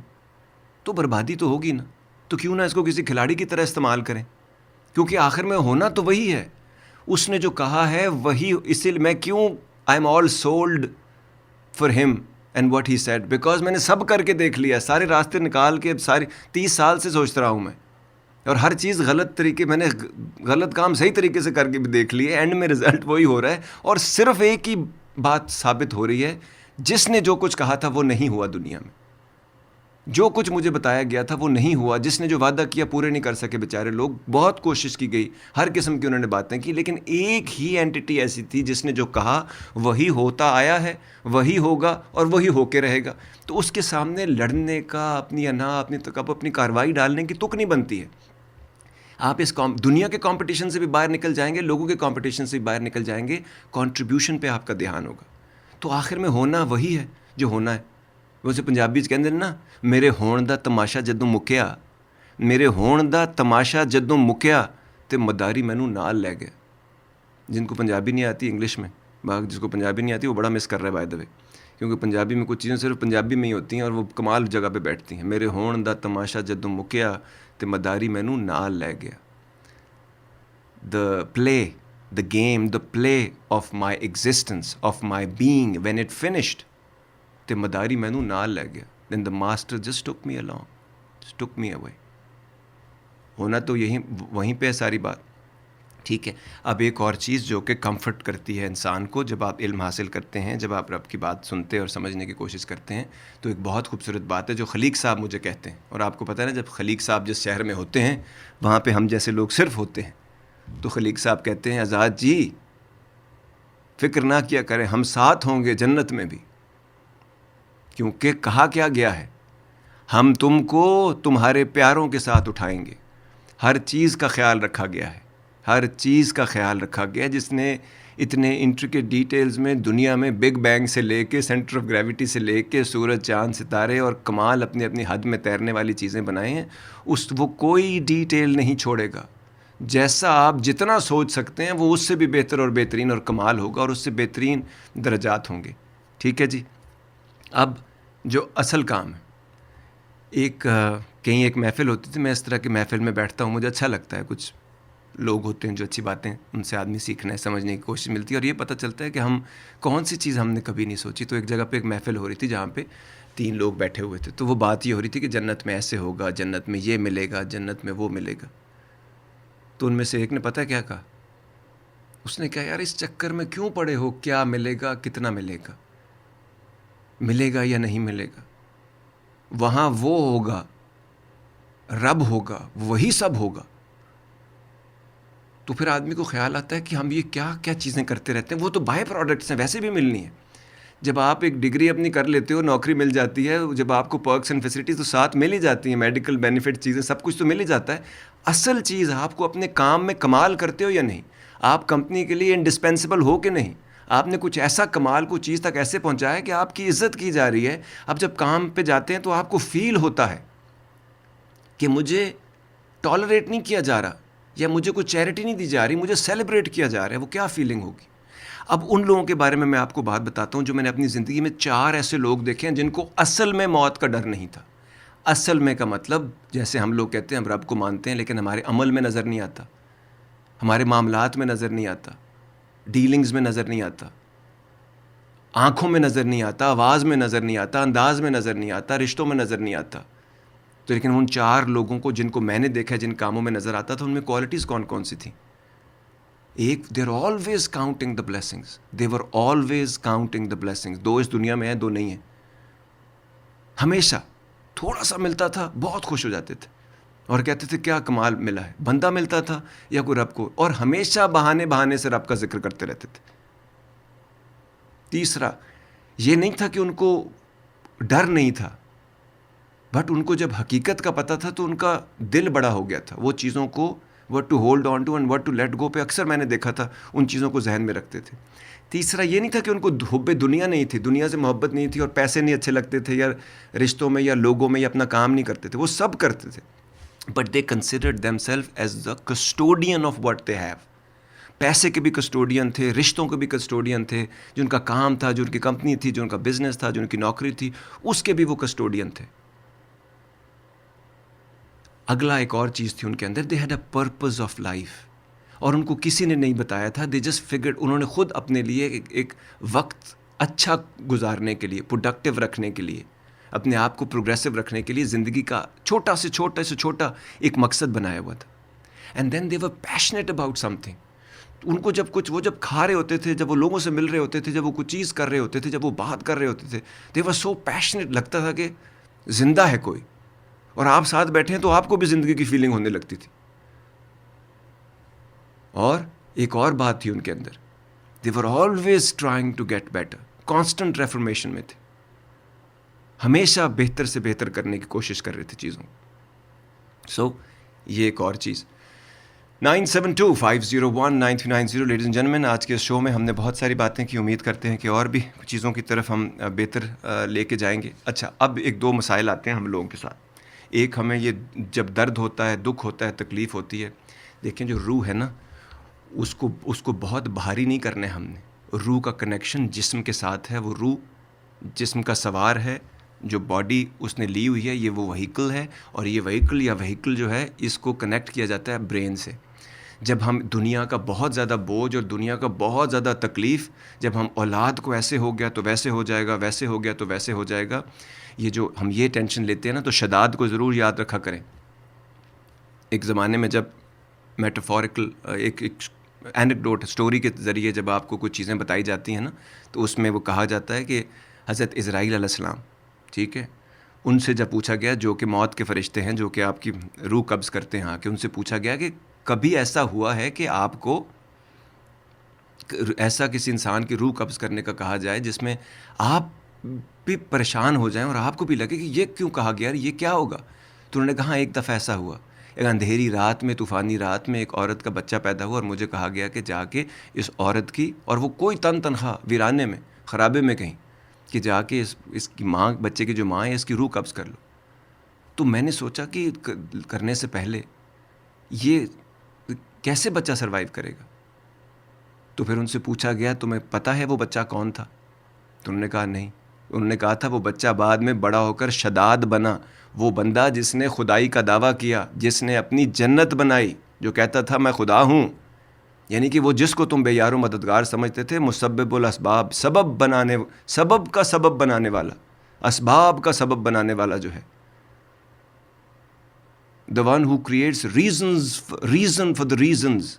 تو بربادی تو ہوگی نا. تو کیوں نہ اس کو کسی کھلاڑی کی طرح استعمال کریں, کیونکہ آخر میں ہونا تو وہی ہے. اس نے جو کہا ہے وہی, اسی لیے میں کیوں I am all sold for him and what he said, because میں نے سب کر کے دیکھ لیا, سارے راستے نکال کے, ساری 30 سال سے سوچتا رہا ہوں میں, اور ہر چیز غلط طریقے, میں نے غلط کام صحیح طریقے سے کر کے بھی دیکھ لیے, اینڈ میں رزلٹ وہی ہو رہا ہے. اور صرف ایک ہی بات ثابت ہو رہی ہے, جس نے جو کچھ کہا تھا وہ نہیں ہوا دنیا میں, جو کچھ مجھے بتایا گیا تھا وہ نہیں ہوا, جس نے جو وعدہ کیا پورے نہیں کر سکے بیچارے لوگ. بہت کوشش کی گئی, ہر قسم کی انہوں نے باتیں کی, لیکن ایک ہی اینٹی ایسی تھی جس نے جو کہا وہی ہوتا آیا ہے, وہی ہوگا اور وہی ہو کے رہے گا. تو اس کے سامنے لڑنے کا, اپنی انا, اپنی کارروائی ڈالنے کی تک نہیں بنتی ہے. آپ اس دنیا کے کمپٹیشن سے بھی باہر نکل جائیں گے, لوگوں کے کمپٹیشن سے بھی باہر نکل جائیں گے, کنٹریبیوشن پہ آپ کا دھیان ہوگا. تو آخر میں ہونا وہی ہے جو ہونا ہے. ویسے پنجابی کہتے ہیں نا, میرے ہون دا تماشا جدوں مکیا, میرے ہون دا تماشا جدوں مکیا تے مداری مینوں نال لے گیا. جن کو پنجابی نہیں آتی انگلش میں, جس کو پنجابی نہیں آتی وہ بڑا مس کر رہا ہے بائی دا وے, کیونکہ پنجابی میں کچھ چیزیں صرف پنجابی میں ہی ہوتی ہیں اور وہ کمال جگہ پہ بیٹھتی ہیں. میرے ہون دا تماشا جدوں مکیا تے مداری مینوں نال لے گیا. The play, the game, the play of my existence, of my being, when it finished, تے مداری مینوں نال لے گیا. Then the master just took me along, just took me away. ہونا تو یہی وہیں پہ ہے ساری بات. ٹھیک ہے, اب ایک اور چیز جو کہ کمفرٹ کرتی ہے انسان کو, جب آپ علم حاصل کرتے ہیں, جب آپ رب کی بات سنتے اور سمجھنے کی کوشش کرتے ہیں, تو ایک بہت خوبصورت بات ہے جو خلیق صاحب مجھے کہتے ہیں. اور آپ کو پتہ ہے نا, جب خلیق صاحب جس شہر میں ہوتے ہیں وہاں پہ ہم جیسے لوگ صرف ہوتے ہیں, تو خلیق صاحب کہتے ہیں, آزاد جی فکر نہ کیا کریں, ہم ساتھ ہوں گے جنت میں بھی. کیونکہ کہا کیا گیا ہے, ہم تم کو تمہارے پیاروں کے ساتھ اٹھائیں گے. ہر چیز کا خیال رکھا گیا ہے, ہر چیز کا خیال رکھا گیا, جس نے اتنے انٹریکیٹ ڈیٹیلز میں دنیا میں بگ بینگ سے لے کے سینٹر آف گریوٹی سے لے کے سورج چاند ستارے اور کمال اپنی اپنی حد میں تیرنے والی چیزیں بنائے ہیں. وہ کوئی ڈیٹیل نہیں چھوڑے گا. جیسا آپ جتنا سوچ سکتے ہیں وہ اس سے بھی بہتر اور بہترین اور کمال ہوگا, اور اس سے بہترین درجات ہوں گے. ٹھیک ہے جی. اب جو اصل کام ہے, کہیں ایک محفل ہوتی تھی, میں اس طرح کی محفل میں بیٹھتا ہوں, مجھے اچھا لگتا ہے. کچھ لوگ ہوتے ہیں جو اچھی باتیں, ان سے آدمی سیکھنا ہے, سمجھنے کی کوشش ملتی ہے, اور یہ پتہ چلتا ہے کہ ہم کون سی چیز ہم نے کبھی نہیں سوچی. تو ایک جگہ پہ ایک محفل ہو رہی تھی جہاں پہ 3 لوگ بیٹھے ہوئے تھے, تو وہ بات یہ ہو رہی تھی کہ جنت میں ایسے ہوگا, جنت میں یہ ملے گا, جنت میں وہ ملے گا. تو ان میں سے ایک نے پتہ کیا کہا, اس نے کہا, یار اس چکر میں کیوں پڑے ہو, کیا ملے گا, کتنا ملے گا, ملے گا یا نہیں ملے گا, وہاں وہ ہوگا, رب ہوگا, وہی سب ہوگا. تو پھر آدمی کو خیال آتا ہے کہ ہم یہ کیا کیا چیزیں کرتے رہتے ہیں, وہ تو بائی پروڈکٹس ہیں, ویسے بھی ملنی ہے. جب آپ ایک ڈگری اپنی کر لیتے ہو, نوکری مل جاتی ہے, جب آپ کو پرکس اینڈ فیسلٹیز تو ساتھ مل ہی جاتی ہیں, میڈیکل بینیفٹ چیزیں, سب کچھ تو مل ہی جاتا ہے. اصل چیز آپ کو اپنے کام میں کمال کرتے ہو یا نہیں, آپ کمپنی کے لیے انڈسپینسیبل ہو کہ نہیں, آپ نے کچھ ایسا کمال کو چیز تک ایسے پہنچایا ہے کہ آپ کی عزت کی جا رہی ہے. اب جب کام پہ جاتے ہیں تو آپ کو فیل ہوتا ہے کہ مجھے ٹالریٹ نہیں کیا جا رہا, یا مجھے کوئی چیریٹی نہیں دی جا رہی, مجھے سیلیبریٹ کیا جا رہا ہے. وہ کیا فیلنگ ہوگی. اب ان لوگوں کے بارے میں آپ کو بات بتاتا ہوں جو میں نے اپنی زندگی میں 4 ایسے لوگ دیکھے ہیں جن کو اصل میں موت کا ڈر نہیں تھا. اصل میں کا مطلب, جیسے ہم لوگ کہتے ہیں ہم رب کو مانتے ہیں لیکن ہمارے عمل میں نظر نہیں آتا, ہمارے معاملات میں نظر نہیں آتا, ڈیلنگز میں نظر نہیں آتا, آنکھوں میں نظر نہیں آتا, آواز میں نظر نہیں آتا, انداز میں نظر نہیں آتا, رشتوں میں نظر نہیں آتا. تو لیکن ان 4 لوگوں کو جن کو میں نے دیکھا, جن کاموں میں نظر آتا تھا, ان میں کوالٹیز کون کون سی تھیں. ایک, they are always counting the blessings, they were always counting the blessings. 2 اس دنیا میں ہیں, 2 نہیں ہیں. ہمیشہ تھوڑا سا ملتا تھا بہت خوش ہو جاتے تھے اور کہتے تھے کیا کمال ملا ہے, بندہ ملتا تھا یا کوئی رب کو, اور ہمیشہ بہانے سے رب کا ذکر کرتے رہتے تھے. تیسرا, یہ نہیں تھا کہ ان کو ڈر نہیں تھا, بٹ ان کو جب حقیقت کا پتہ تھا تو ان کا دل بڑا ہو گیا تھا. وہ چیزوں کو what to hold on to and what to let go پہ اکثر میں نے دیکھا تھا ان چیزوں کو ذہن میں رکھتے تھے. تیسرا, یہ نہیں تھا کہ ان کو حب دنیا نہیں تھی, دنیا سے محبت نہیں تھی, اور پیسے نہیں اچھے لگتے تھے, یا رشتوں میں یا لوگوں میں یا اپنا کام نہیں کرتے تھے, وہ سب کرتے تھے. But they considered them self as the custodian of what they have. پیسے کے بھی کسٹوڈین تھے, رشتوں کے بھی کسٹوڈین تھے, جو ان کا کام تھا, جو ان کی کمپنی تھی, جو ان کا بزنس تھا, جو ان کی نوکری تھی, اس کے بھی وہ کسٹوڈین تھے. اگلا ایک اور چیز تھی ان کے اندر, they had a purpose of life, اور ان کو کسی نے نہیں بتایا تھا, دے جسٹ فگرڈ, انہوں نے خود اپنے لیے ایک وقت اچھا گزارنے کے لیے, پروڈکٹیو رکھنے کے لیے, اپنے آپ کو پروگریسو رکھنے کے لیے زندگی کا چھوٹا سے چھوٹا ایک مقصد بنایا ہوا تھا. And then they were passionate about سم تھنگ. ان کو وہ جب کھا رہے ہوتے تھے, جب وہ لوگوں سے مل رہے ہوتے تھے, جب وہ کچھ چیز کر رہے ہوتے تھے, جب وہ بات کر رہے ہوتے تھے, دے ور سو پیشنیٹ, لگتا تھا کہ زندہ ہے کوئی, اور آپ ساتھ بیٹھے ہیں تو آپ کو بھی زندگی کی فیلنگ ہونے لگتی تھی. اور ایک اور بات تھی ان کے اندر, they were always trying to get better, constant reformation میں تھے, ہمیشہ بہتر سے بہتر کرنے کی کوشش کر رہے تھے چیزوں. سو یہ ایک اور چیز. 9725019390 لیڈیز اینڈ جنٹلمین, آج کے شو میں ہم نے بہت ساری باتیں کی, امید کرتے ہیں کہ اور بھی چیزوں کی طرف ہم بہتر لے کے جائیں گے. اچھا, اب ایک دو مسائل آتے ہیں ہم لوگوں کے ساتھ. ایک, ہمیں یہ جب درد ہوتا ہے, دکھ ہوتا ہے, تکلیف ہوتی ہے, دیکھیں جو روح ہے نا, اس کو بہت بھاری نہیں کرنا ہے ہم نے. روح کا کنیکشن جسم کے ساتھ ہے, وہ روح جسم کا سوار ہے, جو باڈی اس نے لی ہوئی ہے, یہ وہ وہیکل ہے, اور یہ وہیکل جو ہے اس کو کنیکٹ کیا جاتا ہے برین سے. جب ہم دنیا کا بہت زیادہ بوجھ اور دنیا کا بہت زیادہ تکلیف, جب ہم اولاد کو ایسے ہو گیا تو ویسے ہو جائے گا, ویسے ہو گیا تو ویسے ہو جائے گا, یہ جو ہم یہ ٹینشن لیتے ہیں نا, تو شداد کو ضرور یاد رکھا کریں. ایک زمانے میں جب میٹافوریکل ایک اینیکڈوٹ, اسٹوری کے ذریعے جب آپ کو کچھ چیزیں بتائی جاتی ہیں نا, تو اس میں وہ کہا جاتا ہے کہ حضرت اسرائیل علیہ السلام, ٹھیک ہے, ان سے جب پوچھا گیا, جو کہ موت کے فرشتے ہیں, جو کہ آپ کی روح قبض کرتے ہیں, آ کے ان سے پوچھا گیا کہ کبھی ایسا ہوا ہے کہ آپ کو ایسا کسی انسان کی روح قبض کرنے کا کہا جائے جس میں آپ بھی پریشان ہو جائیں اور آپ کو بھی لگے کہ یہ کیوں کہا گیا, یہ کیا ہوگا؟ تو انہوں نے کہا ایک دفعہ ایسا ہوا, ایک اندھیری رات میں, طوفانی رات میں ایک عورت کا بچہ پیدا ہوا, اور مجھے کہا گیا کہ جا کے اس عورت کی, اور وہ کوئی تنہا ویرانے میں, خرابے میں کہیں, کہ جا کے اس کی ماں, بچے کی جو ماں ہے, اس کی روح قبض کر لو. تو میں نے سوچا کہ کرنے سے پہلے یہ کیسے بچہ سروائیو کرے گا؟ تو پھر ان سے پوچھا گیا, تمہیں پتہ ہے وہ بچہ کون تھا؟ تو انہوں نے کہا نہیں. انہوں نے کہا تھا وہ بچہ بعد میں بڑا ہو کر شداد بنا, وہ بندہ جس نے خدائی کا دعویٰ کیا, جس نے اپنی جنت بنائی, جو کہتا تھا میں خدا ہوں. یعنی کہ وہ جس کو تم بے یار و مددگار سمجھتے تھے, مسبب الاسباب, سبب کا سبب بنانے والا, اسباب کا سبب بنانے والا جو ہے, the one who creates reason for the reasons,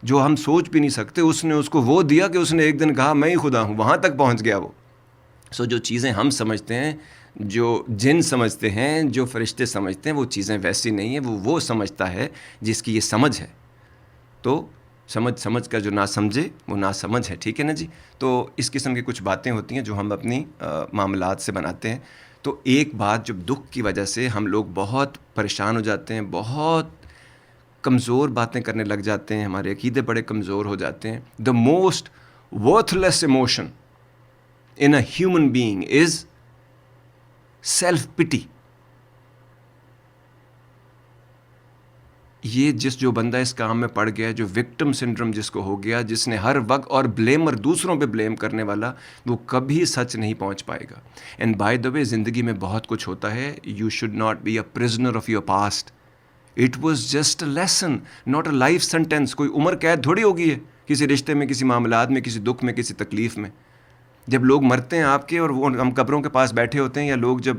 جو ہم سوچ بھی نہیں سکتے, اس نے اس کو وہ دیا کہ اس نے ایک دن کہا میں ہی خدا ہوں, وہاں تک پہنچ گیا وہ. سو جو چیزیں ہم سمجھتے ہیں, جو جن سمجھتے ہیں, جو فرشتے سمجھتے ہیں, وہ چیزیں ویسی نہیں ہیں. وہ سمجھتا ہے جس کی یہ سمجھ ہے. تو سمجھ کر جو نہ سمجھے وہ نہ سمجھ ہے, ٹھیک ہے نا جی. تو اس قسم کی کچھ باتیں ہوتی ہیں جو ہم اپنی معاملات سے بناتے ہیں. تو ایک بات, جب دکھ کی وجہ سے ہم لوگ بہت پریشان ہو جاتے ہیں, بہت کمزور باتیں کرنے لگ جاتے ہیں, ہمارے عقیدے بڑے کمزور ہو جاتے ہیں. The most worth less emotion in a human being is self پٹی. یہ جو بندہ اس کام میں پڑ گیا, جو وکٹم سنڈروم جس کو ہو گیا, جس نے ہر وقت, اور بلیمر, دوسروں پہ بلیم کرنے والا, وہ کبھی سچ نہیں پہنچ پائے گا. اینڈ بائی دا وے, زندگی میں بہت کچھ ہوتا ہے. You should not be a prisoner of your past. It was just a lesson, not a life sentence. کوئی عمر قید تھوڑی ہوگی ہے کسی رشتے میں, کسی معاملات میں, کسی دکھ میں, کسی تکلیف میں. جب لوگ مرتے ہیں آپ کے, اور وہ ہم قبروں کے پاس بیٹھے ہوتے ہیں, یا لوگ جب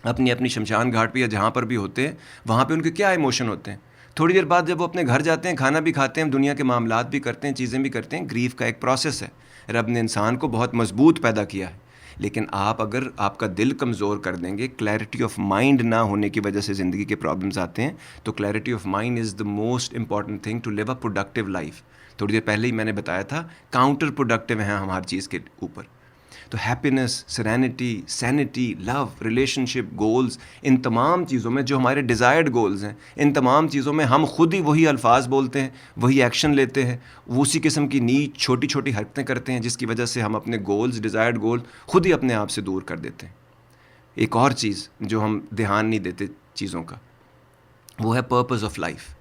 اپنی شمشان گھاٹ پہ یا جہاں پر بھی ہوتے ہیں, وہاں پہ ان کے کیا ایموشن ہوتے ہیں. تھوڑی دیر بعد جب وہ اپنے گھر جاتے ہیں, کھانا بھی کھاتے ہیں, دنیا کے معاملات بھی کرتے ہیں, چیزیں بھی کرتے ہیں. گریف کا ایک پروسیس ہے. رب نے انسان کو بہت مضبوط پیدا کیا ہے, لیکن اگر آپ کا دل کمزور کر دیں گے, کلیئرٹی آف مائنڈ نہ ہونے کی وجہ سے زندگی کے پرابلمز آتے ہیں. تو clarity of mind is the most important thing to live a productive life. تھوڑی دیر پہلے ہی میں نے بتایا تھا, کاؤنٹر پروڈکٹیو ہیں ہم ہر چیز کے اوپر. تو ہیپینس, سرینٹی, سینٹی, لو, ریلیشن شپ, گولز, ان تمام چیزوں میں جو ہمارے ڈیزائرڈ گولز ہیں, ان تمام چیزوں میں ہم خود ہی وہی الفاظ بولتے ہیں, وہی ایکشن لیتے ہیں, اسی قسم کی نیچ چھوٹی چھوٹی حرکتیں کرتے ہیں, جس کی وجہ سے ہم اپنے گولز, ڈیزائرڈ گول خود ہی اپنے آپ سے دور کر دیتے ہیں. ایک اور چیز جو ہم دھیان نہیں دیتے چیزوں کا, وہ ہے پرپز آف لائف.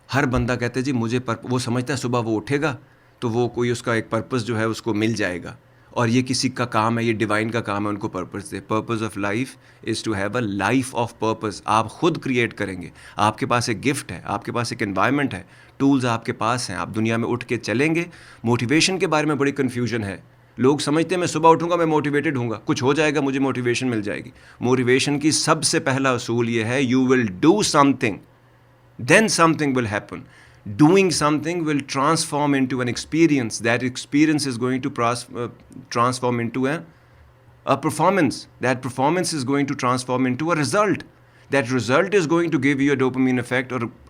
ہر بندہ کہتے ہیں جی مجھے وہ سمجھتا ہے صبح وہ اٹھے گا تو وہ کوئی اس کا ایک پرپز جو ہے اس کو مل جائے گا, اور یہ کسی کا کام ہے, یہ ڈیوائن کا کام ہے ان کو پرپز دے. Purpose of life is to have a life of purpose. آپ خود کریٹ کریں گے. آپ کے پاس ایک گفٹ ہے, آپ کے پاس ایک انوائرمنٹ ہے, ٹولز آپ کے پاس ہیں, آپ دنیا میں اٹھ کے چلیں گے. موٹیویشن کے بارے میں بڑی کنفیوژن ہے. لوگ سمجھتے ہیں میں صبح اٹھوں گا میں موٹیویٹڈ ہوں گا, کچھ ہو جائے گا مجھے موٹیویشن مل جائے گی. موٹیویشن کی سب سے پہلا اصول یہ ہے, you will do some thing then something will happen. Doing something will transform into an experience. That experience is going to transform into a performance. That performance is going to transform into a result. That result is going to give you a dopamine effect or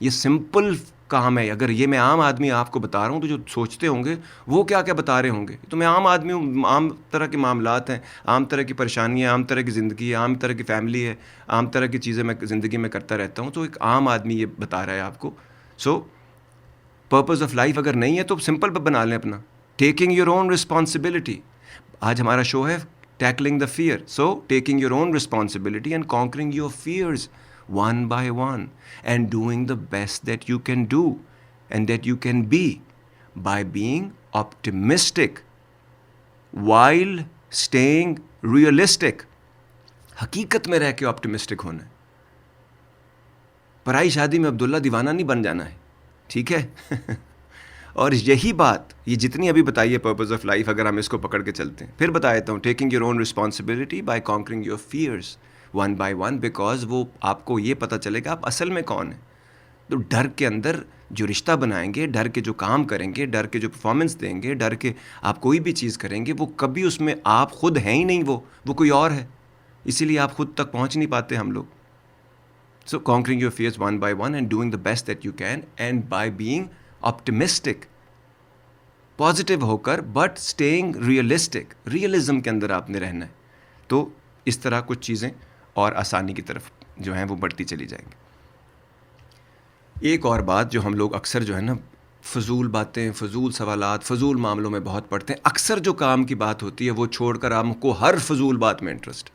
یہ simple کام ہے. اگر یہ میں عام آدمی آپ کو بتا رہا ہوں تو جو سوچتے ہوں گے وہ کیا کیا بتا رہے ہوں گے. تو میں عام آدمی ہوں, عام طرح کے معاملات ہیں, عام طرح کی پریشانیاں, عام طرح کی زندگی ہے, عام طرح کی فیملی ہے, عام طرح کی چیزیں میں زندگی میں کرتا رہتا ہوں. تو ایک عام آدمی یہ بتا رہا ہے آپ کو. سو پرپز آف لائف اگر نہیں ہے تو سمپل بنا لیں اپنا, ٹیکنگ یور اون رسپانسبلٹی. آج ہمارا شو ہے tackling the fear. So taking your own responsibility and conquering your fears one by one and doing the best that you can do and that you can be by being optimistic while staying realistic. حقیقت میں رہ کے optimistic ہونا ہے. پرائی شادی میں عبداللہ دیوانہ نہیں بن جانا ہے, ٹھیک ہے. اور یہی بات یہ جتنی ابھی بتائی ہے پرپز آف لائف, اگر ہم اس کو پکڑ کے چلتے ہیں, پھر بتا دیتا ہوں, taking your own responsibility by conquering your fears one by one, because وہ آپ کو یہ پتہ چلے گا آپ اصل میں کون ہیں. تو ڈر کے اندر جو رشتہ بنائیں گے, ڈر کے جو کام کریں گے, ڈر کے جو پرفارمنس دیں گے, ڈر کے آپ کوئی بھی چیز کریں گے, وہ کبھی اس میں آپ خود ہیں ہی نہیں, وہ کوئی اور ہے. اسی لیے آپ خود تک پہنچ نہیں پاتے ہم لوگ. So conquering your fears one by one and doing the best that you can and by being optimistic, positive ہو کر, بٹ اسٹیئنگ ریئلسٹک. ریئلزم کے اندر آپ نے رہنا ہے. تو اس طرح کچھ چیزیں اور آسانی کی طرف جو ہیں وہ بڑھتی چلی جائیں گی. ایک اور بات جو ہم لوگ اکثر جو ہے نا فضول باتیں, فضول سوالات, فضول معاملوں میں بہت پڑھتے ہیں. اکثر جو کام کی بات ہوتی ہے وہ چھوڑ کر ہم کو ہر فضول بات میں انٹرسٹ.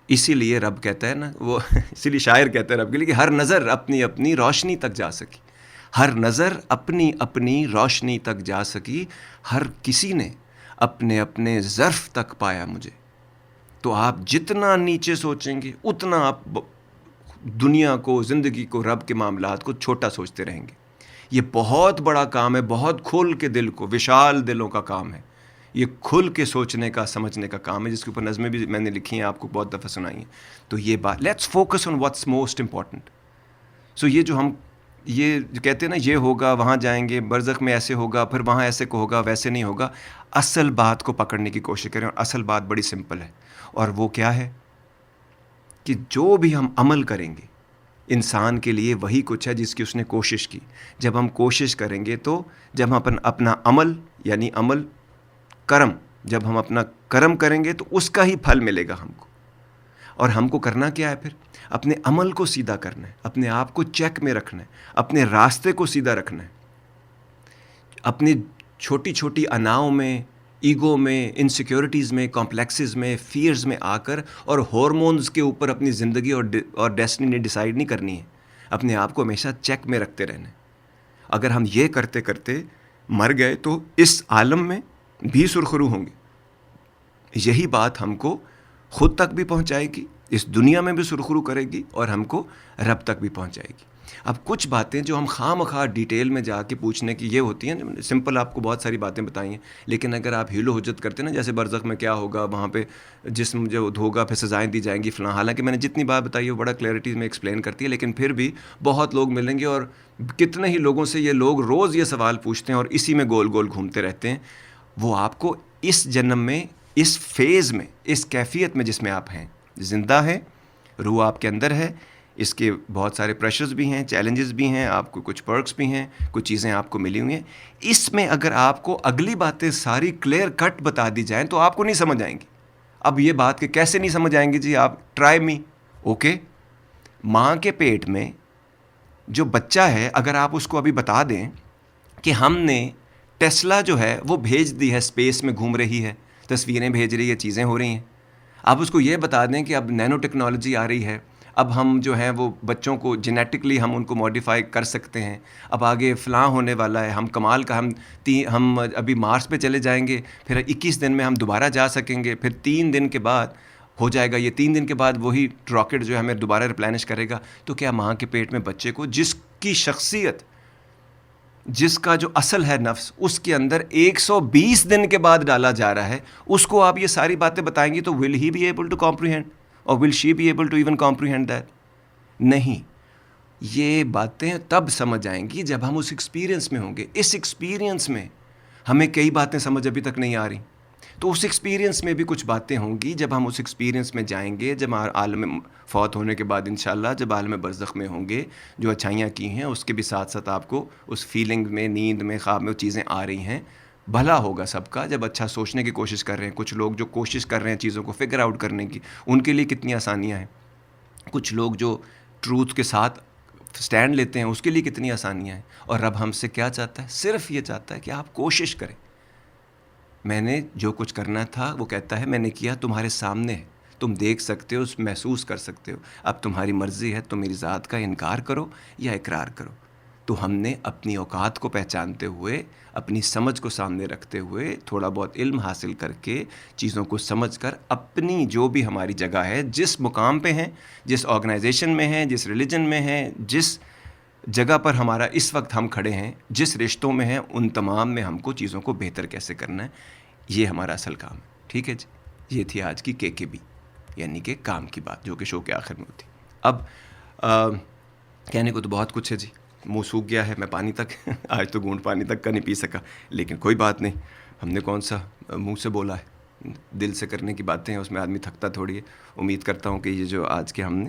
اسی لیے رب کہتا ہے نا, وہ اسی لیے شاعر کہتا ہے رب کے لیے کہ ہر نظر اپنی اپنی روشنی تک جا سکی. ہر نظر اپنی اپنی روشنی تک جا سکی, ہر کسی نے اپنے اپنے ظرف تک پایا مجھے. تو آپ جتنا نیچے سوچیں گے اتنا آپ دنیا کو, زندگی کو, رب کے معاملات کو چھوٹا سوچتے رہیں گے. یہ بہت بڑا کام ہے, بہت کھل کے دل کو, وشال دلوں کا کام ہے. یہ کھل کے سوچنے کا, سمجھنے کا کام ہے, جس کے اوپر نظمیں بھی میں نے لکھی ہیں, آپ کو بہت دفعہ سنائی ہیں. تو یہ بات, let's focus on what's most important. So یہ جو ہم یہ کہتے ہیں نا, یہ ہوگا, وہاں جائیں گے, برزخ میں ایسے ہوگا, پھر وہاں ایسے کو ہوگا, ویسے نہیں ہوگا. اصل بات کو پکڑنے کی کوشش کریں, اور اصل بات بڑی سمپل ہے. اور وہ کیا ہے کہ جو بھی ہم عمل کریں گے, انسان کے لیے وہی کچھ ہے جس کی اس نے کوشش کی. جب ہم کوشش کریں گے تو جب ہم اپنا عمل یعنی عمل کرم, جب ہم اپنا کرم کریں گے تو اس کا ہی پھل ملے گا ہم کو. اور ہم کو کرنا کیا ہے پھر؟ اپنے عمل کو سیدھا کرنا ہے, اپنے آپ کو چیک میں رکھنا ہے, اپنے راستے کو سیدھا رکھنا ہے. اپنی چھوٹی چھوٹی اناؤں میں, ایگو میں, انسیکیورٹیز میں, کمپلیکسز میں, فیئرز میں آ کر اور ہارمونز کے اوپر اپنی زندگی اور ڈیسٹنی نے ڈیسائیڈ نہیں کرنی ہے. اپنے آپ کو ہمیشہ چیک میں رکھتے رہنا ہے. اگر ہم یہ کرتے کرتے مر گئے تو اس عالم میں بھی سرخرو ہوں گے. یہی بات ہم کو خود تک بھی پہنچائے گی, اس دنیا میں بھی سرخرو کرے گی, اور ہم کو رب تک بھی پہنچائے گی. اب کچھ باتیں جو ہم خواہ مخواہ ڈیٹیل میں جا کے پوچھنے کی یہ ہوتی ہیں, سمپل آپ کو بہت ساری باتیں بتائی ہیں, لیکن اگر آپ ہیل و حجت کرتے نا, جیسے برزخ میں کیا ہوگا, وہاں پہ جسم جو ہوگا, پھر سزائیں دی جائیں گی فلاں, حالانکہ میں نے جتنی بات بتائی ہے وہ بڑا کلیئرٹی میں ایکسپلین کرتی ہے, لیکن پھر بھی بہت لوگ ملیں گے, اور کتنے ہی لوگوں سے یہ لوگ روز یہ سوال پوچھتے ہیں اور اسی میں گول گول گھومتے رہتے ہیں. وہ آپ کو اس جنم میں, اس فیز میں, اس کیفیت میں جس میں آپ ہیں, زندہ ہیں, روح آپ کے اندر ہے, اس کے بہت سارے پریشرز بھی ہیں, چیلنجز بھی ہیں, آپ کو کچھ پرکس بھی ہیں, کچھ چیزیں آپ کو ملی ہوئی ہیں. اس میں اگر آپ کو اگلی باتیں ساری کلیئر کٹ بتا دی جائیں تو آپ کو نہیں سمجھ آئیں گی. اب یہ بات کہ کیسے نہیں سمجھ آئیں گی جی, آپ ٹرائی می. اوکے, ماں کے پیٹ میں جو بچہ ہے, اگر آپ اس کو ابھی بتا دیں کہ ہم نے ٹیسلا جو ہے وہ بھیج دی ہے, اسپیس میں گھوم رہی ہے, تصویریں بھیج رہی ہے, چیزیں ہو رہی ہیں. آپ اس کو یہ بتا دیں کہ اب نینو ٹیکنالوجی آ رہی ہے, اب ہم جو ہیں وہ بچوں کو جینیٹکلی ہم ان کو ماڈیفائی کر سکتے ہیں. اب آگے فلاں ہونے والا ہے, ہم کمال کا ہم ابھی مارس پہ چلے جائیں گے, پھر 21 دن میں ہم دوبارہ جا سکیں گے, پھر 3 دن کے بعد ہو جائے گا یہ, 3 دن کے بعد وہی راکٹ جو ہے ہمیں دوبارہ ریپلینش کرے گا. تو کیا ماں کے پیٹ میں بچے کو, جس کی شخصیت, جس کا جو اصل ہے نفس, اس کے اندر 120 دن کے بعد ڈالا جا رہا ہے, اس کو آپ یہ ساری باتیں بتائیں گی تو will he be able to comprehend اور will she be able to even comprehend that? نہیں. یہ باتیں تب سمجھ آئیں گی جب ہم اس ایکسپیرینس میں ہوں گے. اس ایکسپیرینس میں ہمیں کئی باتیں سمجھ ابھی تک نہیں آ رہی, تو اس ایکسپیرینس میں بھی کچھ باتیں ہوں گی جب ہم اس ایکسپیرینس میں جائیں گے, جب عالم فوت ہونے کے بعد انشاءاللہ جب عالم برزخ میں ہوں گے, جو اچھائیاں کی ہیں اس کے بھی ساتھ ساتھ آپ کو اس فیلنگ میں, نیند میں, خواب میں وہ چیزیں آ رہی ہیں. بھلا ہوگا سب کا جب اچھا سوچنے کی کوشش کر رہے ہیں. کچھ لوگ جو کوشش کر رہے ہیں چیزوں کو فگر آؤٹ کرنے کی, ان کے لیے کتنی آسانیاں ہیں. کچھ لوگ جو ٹروتھ کے ساتھ سٹینڈ لیتے ہیں, اس کے لیے کتنی آسانیاں ہیں. اور رب ہم سے کیا چاہتا ہے؟ صرف یہ چاہتا ہے کہ آپ کوشش کریں. میں نے جو کچھ کرنا تھا وہ کہتا ہے میں نے کیا, تمہارے سامنے ہے, تم دیکھ سکتے ہو, محسوس کر سکتے ہو. اب تمہاری مرضی ہے تم میری ذات کا انکار کرو یا اقرار کرو. تو ہم نے اپنی اوقات کو پہچانتے ہوئے, اپنی سمجھ کو سامنے رکھتے ہوئے, تھوڑا بہت علم حاصل کر کے, چیزوں کو سمجھ کر, اپنی جو بھی ہماری جگہ ہے, جس مقام پہ ہیں, جس آرگنائزیشن میں ہیں, جس ریلیجن میں ہیں, جس جگہ پر ہمارا اس وقت ہم کھڑے ہیں, جس رشتوں میں ہیں, ان تمام میں ہم کو چیزوں کو بہتر کیسے کرنا ہے, یہ ہمارا اصل کام ہے. ٹھیک ہے جی, یہ تھی آج کی KKB, یعنی کہ کام کی بات, جو کہ شو کے آخر میں ہوتی. اب کہنے کو تو بہت کچھ ہے جی, منہ سوکھ گیا ہے, میں پانی تک آج تو گھونٹ پانی تک کا نہیں پی سکا, لیکن کوئی بات نہیں, ہم نے کون سا منہ سے بولا ہے, دل سے کرنے کی باتیں ہیں, اس میں آدمی تھکتا تھوڑی ہے. امید کرتا ہوں کہ یہ جو آج کے ہم نے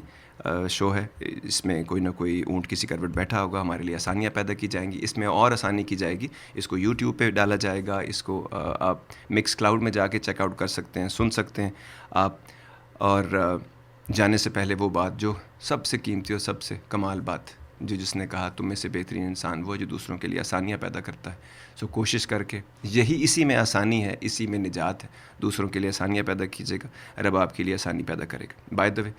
شو ہے, اس میں کوئی نہ کوئی اونٹ کسی کروٹ بیٹھا ہوگا, ہمارے لیے آسانیاں پیدا کی جائیں گی. اس میں اور آسانی کی جائے گی, اس کو YouTube پہ ڈالا جائے گا, اس کو آپ مکس کلاؤڈ میں جا کے چیک آؤٹ کر سکتے ہیں, سن سکتے ہیں آپ. اور جانے سے پہلے وہ بات جو سب سے قیمتی اور سب سے کمال بات, جو جس نے کہا تم میں سے بہترین انسان وہ جو دوسروں کے لیے آسانیاں پیدا کرتا ہے. سو کوشش کر کے, یہی اسی میں آسانی ہے, اسی میں نجات ہے. دوسروں کے لیے آسانیاں پیدا کیجیے گا, رب آپ کے لیے آسانی پیدا کرے گا. بائی دا وے,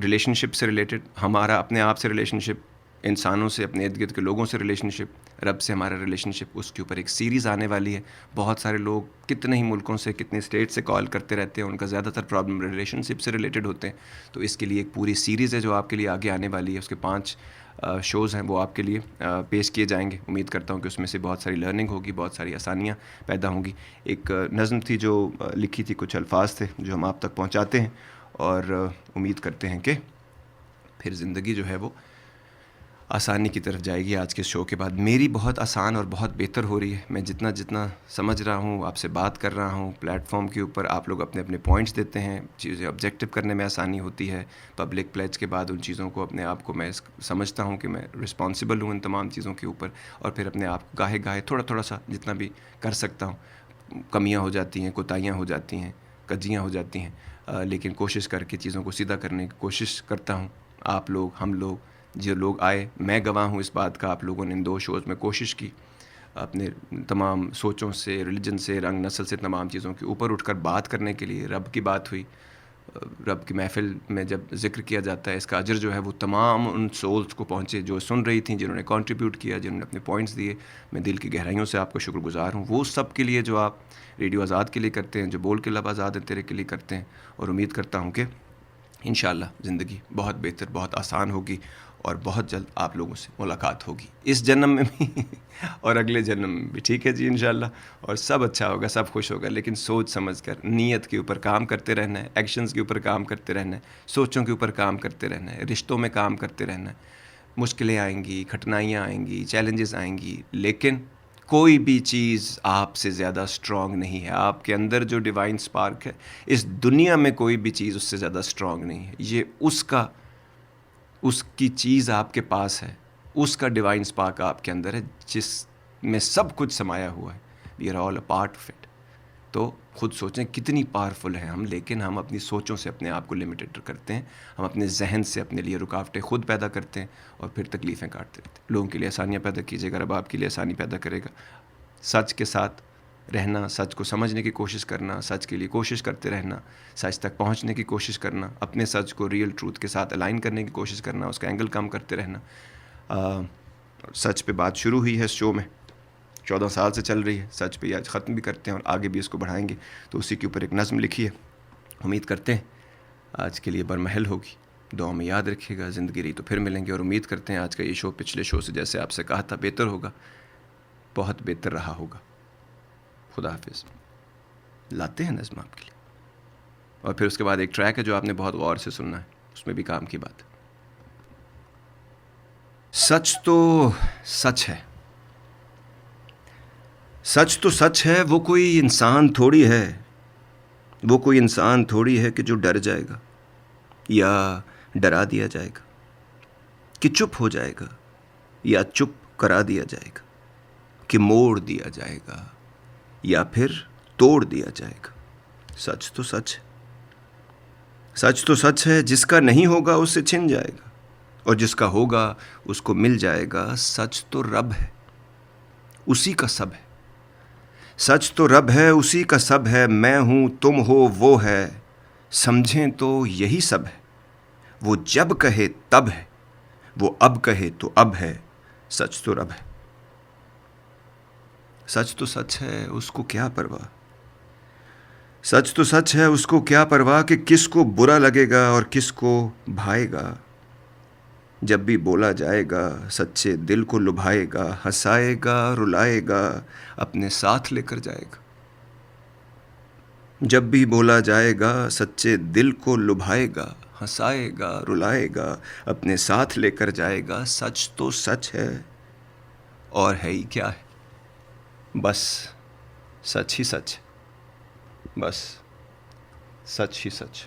ریلیشن شپ سے ریلیٹڈ, ہمارا اپنے آپ سے ریلیشن شپ, انسانوں سے, اپنے ارد گرد کے لوگوں سے ریلیشن شپ, رب سے ہمارا ریلیشن شپ, اس کے اوپر ایک سیریز آنے والی ہے. بہت سارے لوگ کتنے ہی ملکوں سے, کتنے اسٹیٹ سے کال کرتے رہتے ہیں, ان کا زیادہ تر پرابلم ریلیشن شپ سے ریلیٹڈ ہوتے ہیں. تو اس کے لیے ایک پوری سیریز ہے جو آپ کے لیے آگے آنے والی ہے. اس کے 5 شوز ہیں, وہ آپ کے لیے پیش کیے جائیں گے. امید کرتا ہوں کہ اس میں سے بہت ساری لرننگ ہوگی, بہت ساری آسانیاں پیدا ہوں گی. ایک نظم تھی جو لکھی تھی, کچھ الفاظ تھے جو ہم آپ تک پہنچاتے ہیں, اور امید کرتے ہیں کہ پھر زندگی جو ہے وہ آسانی کی طرف جائے گی. آج کے شو کے بعد میری بہت آسان اور بہت بہتر ہو رہی ہے. میں جتنا سمجھ رہا ہوں, آپ سے بات کر رہا ہوں, پلیٹ فارم کے اوپر آپ لوگ اپنے اپنے پوائنٹس دیتے ہیں, چیزیں آبجیکٹو کرنے میں آسانی ہوتی ہے. پبلک پلیج کے بعد ان چیزوں کو, اپنے آپ کو میں سمجھتا ہوں کہ میں رسپانسبل ہوں ان تمام چیزوں کے اوپر, اور پھر اپنے آپ گاہے تھوڑا سا جتنا بھی کر سکتا ہوں, کمیاں ہو جاتی ہیں, کوتاہیاں ہو جاتی ہیں, کجیاں ہو جاتی ہیں, لیکن کوشش کر کے چیزوں کو سیدھا کرنے کی کوشش کرتا ہوں. آپ لوگ, ہم لوگ, جو لوگ آئے, میں گواہ ہوں اس بات کا, آپ لوگوں نے ان 2 شوز میں کوشش کی اپنے تمام سوچوں سے, ریلیجن سے, رنگ نسل سے, تمام چیزوں کے اوپر اٹھ کر بات کرنے کے لیے. رب کی بات ہوئی, رب کی محفل میں جب ذکر کیا جاتا ہے, اس کا اجر جو ہے وہ تمام ان سولز کو پہنچے جو سن رہی تھیں, جنہوں نے کنٹریبیوٹ کیا, جنہوں نے اپنے پوائنٹس دیے. میں دل کی گہرائیوں سے آپ کو شکر گزار ہوں, وہ سب کے لیے جو آپ ریڈیو آزاد کے لیے کرتے ہیں, جو بول کے لب آزاد ہے تیرے کے لیے کرتے ہیں. اور امید کرتا ہوں کہ انشاءاللہ زندگی بہت بہتر, بہت آسان ہوگی, اور بہت جلد آپ لوگوں سے ملاقات ہوگی, اس جنم میں بھی اور اگلے جنم میں بھی. ٹھیک ہے جی, انشاءاللہ, اور سب اچھا ہوگا, سب خوش ہوگا. لیکن سوچ سمجھ کر, نیت کے اوپر کام کرتے رہنا ہے, ایکشنز کے اوپر کام کرتے رہنا ہے, سوچوں کے اوپر کام کرتے رہنا ہے, رشتوں میں کام کرتے رہنا ہے. مشکلیں آئیں گی, کھٹنائیاں آئیں گی, چیلنجز آئیں گی, لیکن کوئی بھی چیز آپ سے زیادہ اسٹرانگ نہیں ہے. آپ کے اندر جو ڈیوائن سپارک ہے, اس دنیا میں کوئی بھی چیز اس سے زیادہ اسٹرانگ نہیں ہے. یہ اس کی چیز آپ کے پاس ہے, اس کا ڈیوائن سپارک آپ کے اندر ہے, جس میں سب کچھ سمایا ہوا ہے. We are all a part of it. تو خود سوچیں کتنی پاورفل ہیں ہم, لیکن ہم اپنی سوچوں سے اپنے آپ کو لمیٹڈ کرتے ہیں. ہم اپنے ذہن سے اپنے لیے رکاوٹیں خود پیدا کرتے ہیں, اور پھر تکلیفیں کاٹتے رہتے ہیں. لوگوں کے لیے آسانیاں پیدا کیجیے گا, رب آپ کے لیے آسانی پیدا کرے گا. سچ کے ساتھ رہنا, سچ کو سمجھنے کی کوشش کرنا, سچ کے لیے کوشش کرتے رہنا, سچ تک پہنچنے کی کوشش کرنا, اپنے سچ کو ریئل ٹروتھ کے ساتھ الائن کرنے کی کوشش کرنا, اس کا اینگل کم کرتے رہنا. سچ پہ بات شروع ہوئی ہے اس شو میں, 14 سال سے چل رہی ہے. سچ پہ آج ختم بھی کرتے ہیں اور آگے بھی اس کو بڑھائیں گے. تو اسی کے اوپر ایک نظم لکھی ہے, امید کرتے ہیں آج کے لیے برمحل ہوگی. دعا میں یاد رکھیے گا. زندگی رہی تو پھر ملیں گے, اور امید کرتے ہیں آج کا یہ شو پچھلے شو سے جیسے آپ سے کہا تھا بہتر ہوگا, بہت بہتر رہا ہوگا. خدا حافظ. لاتے ہیں نظم آپ کے لیے, اور پھر اس کے بعد ایک ٹریک ہے جو آپ نے بہت غور سے سننا ہے, اس میں بھی کام کی بات. سچ تو سچ ہے, سچ تو سچ ہے. وہ کوئی انسان تھوڑی ہے, وہ کوئی انسان تھوڑی ہے کہ جو ڈر جائے گا یا ڈرا دیا جائے گا, کہ چپ ہو جائے گا یا چپ کرا دیا جائے گا, کہ موڑ دیا جائے گا یا پھر توڑ دیا جائے گا. سچ تو سچ ہے, سچ تو سچ ہے. جس کا نہیں ہوگا اس سے چھن جائے گا, اور جس کا ہوگا اس کو مل جائے گا. سچ تو رب ہے, اسی کا سب ہے. سچ تو رب ہے, اسی کا سب ہے. میں ہوں, تم ہو, وہ ہے, سمجھیں تو یہی سب ہے. وہ جب کہے تب ہے, وہ اب کہے تو اب ہے. سچ تو رب ہے. سچ تو سچ ہے, اس کو کیا پرواہ. سچ تو سچ ہے, اس کو کیا پرواہ کہ کس کو برا لگے گا اور کس کو بھائے گا. جب بھی بولا جائے گا سچے دل کو لبھائے گا, ہنسائے گا, رلائے گا, اپنے ساتھ لے کر جائے گا. جب بھی بولا جائے گا سچے دل کو لبھائے گا, ہنسائے گا, رلائے گا, اپنے ساتھ لے کر جائے گا. سچ تو سچ ہے, اور ہے ہی کیا ہے, بس سچ ہی سچ, بس سچ ہی سچ.